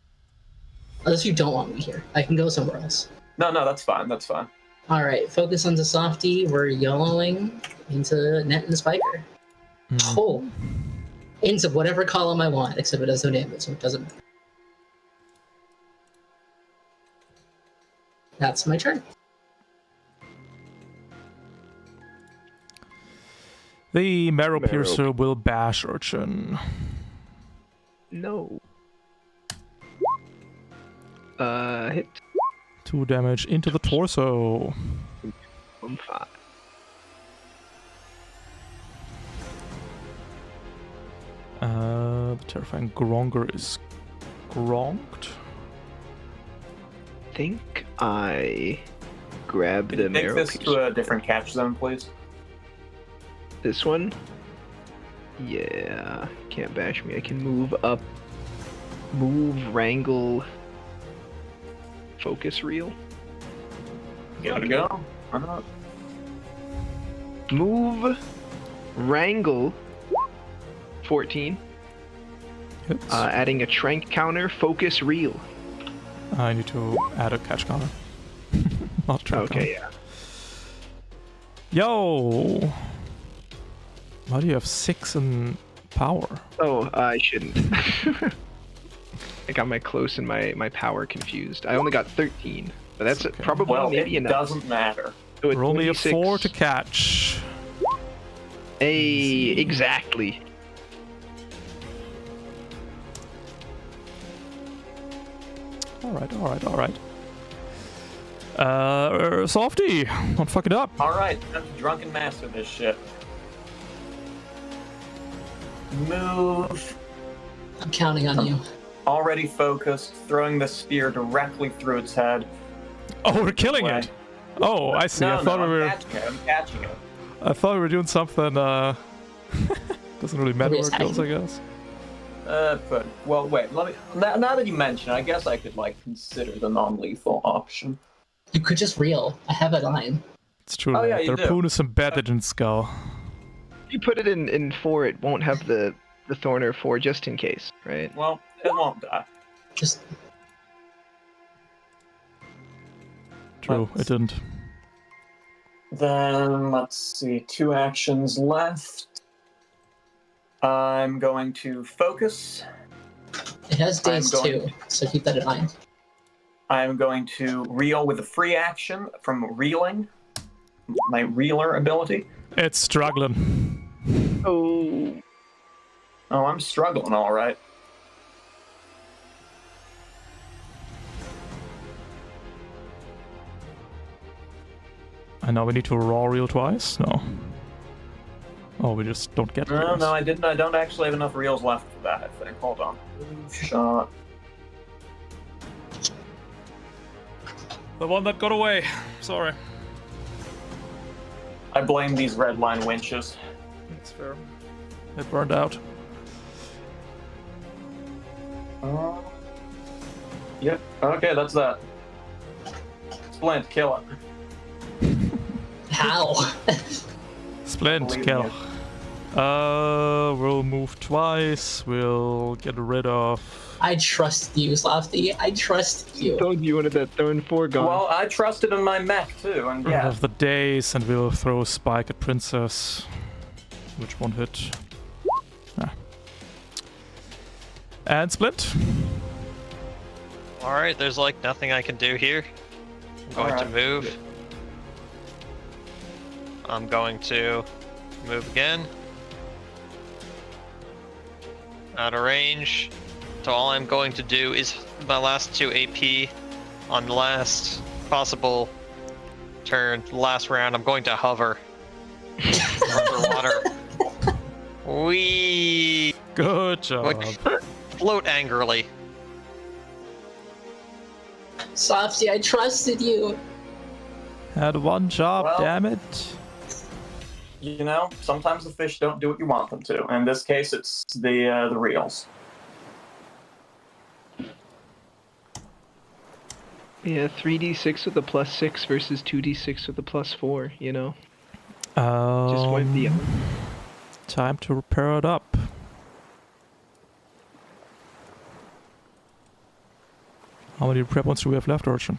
Unless you don't want me here. I can go somewhere else. No, that's fine. That's fine. Alright, focus on the softie. We're YOLOing into Net and the Spiker. Oh! Into whatever column I want, except it does no damage, so it doesn't matter. That's my turn. The Marrow Piercer will bash Urchin. No. Hit. 2 damage into the torso. 5. The terrifying Gronger is gronked. I think I grab Can the you take marrow this piercer. to a different catch zone, please? This one? Yeah. Can't bash me. I can move up. Move, wrangle. Focus reel. Gotta go. Why not? Move, wrangle. 14. Hits. Adding a trank counter. Focus reel. I need to add a catch counter. Not a trap Okay, counter. yeah. Yo! Why do you have 6 in power? Oh, I shouldn't. I got my close and my power confused. I only got 13, but that's Okay. probably Well, maybe it enough. doesn't matter. So it's Roll me a 26. 4 to catch. Hey, exactly. Alright. Softy! Don't fuck it up. Alright, time to drunken master this shit. Move. I'm counting on you. Already focused, throwing the spear directly through its head. Oh, we're killing Way. it! Oh, I see. No, I thought we were. I'm catching it. I thought we were doing something. Doesn't really matter Wait, where it goes, I guess. But well, wait. Let me. Now that you mention it, I guess I could consider the non-lethal option. You could just reel. I have a line. It's true. Oh, Nate. yeah, you Their do. poon is embedded in skull. If you put it in 4, it won't have the Thorner 4 just in case, right? Well, it won't die. Just True, it didn't. Then let's see. 2 actions left. I'm going to focus. it has days I'm going- too, so keep that in mind. I'm going to reel with a free action from reeling. My reeler ability. It's struggling. Oh, Oh, I'm struggling, all right. And now we need to raw reel twice? No. Oh, we just don't get No, reels. no, I didn't. I don't actually have enough reels left for that, I think. Hold on. Shot. The one that got away. Sorry. I blame these red line winches. That's fair. It burned out. Yep. Okay, that's that. Splint, kill it. How? Splint, Believe kill. me. We'll move twice. We'll get rid of. I trust you, Softy. I trust I you. told you wanted that Thorn 4 gone. Well, I trusted in my mech too, and Rid yeah. of the days, and we'll throw Spike at Princess, which won't hit. Ah. And Splint. Alright, there's nothing I can do here. I'm going to Alright. move. I'm going to move again. Out of range. So all I'm going to do is my last 2 AP on the last possible turn, the last round, I'm going to hover underwater. Wee Good job. float angrily. Softy, I trusted you. Had one job, Well- damn it. You know, sometimes the fish don't do what you want them to. In this case, it's the reels. Yeah, 3d6 with a +6 versus 2d6 with a +4, you know? Just went beyond. Time to repair it up. How many repair points do we have left, Urchin?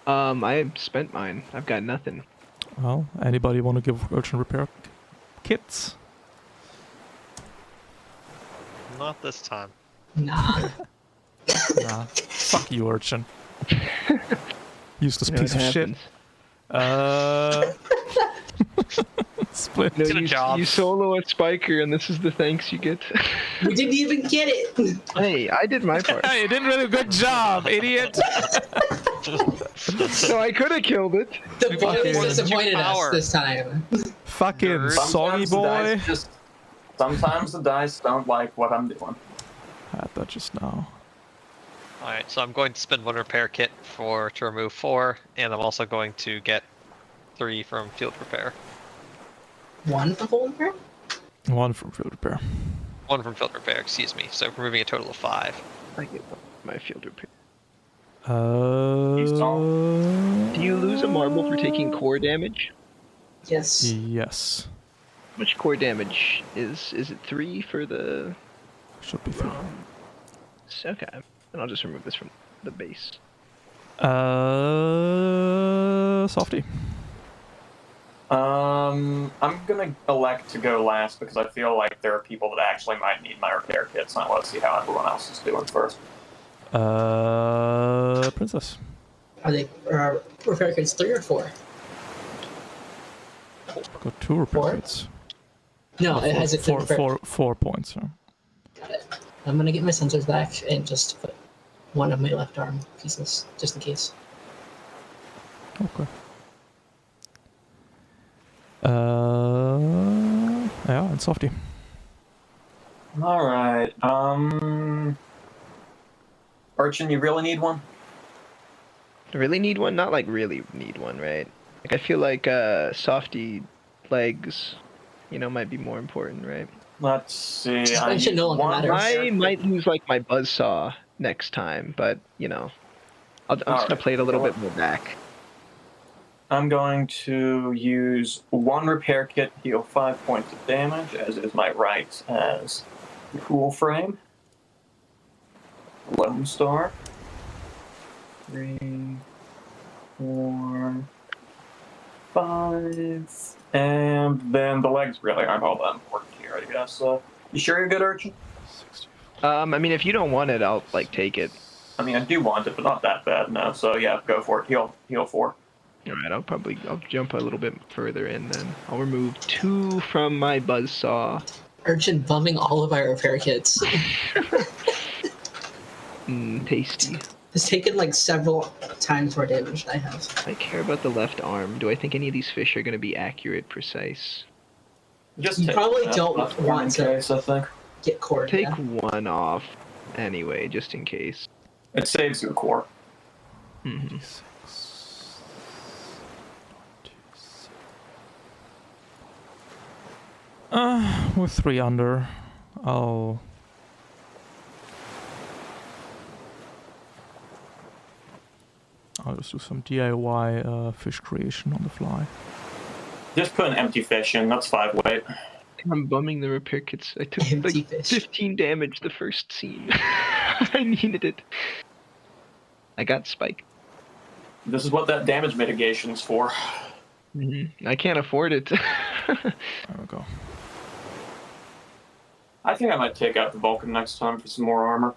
I spent mine. I've got nothing. Well, anybody want to give Urchin repair kits? Not this time. Nah. Nah. Fuck you, Urchin. Useless You know piece of what shit. happens. Split. No, Get a job. you solo a spiker, and this is the thanks you get. We didn't even get it. Hey, I did my part. Hey, you didn't really a good job, idiot. So I could have killed it. The boy Fucking- disappointed us Power. this time. Fucking Nerd. soggy Sometimes the boy. dice just- sometimes the dice don't like what I'm doing. Had that just now. Alright, so I'm going to spend 1 repair kit to remove 4, and I'm also going to get 3 from field repair. One for full repair? One from field repair. 1 from field repair, excuse me. So removing a total of 5. I get my field repair. Do Do you lose a marble for taking core damage? Yes. Yes. How much core damage is it 3 for the... Should be fine. Okay, then I'll just remove this from the base. Softy. I'm gonna elect to go last because I feel like there are people that actually might need my repair kits, and I want to see how everyone else is doing first. Princess. Are they repair kits 3 or 4? Got 2 repair Four? kits. No, it has a four, repair. 4 points. Yeah. Got it. I'm gonna get my sensors back and just put one of my left arm pieces, just in case. Okay. Yeah, and Softy. Alright, Urchin, you really need one? Really need one? Not like really need one, right? Like I feel like softy legs, you know, might be more important, right? Let's see. Suspension no longer matters. I might lose like my buzzsaw next time, but you know, I'm just gonna Alright, play it a little well, bit more back. I'm going to use 1 repair kit, heal 5 points of damage, as is my right as the cool frame. Lone Star. 3, 4, 5, and then the legs really aren't all that important here, I guess. So, you sure you're good, Urchin? I mean, if you don't want it, I'll like take it. I mean, I do want it, but not that bad, no. So yeah, go for it. Heal 4. All right, I'll jump a little bit further in then. I'll remove 2 from my buzzsaw. Urchin bumming all of our repair kits. Tasty. It's taken like several times more damage than I have. I care about the left arm. Do I think any of these fish are going to be accurate, precise? Just You take probably that don't left want in to- case, I think. Get cord. Take Yeah. 1 off anyway, just in case. It saves your core. Mm-hmm. With 3 under, I'll just do some DIY fish creation on the fly. Just put an empty fish in. That's 5 weight. I'm bumming the repair kits. I took Empty like fish. 15 damage the first scene. I needed it. I got spiked. This is what that damage mitigation's for. I can't afford it. There we go. I think I might take out the Vulcan next time for some more armor.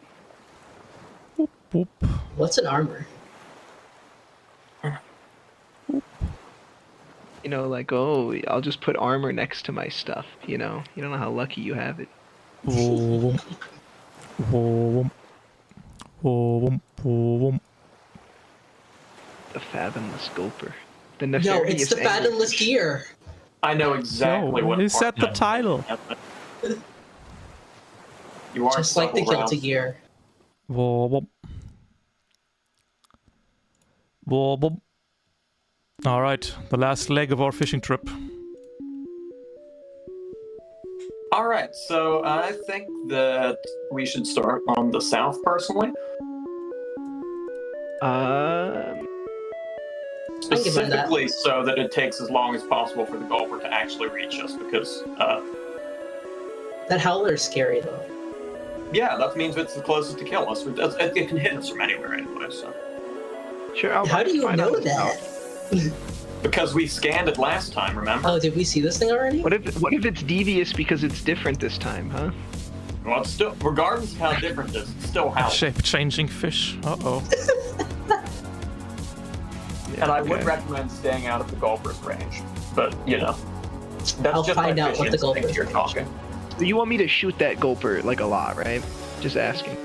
Boop, boop. What's an armor? You know, like, oh, I'll just put armor next to my stuff, you know? You don't know how lucky you have it. Vroom. Vroom. Vroom. Vroom. The Fathomless Gulper. The No, nefarious it's the Fathomless anglerfish. Gear. I know exactly Yo, what he part said the that- title. You are Just like the subtle, Guilty Ralph. Gear. Vroom. Vroom. All right, the last leg of our fishing trip. All right, so I think that we should start on the south, personally. Specifically so that it takes as long as possible for the gulper to actually reach us, because that howler is scary though. yeah, that means it's the closest to kill us. It can hit us from anywhere anyway. So Sure. How do you know that? because we scanned it last time, remember? Oh, did we see this thing already? What if it's devious because it's different this time, huh? Well, it's still, regardless of how different it is, it's still how. Shape-changing fish. Uh-oh. Yeah, and I would recommend staying out of the gulper's range, but you know, that's I'll just find my out what the gulper's you're range. talking. So you want me to shoot that gulper like a lot, right? Just asking.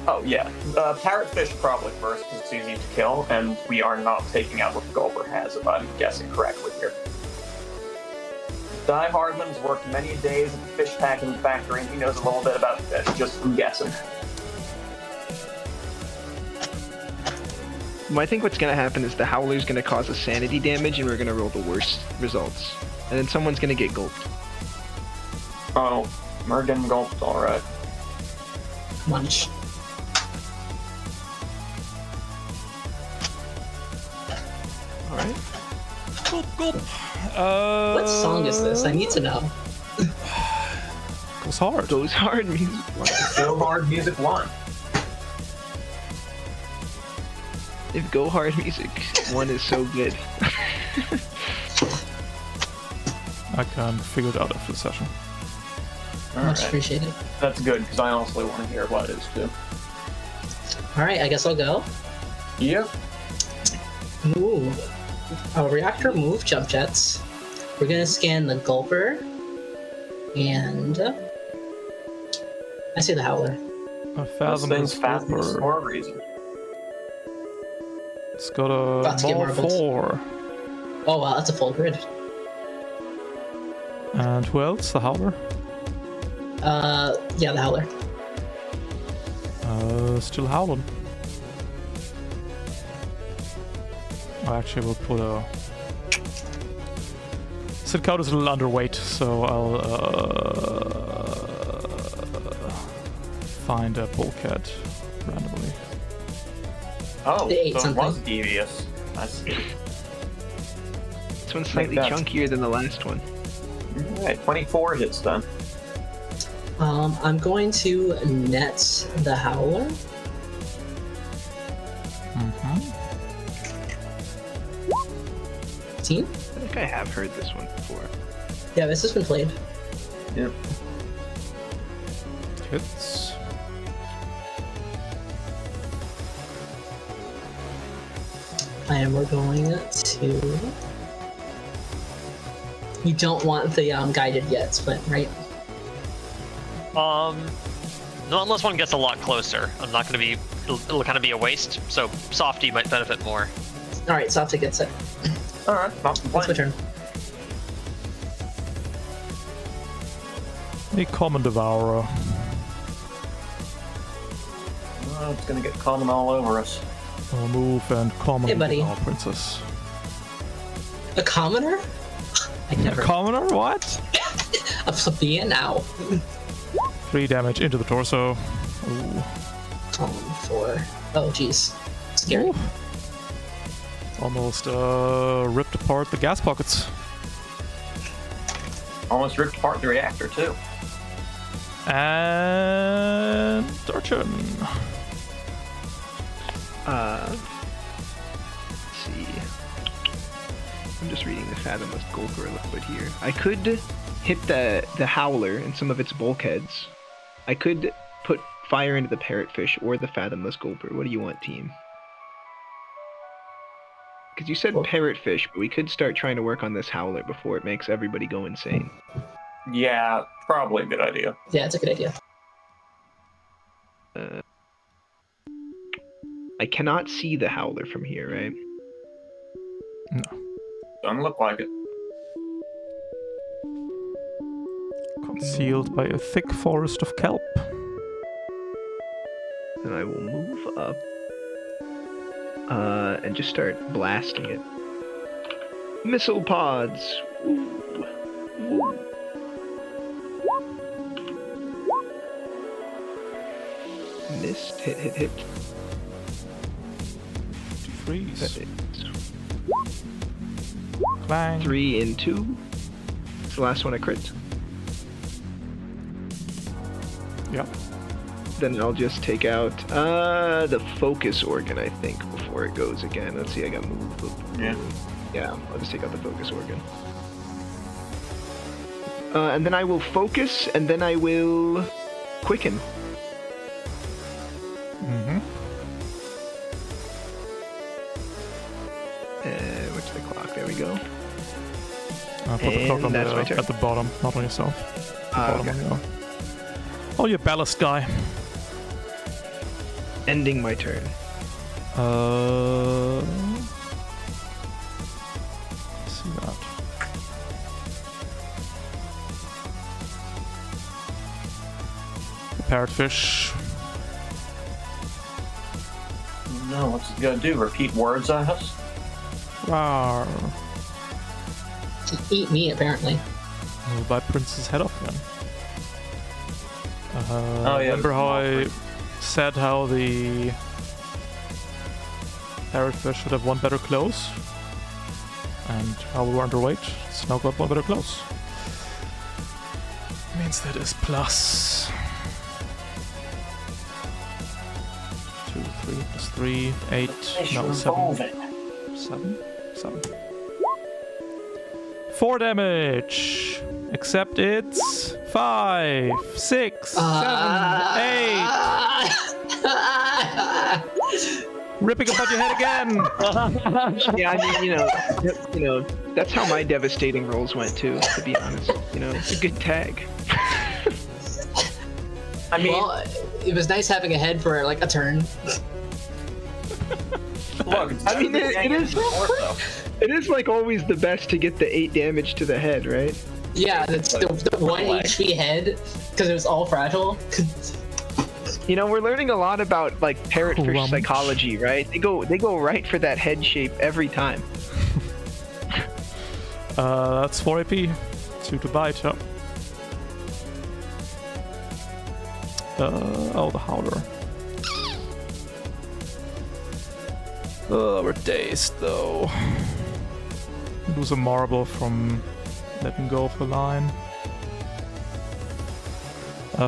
Oh yeah, parrotfish probably first because it's easy to kill, and we are not taking out what the gulper has, if I'm guessing correctly here. Die Hardman's worked many days at the fish packing factory, and he knows a little bit about fish, just from guessing. Well, I think what's gonna happen is the howler's gonna cause us sanity damage, and we're gonna roll the worst results, and then someone's gonna get gulped. Oh, we're getting gulped, alright. Munch. All right. Gulp, gulp. What song is this? I need to know. Goes hard. Goes hard music. Go Hard Music 1. If Go Hard Music 1 is so good. I can figure it out after the session. Much appreciated. That's good, because I honestly want to hear what it is, too. Alright, I guess I'll go. Yep. Move. Reactor move jump jets. We're gonna scan the gulper. And I see the howler. A Those things Fathomless Fathomless Gears. for a reason. It's got About to a get Mall marbled. 4. Oh wow, that's a full grid. And who else? The Howler? Yeah, the howler. Still howling. Actually, we'll put a... Sidcout is a little underweight, so I'll find a bulkhead randomly. Oh, They ate so it was something. devious. I see. This one's slightly Like that. chunkier than the last one. Alright, 24 hits then. I'm going to net the howler. Mm-hmm. 15? I think I have heard this one before. Yeah, this has been played. Yep. Hits. And we're going to... You don't want the guided yet, Splint, right? No, unless one gets a lot closer. I'm not gonna be. It'll kind of be a waste. So Softy might benefit more. Alright, Softy gets it. Alright, not That's my complaining. turn. A Common Devourer. Oh, it's gonna get common all over us. I'll move and Common Hey, buddy. Devour Princess. A commoner? I A never. Commoner? What? A plebeian now. 3 damage into the torso. Ooh. 4. Oh, jeez. Scary. Ooh. Almost ripped apart the gas pockets. Almost ripped apart the reactor, too. And Urchin. Let's see. I'm just reading the Fathomless Gulper a little bit here. I could hit the Howler and some of its bulkheads. I could put fire into the Parrotfish or the Fathomless Gulper. What do you want, team? Because you said Well- Parrotfish, but we could start trying to work on this Howler before it makes everybody go insane. Yeah, probably a good idea. Yeah, it's a good idea. I cannot see the Howler from here, right? Doesn't look like it. Concealed by a thick forest of kelp. Then I will move up and just start blasting it. Missile pods! Woo. Woo. Missed. Hit. threes. Clang. 3 and 2. It's the last one I crit. Yep. Then I'll just take out the focus organ, I think, before it goes again. Let's see, I got moved. Yeah. Yeah, I'll just take out the focus organ. And then I will focus, and then I will quicken. Mm-hmm. Where's the clock? There we go. Put the clock on that's my turn. at the bottom, not on yourself. The bottom Okay. on your... Oh, you ballast guy. Ending my turn. See that. Parrotfish. No, what's it gonna do? Repeat words at us? Rawr. Eat me, apparently. We'll bite Prince's head off again. Oh, yeah, Remember how I small said how the parrotfish should have one better close? And how we were underweight? It's now got one better close. Means that is plus 2, 3, plus 3, 8, no, 7. 7? 7. 4 damage! Except it's 5, 6, 7, 8. Ripping apart your head again! Yeah, I mean, you know, that's how my devastating rolls went too. To be honest, it's a good tag. I mean, Well, it was nice having a head for like a turn. look, I mean, it is like always the best to get the 8 damage to the head, right? Yeah, that's the 1 HP head because it was all fragile. We're learning a lot about like parrotfish Crunch. psychology, right? They go right for that head shape every time. That's 4 AP. 2 to bite, yep. The howler. We're dazed though. Lose a marble from letting go of the line.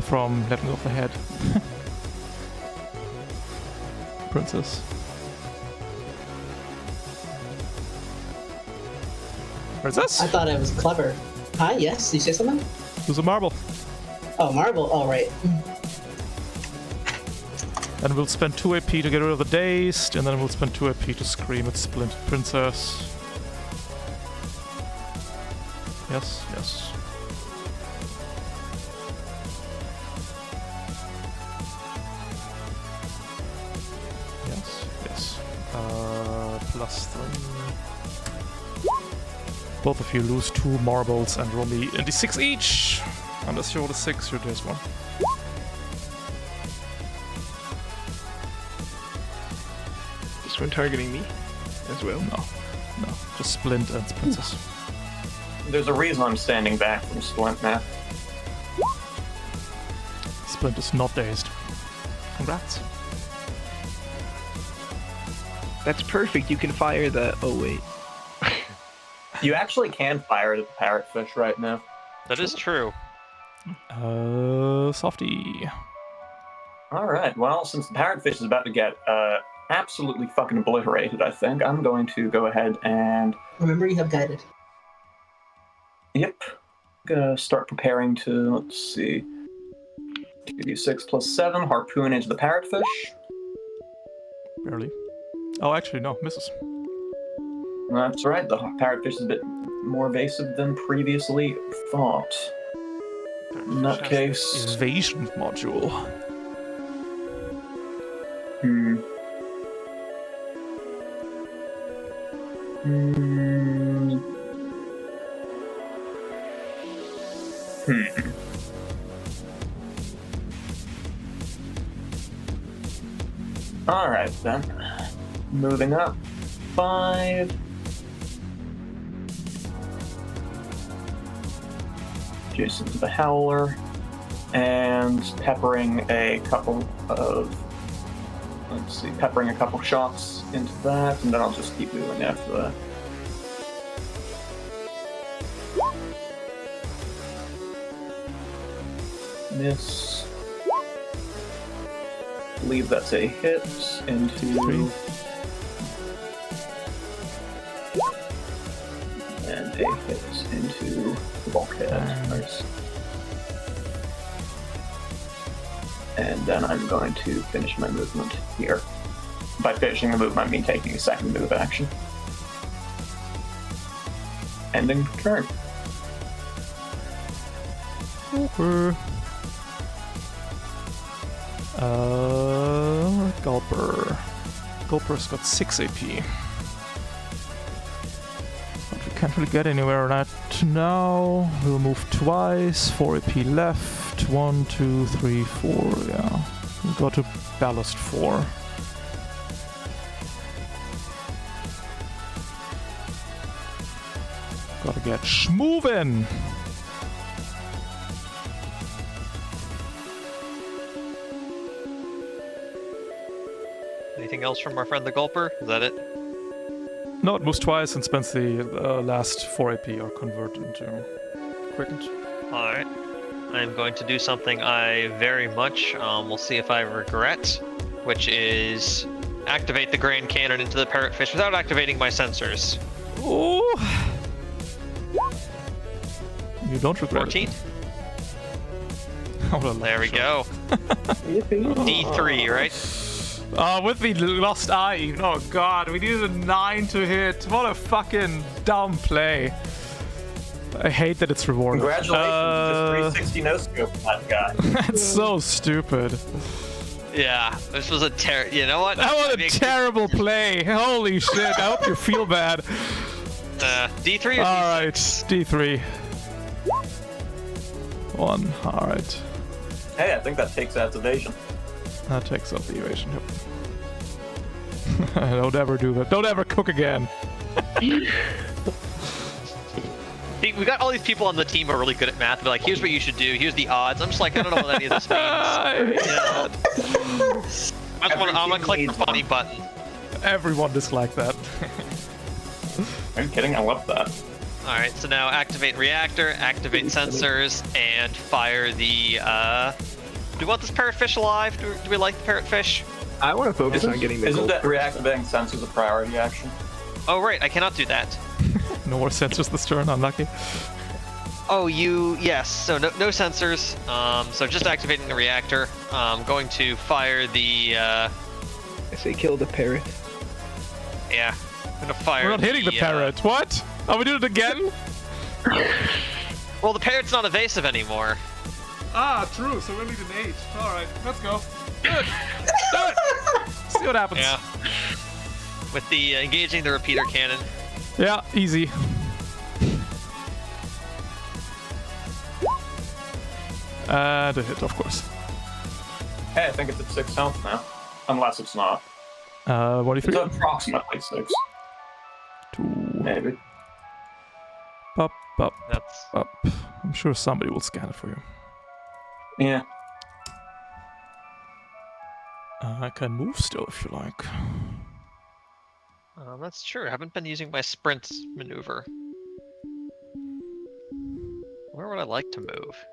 From letting go of the head. Princess. Princess? I thought I was clever. Hi, yes, you say something? Lose a marble. Oh, marble. All right. And we'll spend 2 AP to get rid of the dazed, and then we'll spend 2 AP to scream at Splintered Princess. Yes, yes. Yes, yes. Plus 3. Both of you lose 2 marbles and roll me a d6 each. Unless you roll a 6, you lose 1. This one targeting me as well. No, just Splint and Princess. there's a reason I'm standing back from Splint now. Splint is not dazed. Congrats. That's perfect. You can fire the. Oh wait. You actually can fire the parrotfish right now. That is true. Softy. Alright, well, since the parrotfish is about to get absolutely fucking obliterated, I think, I'm going to go ahead and... Remember, you have guided. Yep. Gonna start preparing to, let's see... 2d6 plus 7, harpoonage the parrotfish. Barely. Oh, actually, no, misses. That's right, the parrotfish is a bit more evasive than previously thought. In that case... Evasion module. Hmm. Alright then. Moving up. 5. Jason to the Howler. And peppering a couple of let's see, peppering a couple shots into that, and then I'll just keep moving after that. Miss. I believe that's a hit into 3. And a hit into the bulkhead. Nice. And then I'm going to finish my movement here. By finishing the movement, I mean taking a second move action. Ending turn. Okay. Gulper. Gulper's got 6 AP. But we can't really get anywhere right now. We'll move twice. 4 AP left. 1, 2, 3, 4. Yeah. We'll go to ballast 4. Gotta get schmovin'! Anything else from our friend the Gulper? Is that it? No, it moves twice and spends the last 4 AP or convert into quickened. Alright. I'm going to do something I very much will see if I regret, which is activate the Grand Cannon into the parrotfish without activating my sensors. Oh! You don't regret 14? it. Oh, There we go. D3, right? With the lost eye. Oh god, we needed a 9 to hit. What a fucking dumb play. I hate that it's rewarded. Congratulations, just 360 no scope that guy. That's so stupid. Yeah, this was a you know what? That was a terrible play. Holy shit, I hope you feel bad. D3 or D6? Alright, D3. 1, alright. Hey, I think that takes out evasion. That takes up the evasion. Yep. Don't ever do that. Don't ever cook again. See, we got all these people on the team who are really good at math. They're like, here's what you should do. Here's the odds. I'm just like, I don't know what any of this means. I'm gonna click the funny button. Everyone disliked that. Are you kidding? I love that. All right, so now activate reactor, activate sensors, and fire the. Do we want this parrotfish alive? Do we like the parrotfish? I want to focus on getting the Isn't gold. that reactivating sensors a priority action? Oh right, I cannot do that. No more sensors this turn, unlucky. Oh, yes. So no sensors. So just activating the reactor. Going to fire the. I say kill the parrot. Yeah, I'm gonna fire. We're not hitting the parrot. What? Are we doing it again? Well, the parrot's not evasive anymore. Ah, true. So we need an 8. All right, let's go. Do it. Do it. See what happens. Yeah. With the engaging the repeater cannon. Yeah, easy. And a hit, of course. Hey, I think it's at 6 health now. Unless it's not. What do you It's think? approximately 6. 2. Maybe. Up, up, That's. up. I'm sure somebody will scan it for you. Yeah. I can move still if you like. That's true. I haven't been using my sprint maneuver. Where would I like to move?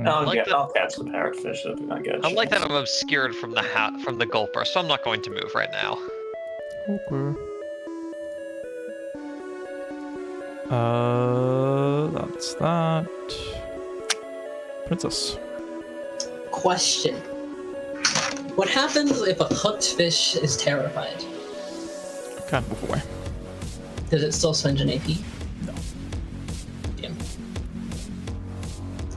I'll catch the parrotfish if I get. I like that I'm obscured from the gulper, so I'm not going to move right now. Okay. That's that. Princess. Question. What happens if a hooked fish is terrified? Can't move away. Does it still spend an AP? No. Damn.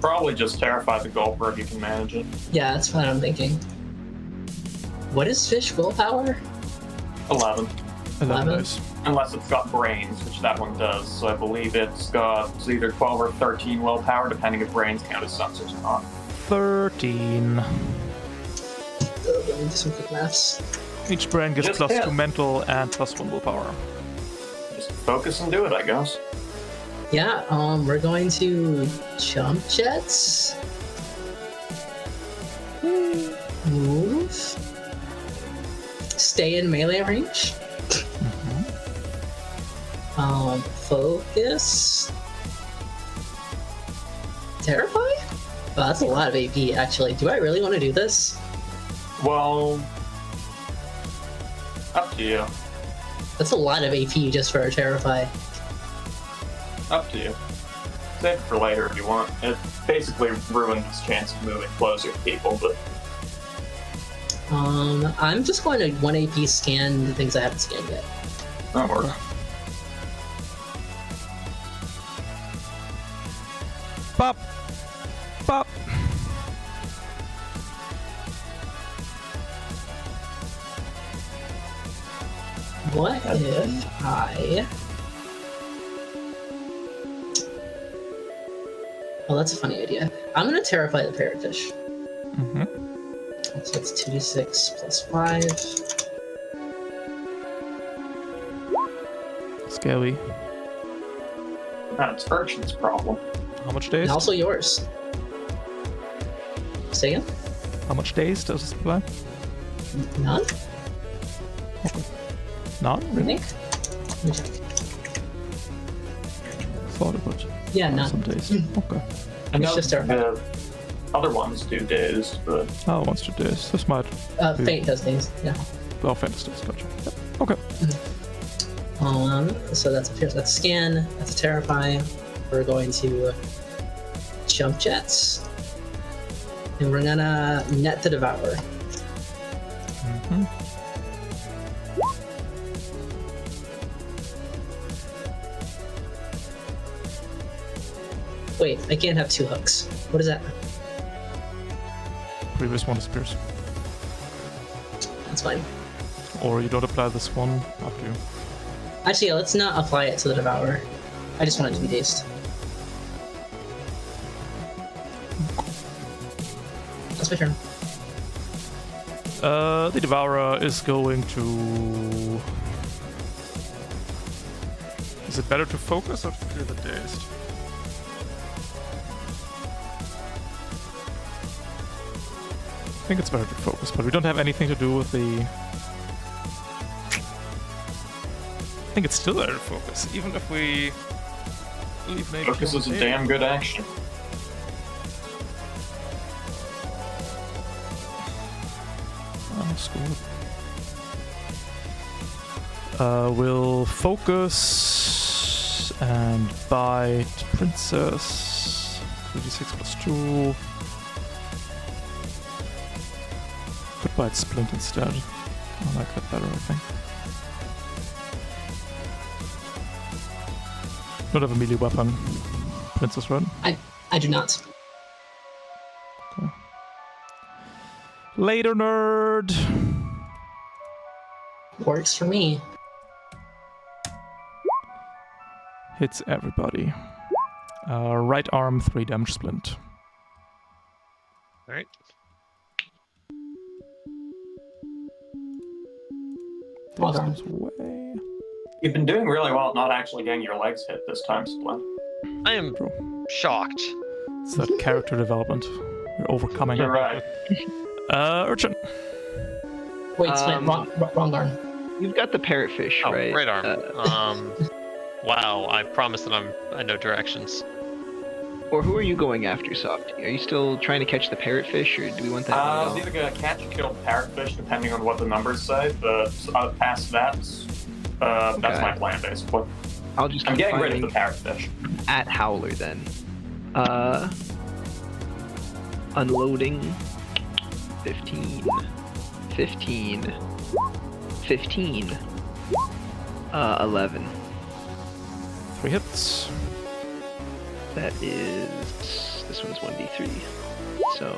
Probably just terrify the gulper if you can manage it. Yeah, that's what I'm thinking. What is fish willpower? 11. 11 dice. Unless it's got brains, which that one does. So I believe it's got either 12 or 13 willpower, depending if brains count as sensors or not. 13. Let me do some quick maths. Each brain gets Just plus hit. 2 mental and plus 1 willpower. Just focus and do it, I guess. Yeah, we're going to jump jets. Move. Stay in melee range. Focus. Terrify? Oh, that's a lot of AP, actually. Do I really want to do this? Well, up to you. That's a lot of AP just for a Terrify. Up to you. Save it for later if you want. It basically ruins his chance of moving closer to people, but... I'm just going to 1 AP scan the things I haven't scanned yet. That works. Bop! Bop! What if I... Oh, that's a funny idea. I'm gonna Terrify the Parrotfish. So that's 2d6 plus 5. Scary. That's Urchin's problem. How much days? And also yours. Say again? How much days does this play? None? Okay. None? I Really? think? Let me check. Thought it would. Yeah, none. Some days. Okay. I know just Terrify. the other ones do days, but... Oh, once 2 days. This might... Faint does things, yeah. Oh, fantasy days. Gotcha. Yep. Okay. So that's a scan, that's a Terrify. We're going to jump jets. And we're gonna net the Devour. Wait, I can't have 2 hooks. What is that? Previous one disappears. That's fine. Or you don't apply this one after you. Actually, yeah, let's not apply it to the Devourer. I just want it to be dazed. That's my turn. The Devourer is going to... Is it better to focus or to clear the dazed? I think it's better to focus, but we don't have anything to do with the... I think it's still better to focus, even if we leave maybe... Focus is a damn good action. We'll focus and bite Princess. 3d6 plus 2. Could bite Splint instead. I like that better, I think. Don't have a melee weapon. Princess, right? I do not. Okay. Later, nerd! Works for me. Hits everybody. Right arm, 3 damage Splint. Alright. Well done. Goes away. You've been doing really well at not actually getting your legs hit this time, Splint. I am shocked. It's that character development. We're overcoming You're it. right. Urchin. Wait, Splint, wrong arm. You've got the parrotfish, Oh, right? right arm. Wow, I promise that I know directions. Or who are you going after, Softy? Are you still trying to catch the parrotfish, or do we want that I was one either gonna catch or kill the parrotfish, depending on what the numbers say, but past that, that's my plan, basically. I'll just I'm keep getting rid of the firing parrotfish. at Howler then. Unloading. 15. 15. 15. 11. 3 hits. That is... This one's 1d3. So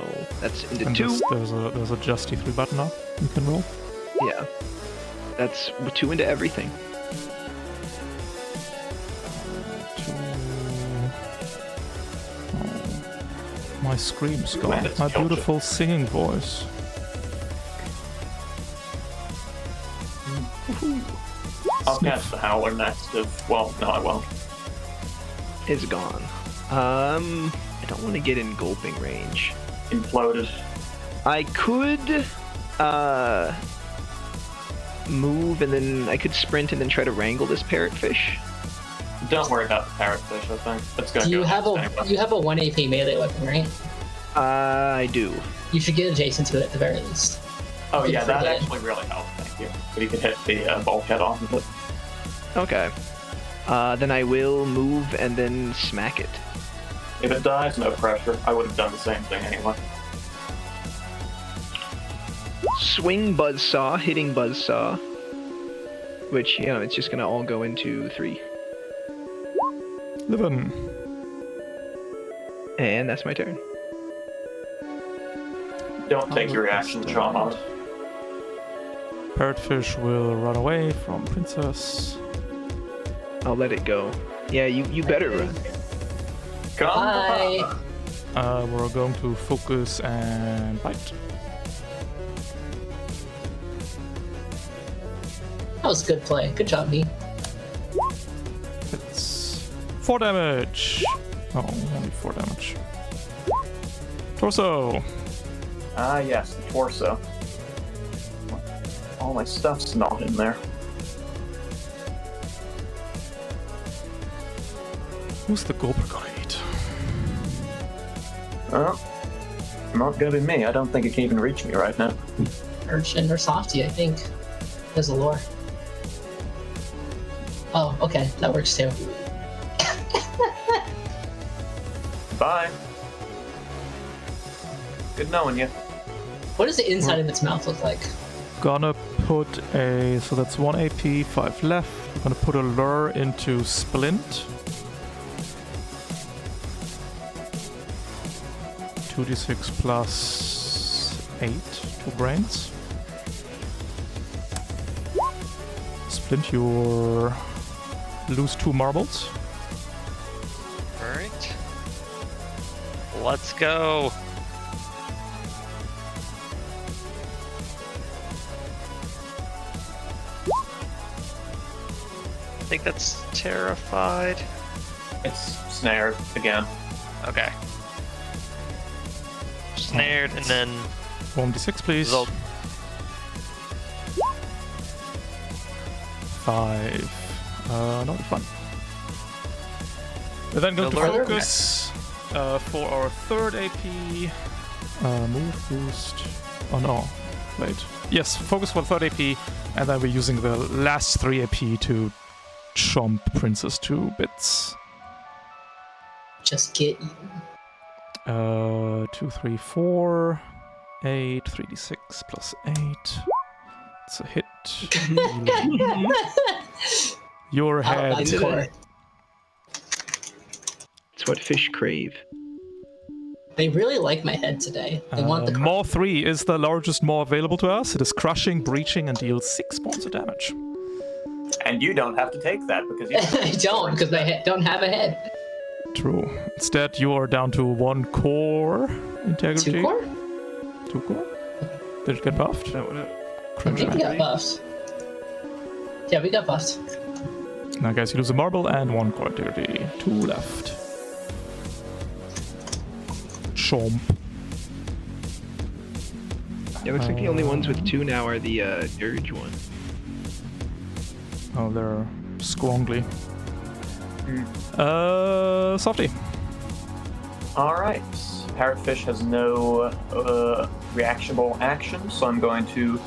that's into And 2. there's a just D3 button now you can roll. Yeah. That's 2 into everything. 2. Oh. My scream's gone. it's My killed beautiful singing voice. I'll catch the Howler next if... Well, no, I won't. Is gone. I don't want to get in gulping range. Imploded. I could move, and then I could sprint and then try to wrangle this parrotfish. Don't worry about the parrotfish, I think. It's gonna Do you go have next anyway. you have a 1 AP melee weapon, right? I do. You should get adjacent to it at the very least. Oh You yeah, can that forget it. actually really helped, thank you. But you can hit the bulkhead off of it. Okay. Then I will move and then smack it. If it dies, no pressure. I would have done the same thing anyway. Swing buzzsaw, hitting buzzsaw. Which, it's just gonna all go into 3. 11. And that's my turn. Don't take your reaction shot on it. Parrotfish will run away from Princess. I'll let it go. Yeah, you better run. Come Bye. on. We're going to focus and bite. That was a good play. Good job, me. It's 4 damage. Oh, only 4 damage. Torso. Ah, yes, the torso. All my stuff's not in there. Who's the Goblin gonna eat? Oh, not gonna be me. I don't think it can even reach me right now. Urchin or Softy, I think. There's a lore. Oh, okay. That works too. Bye. Good knowing you. What does the inside of its mouth look like? Gonna put a... So that's 1 AP, 5 left. I'm gonna put a lure into Splint. 2d6 plus 8. 2 brains. Splint, you lose 2 marbles. Alright. Let's go. I think that's terrified. It's snared again. Okay. Snared, and then 1d6, please. result. 5. Not fun. We're then going to No lure. focus for our 3rd AP. Move boost. Oh no. Wait. Yes, focus for 3rd AP, and then we're using the last 3 AP to chomp Princess to bits. Just get eaten. 2, 3, 4, 8, 3d6 plus 8. It's a hit. Your head. That's core. It's what fish crave. They really like my head today. They want the Maw 3 is the largest maw available to us. It is crushing, breaching, and deals 6 points of damage. And you don't have to take that because you I don't, because my don't have a head. True. Instead, you are down to 1 core integrity. 2 core? 2 core? Did it get buffed? That one. I Crunch think we back. got buffed. Yeah, we got buffed. Now, guys, you lose a marble and 1 core integrity. 2 left. Chomp. Yeah, looks like the only ones with 2 now are the Dirge one. Oh, they're scrongly. Softy. Alright. Parrotfish has no reactionable action, so I'm going to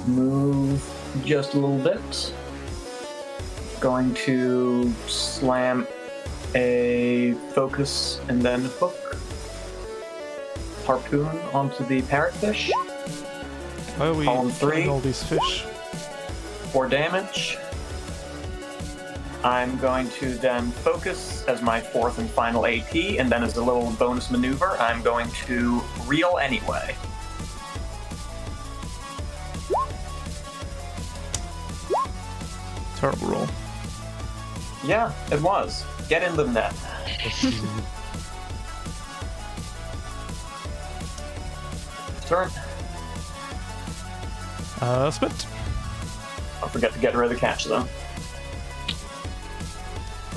move just a little bit. Going to slam a focus and then hook harpoon onto the parrotfish. Why are we Column 3. killing all these fish? 4 damage. I'm going to then focus as my 4th and final AP, and then as a little bonus maneuver, I'm going to reel anyway. Terrible roll. Yeah, it was. Get in the net. Turn. Split. Don't forget to get rid of the catch, though.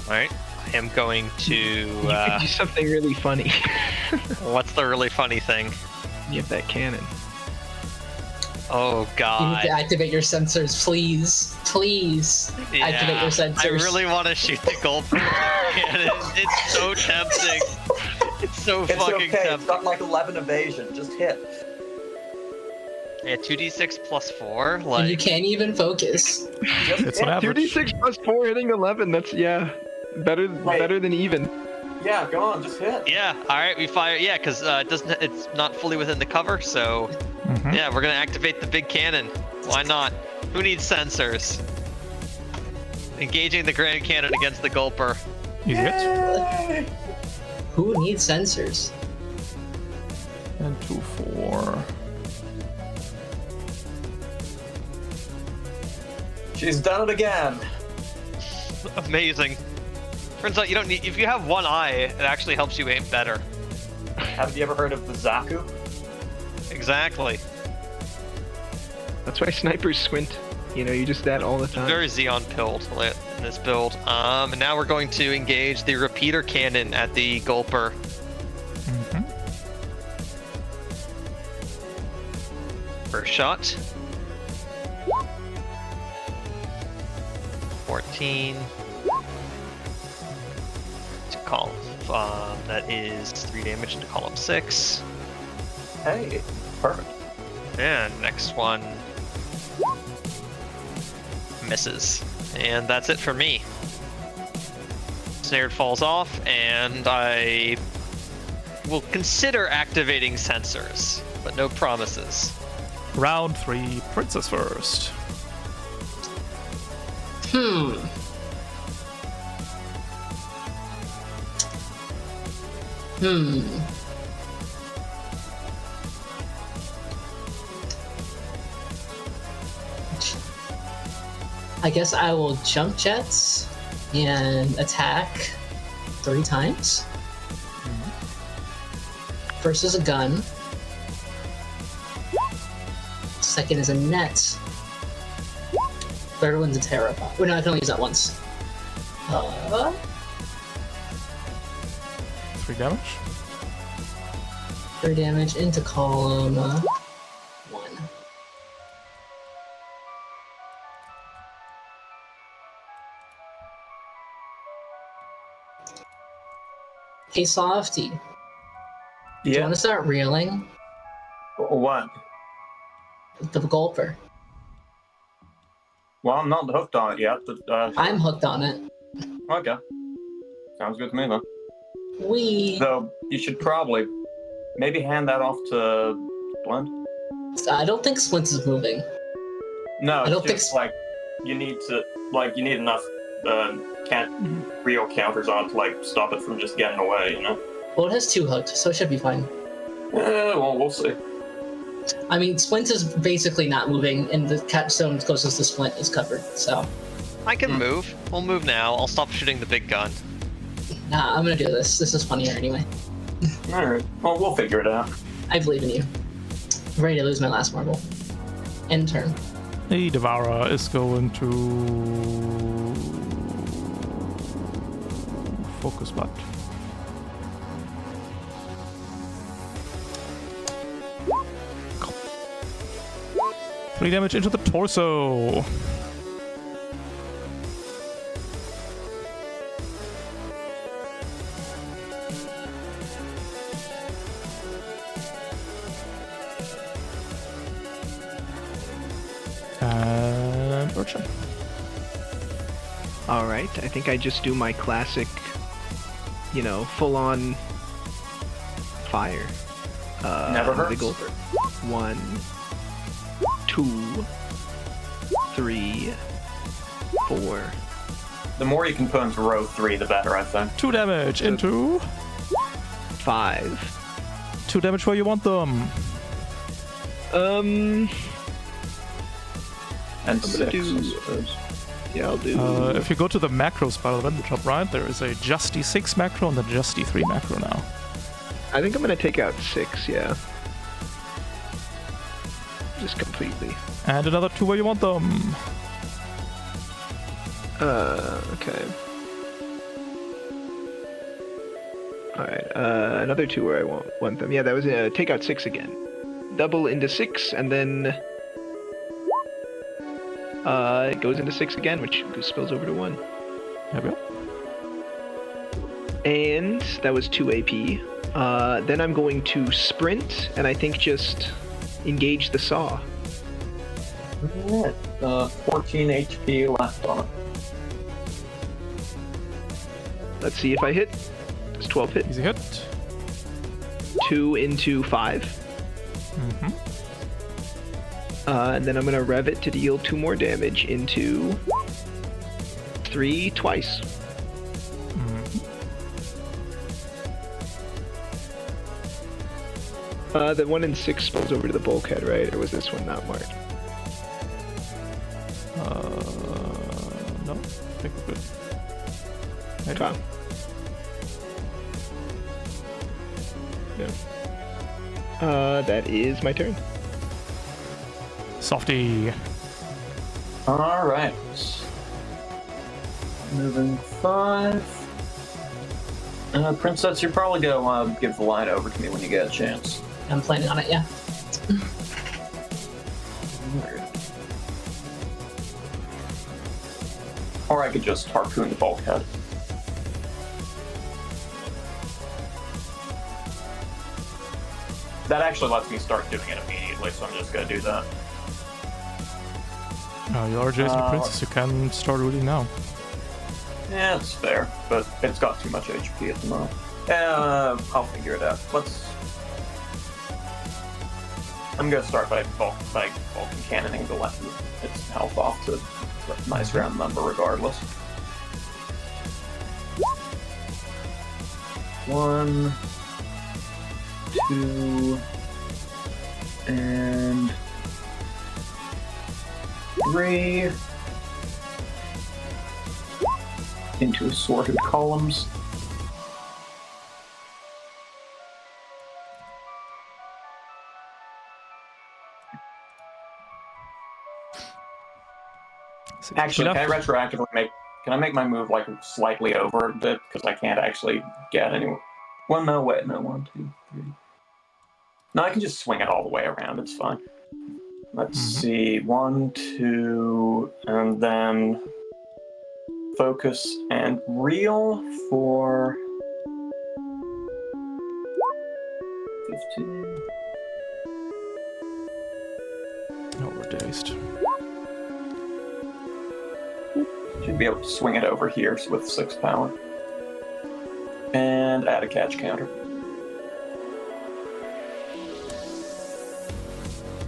Alright. I am going to. You could do something really funny. What's the really funny thing? You have that cannon. Oh You god. need to activate your sensors, please. Please Yeah, activate your sensors. I really want to shoot the gold cannon. It's so tempting. It's so It's fucking okay. tempting. It's got like 11 evasion. Just hit. Yeah, 2d6 plus 4. And Like you can't even focus. Just It's hit. an average. 2d6 plus 4 hitting 11. That's better than even. Yeah, go on, just hit. yeah, all right, we fire. Yeah, because it's not fully within the cover, so Mhm. yeah, we're gonna activate the big cannon. Why not? Who needs sensors? Engaging the grand cannon against the gulper. Easy hit. Who needs sensors? And 2, 4. She's done it again. Amazing. Turns out you don't need. If you have one eye, it actually helps you aim better. Haven't you ever heard of the Zaku? Exactly. That's why snipers squint. You know, you just that all the time. Very Xeon pilled in this build. And now we're going to engage the repeater cannon at the gulper. Mhm. First shot. 14. To column. That is 3 damage to column 6. Hey, perfect. And next one misses. And that's it for me. Snared falls off, and I will consider activating sensors, but no promises. Round 3, Princess first. I guess I will jump jets and attack 3 times. First is a gun. Second is a net. Third one's a terrify. Well, no, I can only use that once. 3 damage. 3 damage into column 1. Hey, Softy. Do you want to start reeling? What? The gulper. Well, I'm not hooked on it yet, but I'm hooked on it. okay. Sounds good to me then. Wee. Though you should probably maybe hand that off to Blend. I don't think Splint is moving. No, I it's don't think just so. like you need enough real counters on it to like stop it from just getting away, you know? Well, it has 2 hooked, so it should be fine. Well, we'll see. I mean, Splint is basically not moving, and the capstone closest to Splint is covered, so... I can move. We'll move now. I'll stop shooting the big gun. Nah, I'm gonna do this. This is funnier anyway. Alright, well, we'll figure it out. I believe in you. I'm ready to lose my last marble. End turn. The Devourer is going to focus butt. Three damage into the torso. And Urchin. Alright, I think I just do my classic, you know, full-on fire. Never hurts. The gulper. 1, 2, 3, 4. The more you can put into row 3, the better, I think. 2 damage into 5. 2 damage where you want them. And I'm 6, gonna I do- suppose. Yeah, I'll do. If you go to the macros part of the top right, there is a just D6 macro and a just D3 macro now. I think I'm gonna take out 6, yeah. Just completely. And another 2 where you want them. Okay. Alright, another 2 where I want them. Yeah, that was take out 6 again. double into 6, and then it goes into 6 again, which spills over to 1. There we go. And that was 2 AP. Then I'm going to sprint, and I think just engage the saw. Alright, 14 HP left on it. Let's see if I hit. It's 12 hit. Easy hit. 2 into 5. Mm-hmm. And then I'm going to rev it to deal 2 more damage into 3 twice. The 1 in 6 spills over to the bulkhead, right? Or was this one not marked? No. I think we're good. Maybe. Okay. Yeah. That is my turn. Softy. Alright. Moving 5. Princess, you're probably gonna give the line over to me when you get a chance. I'm planning on it, yeah. Or I could just harpoon the bulkhead. That actually lets me start doing it immediately, so I'm just gonna do that. You are Jason Princess, you can start reading now. Yeah, it's fair, but it's got too much HP at the moment. I'll figure it out. I'm gonna start by Vulcan cannoning the left its health off to a nice round number regardless. 1, 2, and 3 into assorted columns. Actually, can I retroactively can I make my move like slightly over a bit because I can't actually get anywhere? Well, no, wait, no, 1, 2, 3. No, I can just swing it all the way around. It's fine. Let's see, 1, 2, and then focus and reel for 15. Oh, we're dazed. Should be able to swing it over here with 6 power. And add a catch counter.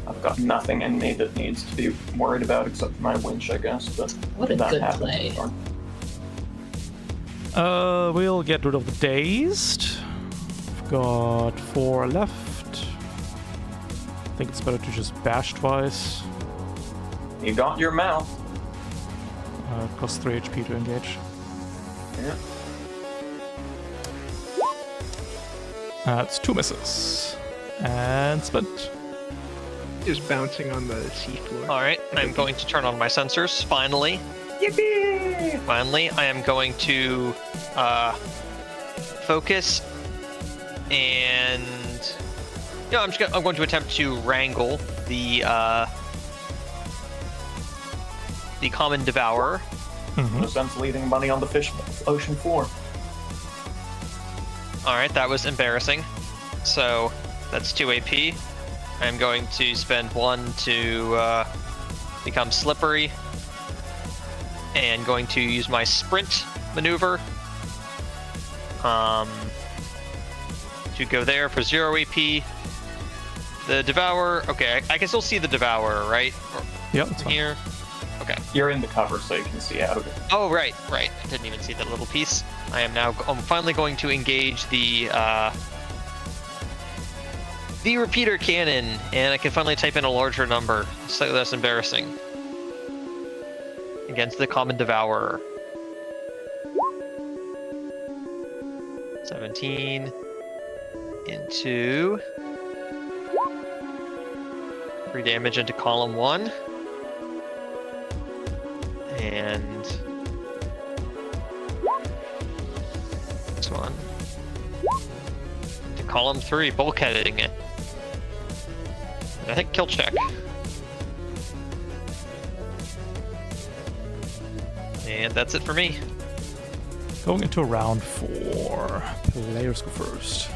I've got nothing in me that needs to be worried about except my winch, I guess. But what a that good happens play. We'll get rid of the dazed. We've got 4 left. I think it's better to just bash twice. You got your mouth. It costs 3 HP to engage. Yeah. That's 2 misses. And sprint. Just bouncing on the seafloor. Alright, I'm going to turn on my sensors, finally. Yippee! Finally, I am going to focus and I'm going to attempt to wrangle the common devourer. No sense leaving money on the fish ocean floor. Alright, that was embarrassing. So that's 2 AP. I'm going to spend 1 to become slippery. And going to use my sprint maneuver to go there for 0 AP. The Devourer, okay, I can still see the Devourer, right? Yep, it's here. Okay. You're in the cover, so you can see out of it. Oh, right. I didn't even see that little piece. I'm finally going to engage the repeater cannon, and I can finally type in a larger number, slightly less embarrassing. Against the common devourer. 17 into 3 damage into column 1. And this one to column 3, bulkheading it. I think kill check. And that's it for me. Going into round 4. Players go first.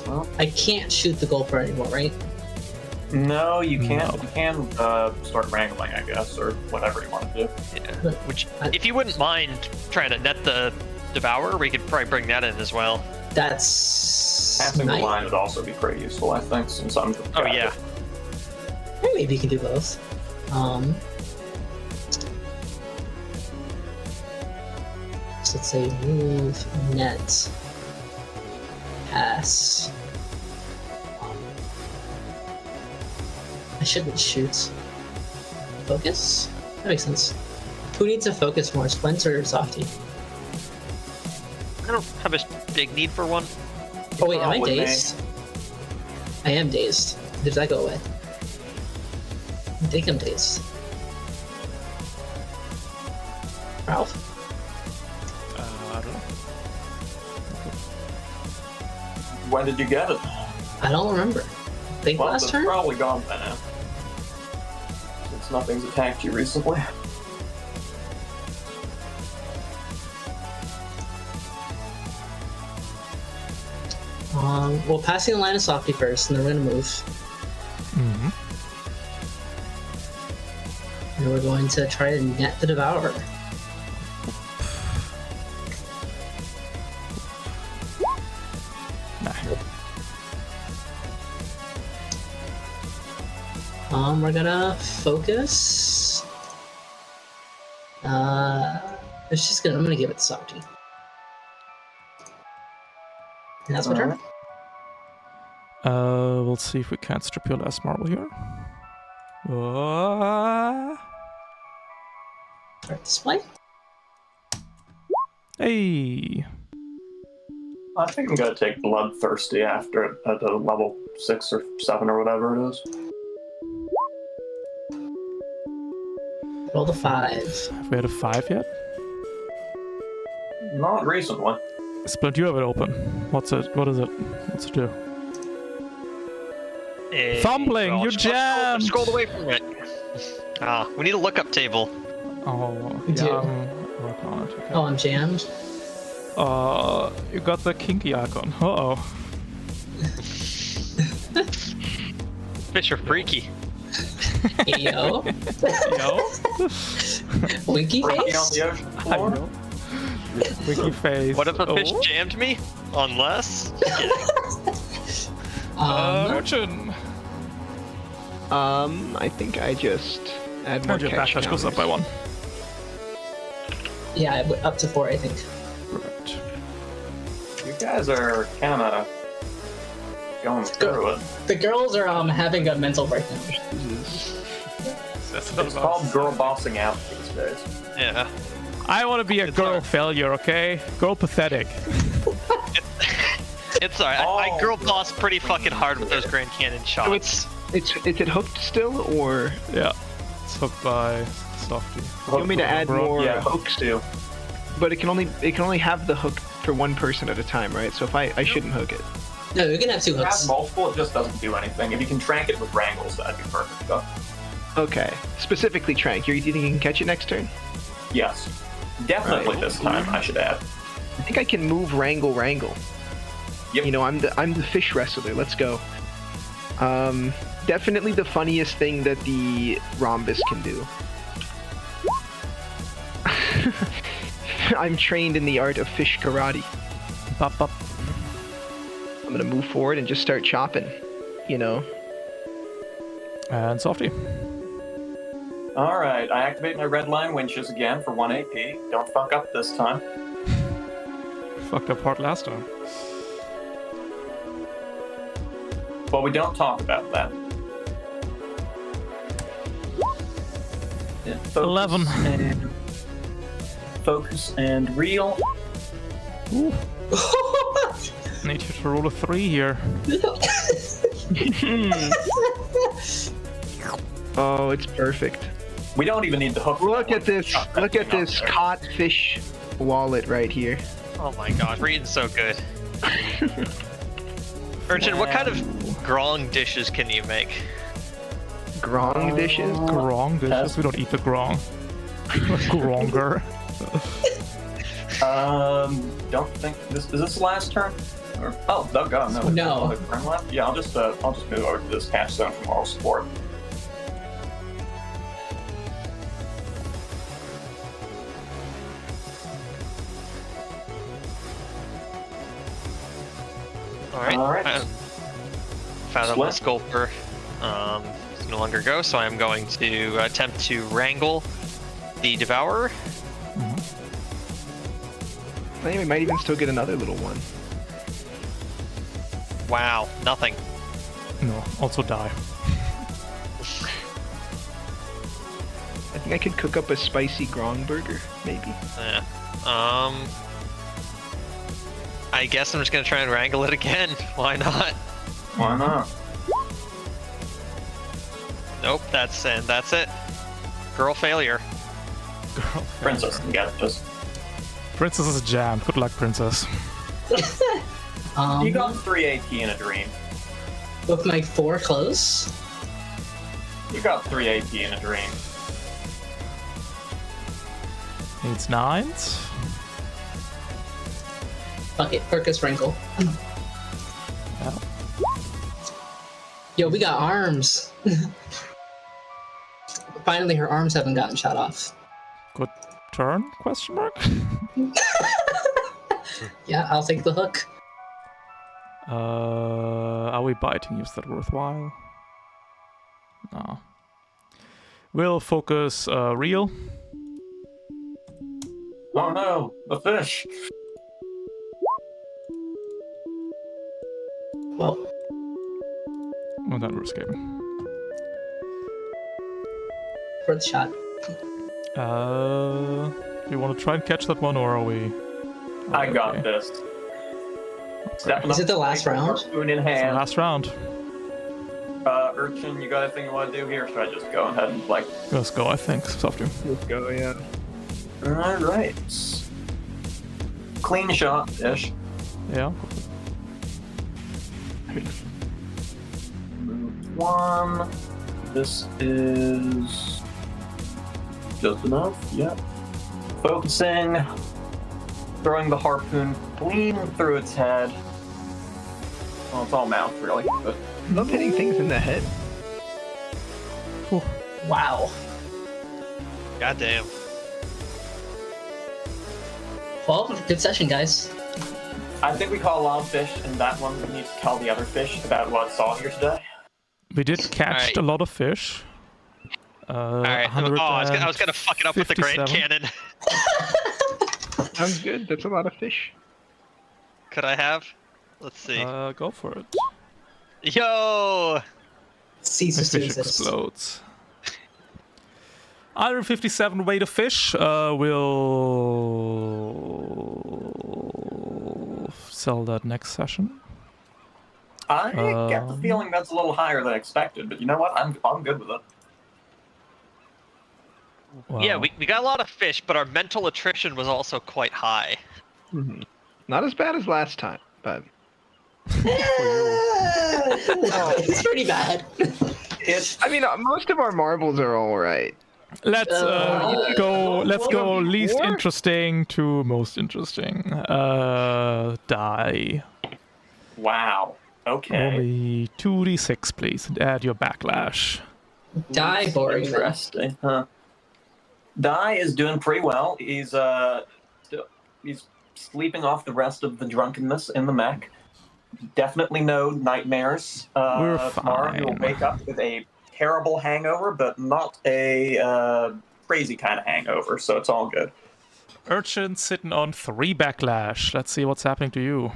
Well, I can't shoot the gulper anymore, right? no, you can't. No. You can start wrangling, I guess, or whatever you want to do. Yeah. But Which, I- if you wouldn't mind trying to net the Devourer, we could probably bring that in as well. That's Passing the nice. line would also be pretty useful, I think, since I'm. Oh yeah. Maybe you can do both. So let's say move, net, pass. I shouldn't shoot. Focus? That makes sense. Who needs to focus more, Splint or Softy? I don't have a big need for one. Oh wait, am I Probably may. dazed? I am dazed. Did that go away? I think I'm dazed. Ralph? I don't know. When did you get it? I don't remember. Think Well, last it's turn? probably gone by now. Since nothing's attacked you recently. Well, passing the line of Softy first, and then we're gonna move. Mm-hmm. And we're going to try to net the Devourer. Nah. We're gonna focus. It's just gonna. I'm gonna give it to Softy. And that's my turn. We'll see if we can't strip your last marble here. Start display. Hey. I think I'm gonna take Bloodthirsty after it at a level 6 or 7 or whatever it is. Roll the 5. Have we had a 5 yet? Not recently. Splint, you have it open. What's it? What is it? What's it do? Fumbling, well, you're jammed! Scrolled away from it. Ah, we need a lookup table. Oh, We do. yeah, I'm working on it. Okay. Oh, I'm jammed. You got the kinky icon. Uh-oh. Fish are freaky. Ayo. Yo? Winky Freaky on face? the ocean I floor. know. Winky face. What if a fish Oh. jammed me? Unless. Urchin. I think I just add more And your catch backlash goes up counters. by 1. Yeah, it went up to 4, I think. Perfect. You guys are kind of going through it. The girls are having a mental breakdown. It's called girl bossing out these days. Yeah. I want to be a It's girl alright. failure, okay? Girl pathetic. It's alright. I girl boss pretty fucking hard with those Grand Cannon shots. Is it hooked still, or Yeah. It's hooked by Softy. you want me to add Bro. more Yeah, hooks? too. But it can only have the hook for one person at a time, right? So if I shouldn't hook it. No, you can have 2 If you hooks. have multiple, it just doesn't do anything. If you can trank it with wrangles, that'd be perfect. Though. Okay. Specifically trank. You think you can catch it next turn? Yes. Definitely Right. this time, I should add. I think I can move wrangle. Yep. You know, I'm the fish wrestler. Let's go. Definitely the funniest thing that the rhombus can do. I'm trained in the art of fish karate. Bop, bop. I'm gonna move forward and just start chopping. You know. And Softy. Alright, I activate my red line winches again for 1 AP. Don't fuck up this time. Fucked up part last time. But we don't talk about that. Yeah, focus 11. And focus and reel. Ooh. Need you to roll a 3 here. Oh, it's perfect. We don't even need the hook. for Look that at one. this. Shut that Look at thing up this there. caught fish wallet right here. Oh my gosh, reading's so good. Urchin, what kind of grong dishes can you make? Grong dishes? Grong dishes? We don't eat the grong. Gronger. Don't think is this the last turn? Or, oh god, no. No. Turn left? Yeah, I'll just move over to this catch zone for moral support. Alright. Alright. Fathomless Sculptor is no longer go, so I'm going to attempt to wrangle the Devourer. I think we might even still get another little one. Wow, nothing. No, also die. I think I could cook up a spicy grong burger, maybe. Yeah. I guess I'm just gonna try and wrangle it again. Why not? Why not? Nope, that's it. Girl failure. Girl. Princess can get this. Princess is jammed. Good luck, Princess. You got 3 AP in a dream. With my 4 close? You got 3 AP in a dream. Needs 9s. Fuck it, Perkus Wrinkle. Yeah. Yo, we got arms. Finally, her arms haven't gotten shot off. Good turn? Question mark? Yeah, I'll take the hook. Are we biting you? Is that worthwhile? No. We'll focus real. Oh no, the fish! Well, Oh, then we're escaping. worth a shot. Do you want to try and catch that one, or are we? I got okay? this. Stepping Is up it the last round? Spoon in It's the hand. last round. Urchin, you got anything you want to do here? Should I just go ahead and like? Let's go, I think. It's up to you. Let's go, yeah. Alright. Clean shot-ish. Yeah. Move 1. This is just enough. Yep. Focusing. Throwing the harpoon clean through its head. Well, it's all mouth, really. But I love hitting things in the head. Wow. Goddamn. Well, good session, guys. I think we caught a lot of fish, and that one needs to tell the other fish about what it saw here today. We did catch Alright. a lot of fish. Alright. Oh, I was gonna fuck it up with the Grand 157. Cannon. Sounds good. That's a lot of fish. Could I have? Let's see. Go for it. Yo! Ceases The to fish exist. explodes. 157 weight of fish. We'll sell that next session. I get the feeling that's a little higher than expected, but you know what? I'm good with it. Wow. Yeah, we got a lot of fish, but our mental attrition was also quite high. Not as bad as last time, but It's pretty bad. I mean, most of our marbles are all right. Let's go. Let's go. Least Four? interesting to most interesting. Die. Wow. Okay. Only 2d6, please, and add your backlash. Die, boring. Interesting, huh? Die is doing pretty well. He's sleeping off the rest of the drunkenness in the mech. Definitely no nightmares. We're Tomorrow he will fine. wake up with a terrible hangover, but not a crazy kind of hangover, so it's all good. Urchin sitting on 3 backlash. Let's see what's happening to you.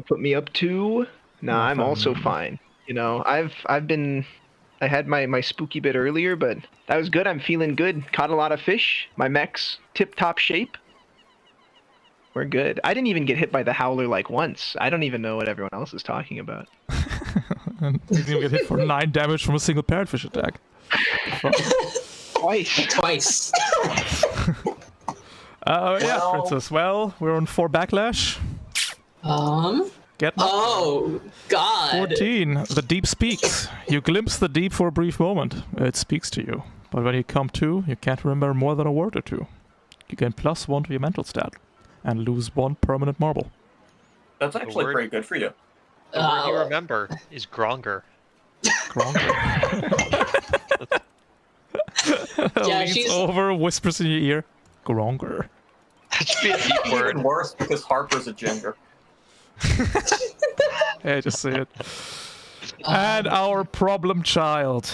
Put me up to. Nah, I'm also Nothing. fine. You know, I had my spooky bit earlier, but that was good. I'm feeling good. Caught a lot of fish. My mech's tip-top shape. We're good. I didn't even get hit by the howler like once. I don't even know what everyone else is talking about. And you didn't get hit for 9 damage from a single parrotfish attack. Twice. Yeah, Well- Princess. Well, we're on 4 backlash. Get Oh, God. 14. The deep speaks. You glimpse the deep for a brief moment. It speaks to you. But when you come to, you can't remember more than a word or two. You gain +1 to your mental stat and lose 1 permanent marble. That's actually pretty good for you. The word you remember is Gronger. Gronger. Yeah, Leans she's over, whispers in your ear. Gronger. That should be a deep word. Even worse because Harper's a ginger. Hey, just say it. And our problem child,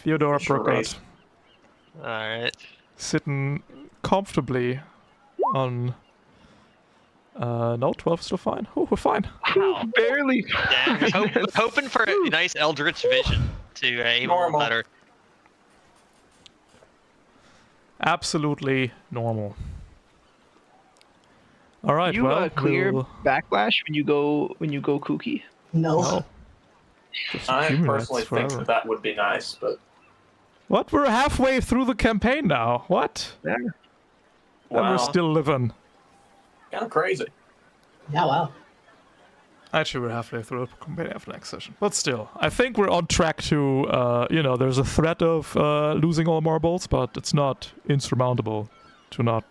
Theodora Burkhardt, Alright. sitting comfortably on. No, 12 is still fine. Oh, we're fine. Wow. Barely. Yeah, I was hoping for a nice Eldritch vision to aim a little Normal. better. Absolutely normal. All right, You well, clear we'll... backlash when you go kooky. no. No. Just I accumulates personally think forever. that would be nice, but What? We're halfway through the campaign now. What? Yeah. And we're wow, still living. kind of crazy. Yeah, wow. Actually, we're halfway through the campaign after next session. But still, I think we're on track to, there's a threat of losing all marbles, but it's not insurmountable to not,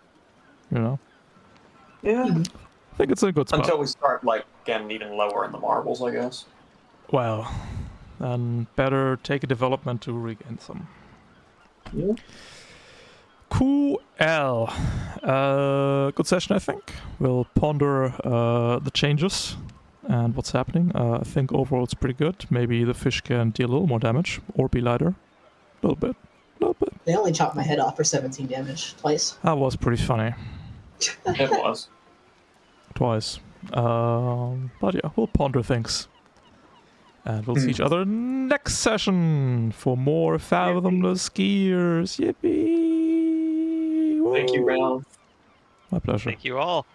Yeah. I think it's in a good spot. Until we start, getting even lower in the marbles, I guess. Well, then better take a development to regain some. Yeah. Cool. Good session, I think. We'll ponder the changes and what's happening. I think overall it's pretty good. Maybe the fish can deal a little more damage or be lighter. A little bit. They only chopped my head off for 17 damage twice. That was pretty funny. It was. Twice. But yeah, we'll ponder things. And we'll see each other next session for more Fathomless Gears. Yippee! Woo. Thank you, Ralph. My pleasure. Thank you all.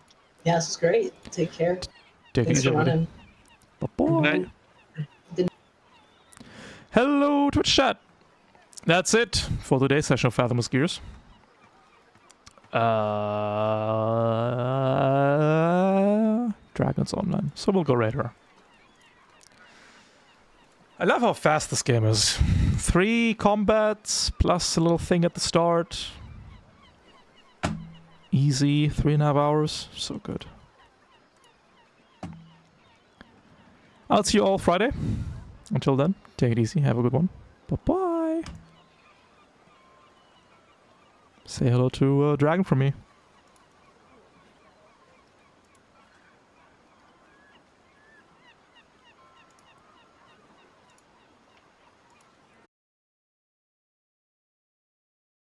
Yeah, this is great. Take care. Take it Thanks easy, for everybody. running. Bye-bye. Hello, Twitch chat. That's it for today's session of Fathomless Gears. Dragons Online. So we'll go right here. I love how fast this game is. 3 combats plus a little thing at the start. Easy, 3.5 hours. So good. I'll see you all Friday. Until then, take it easy. Have a good one. Bye-bye. Say hello to Dragon from me.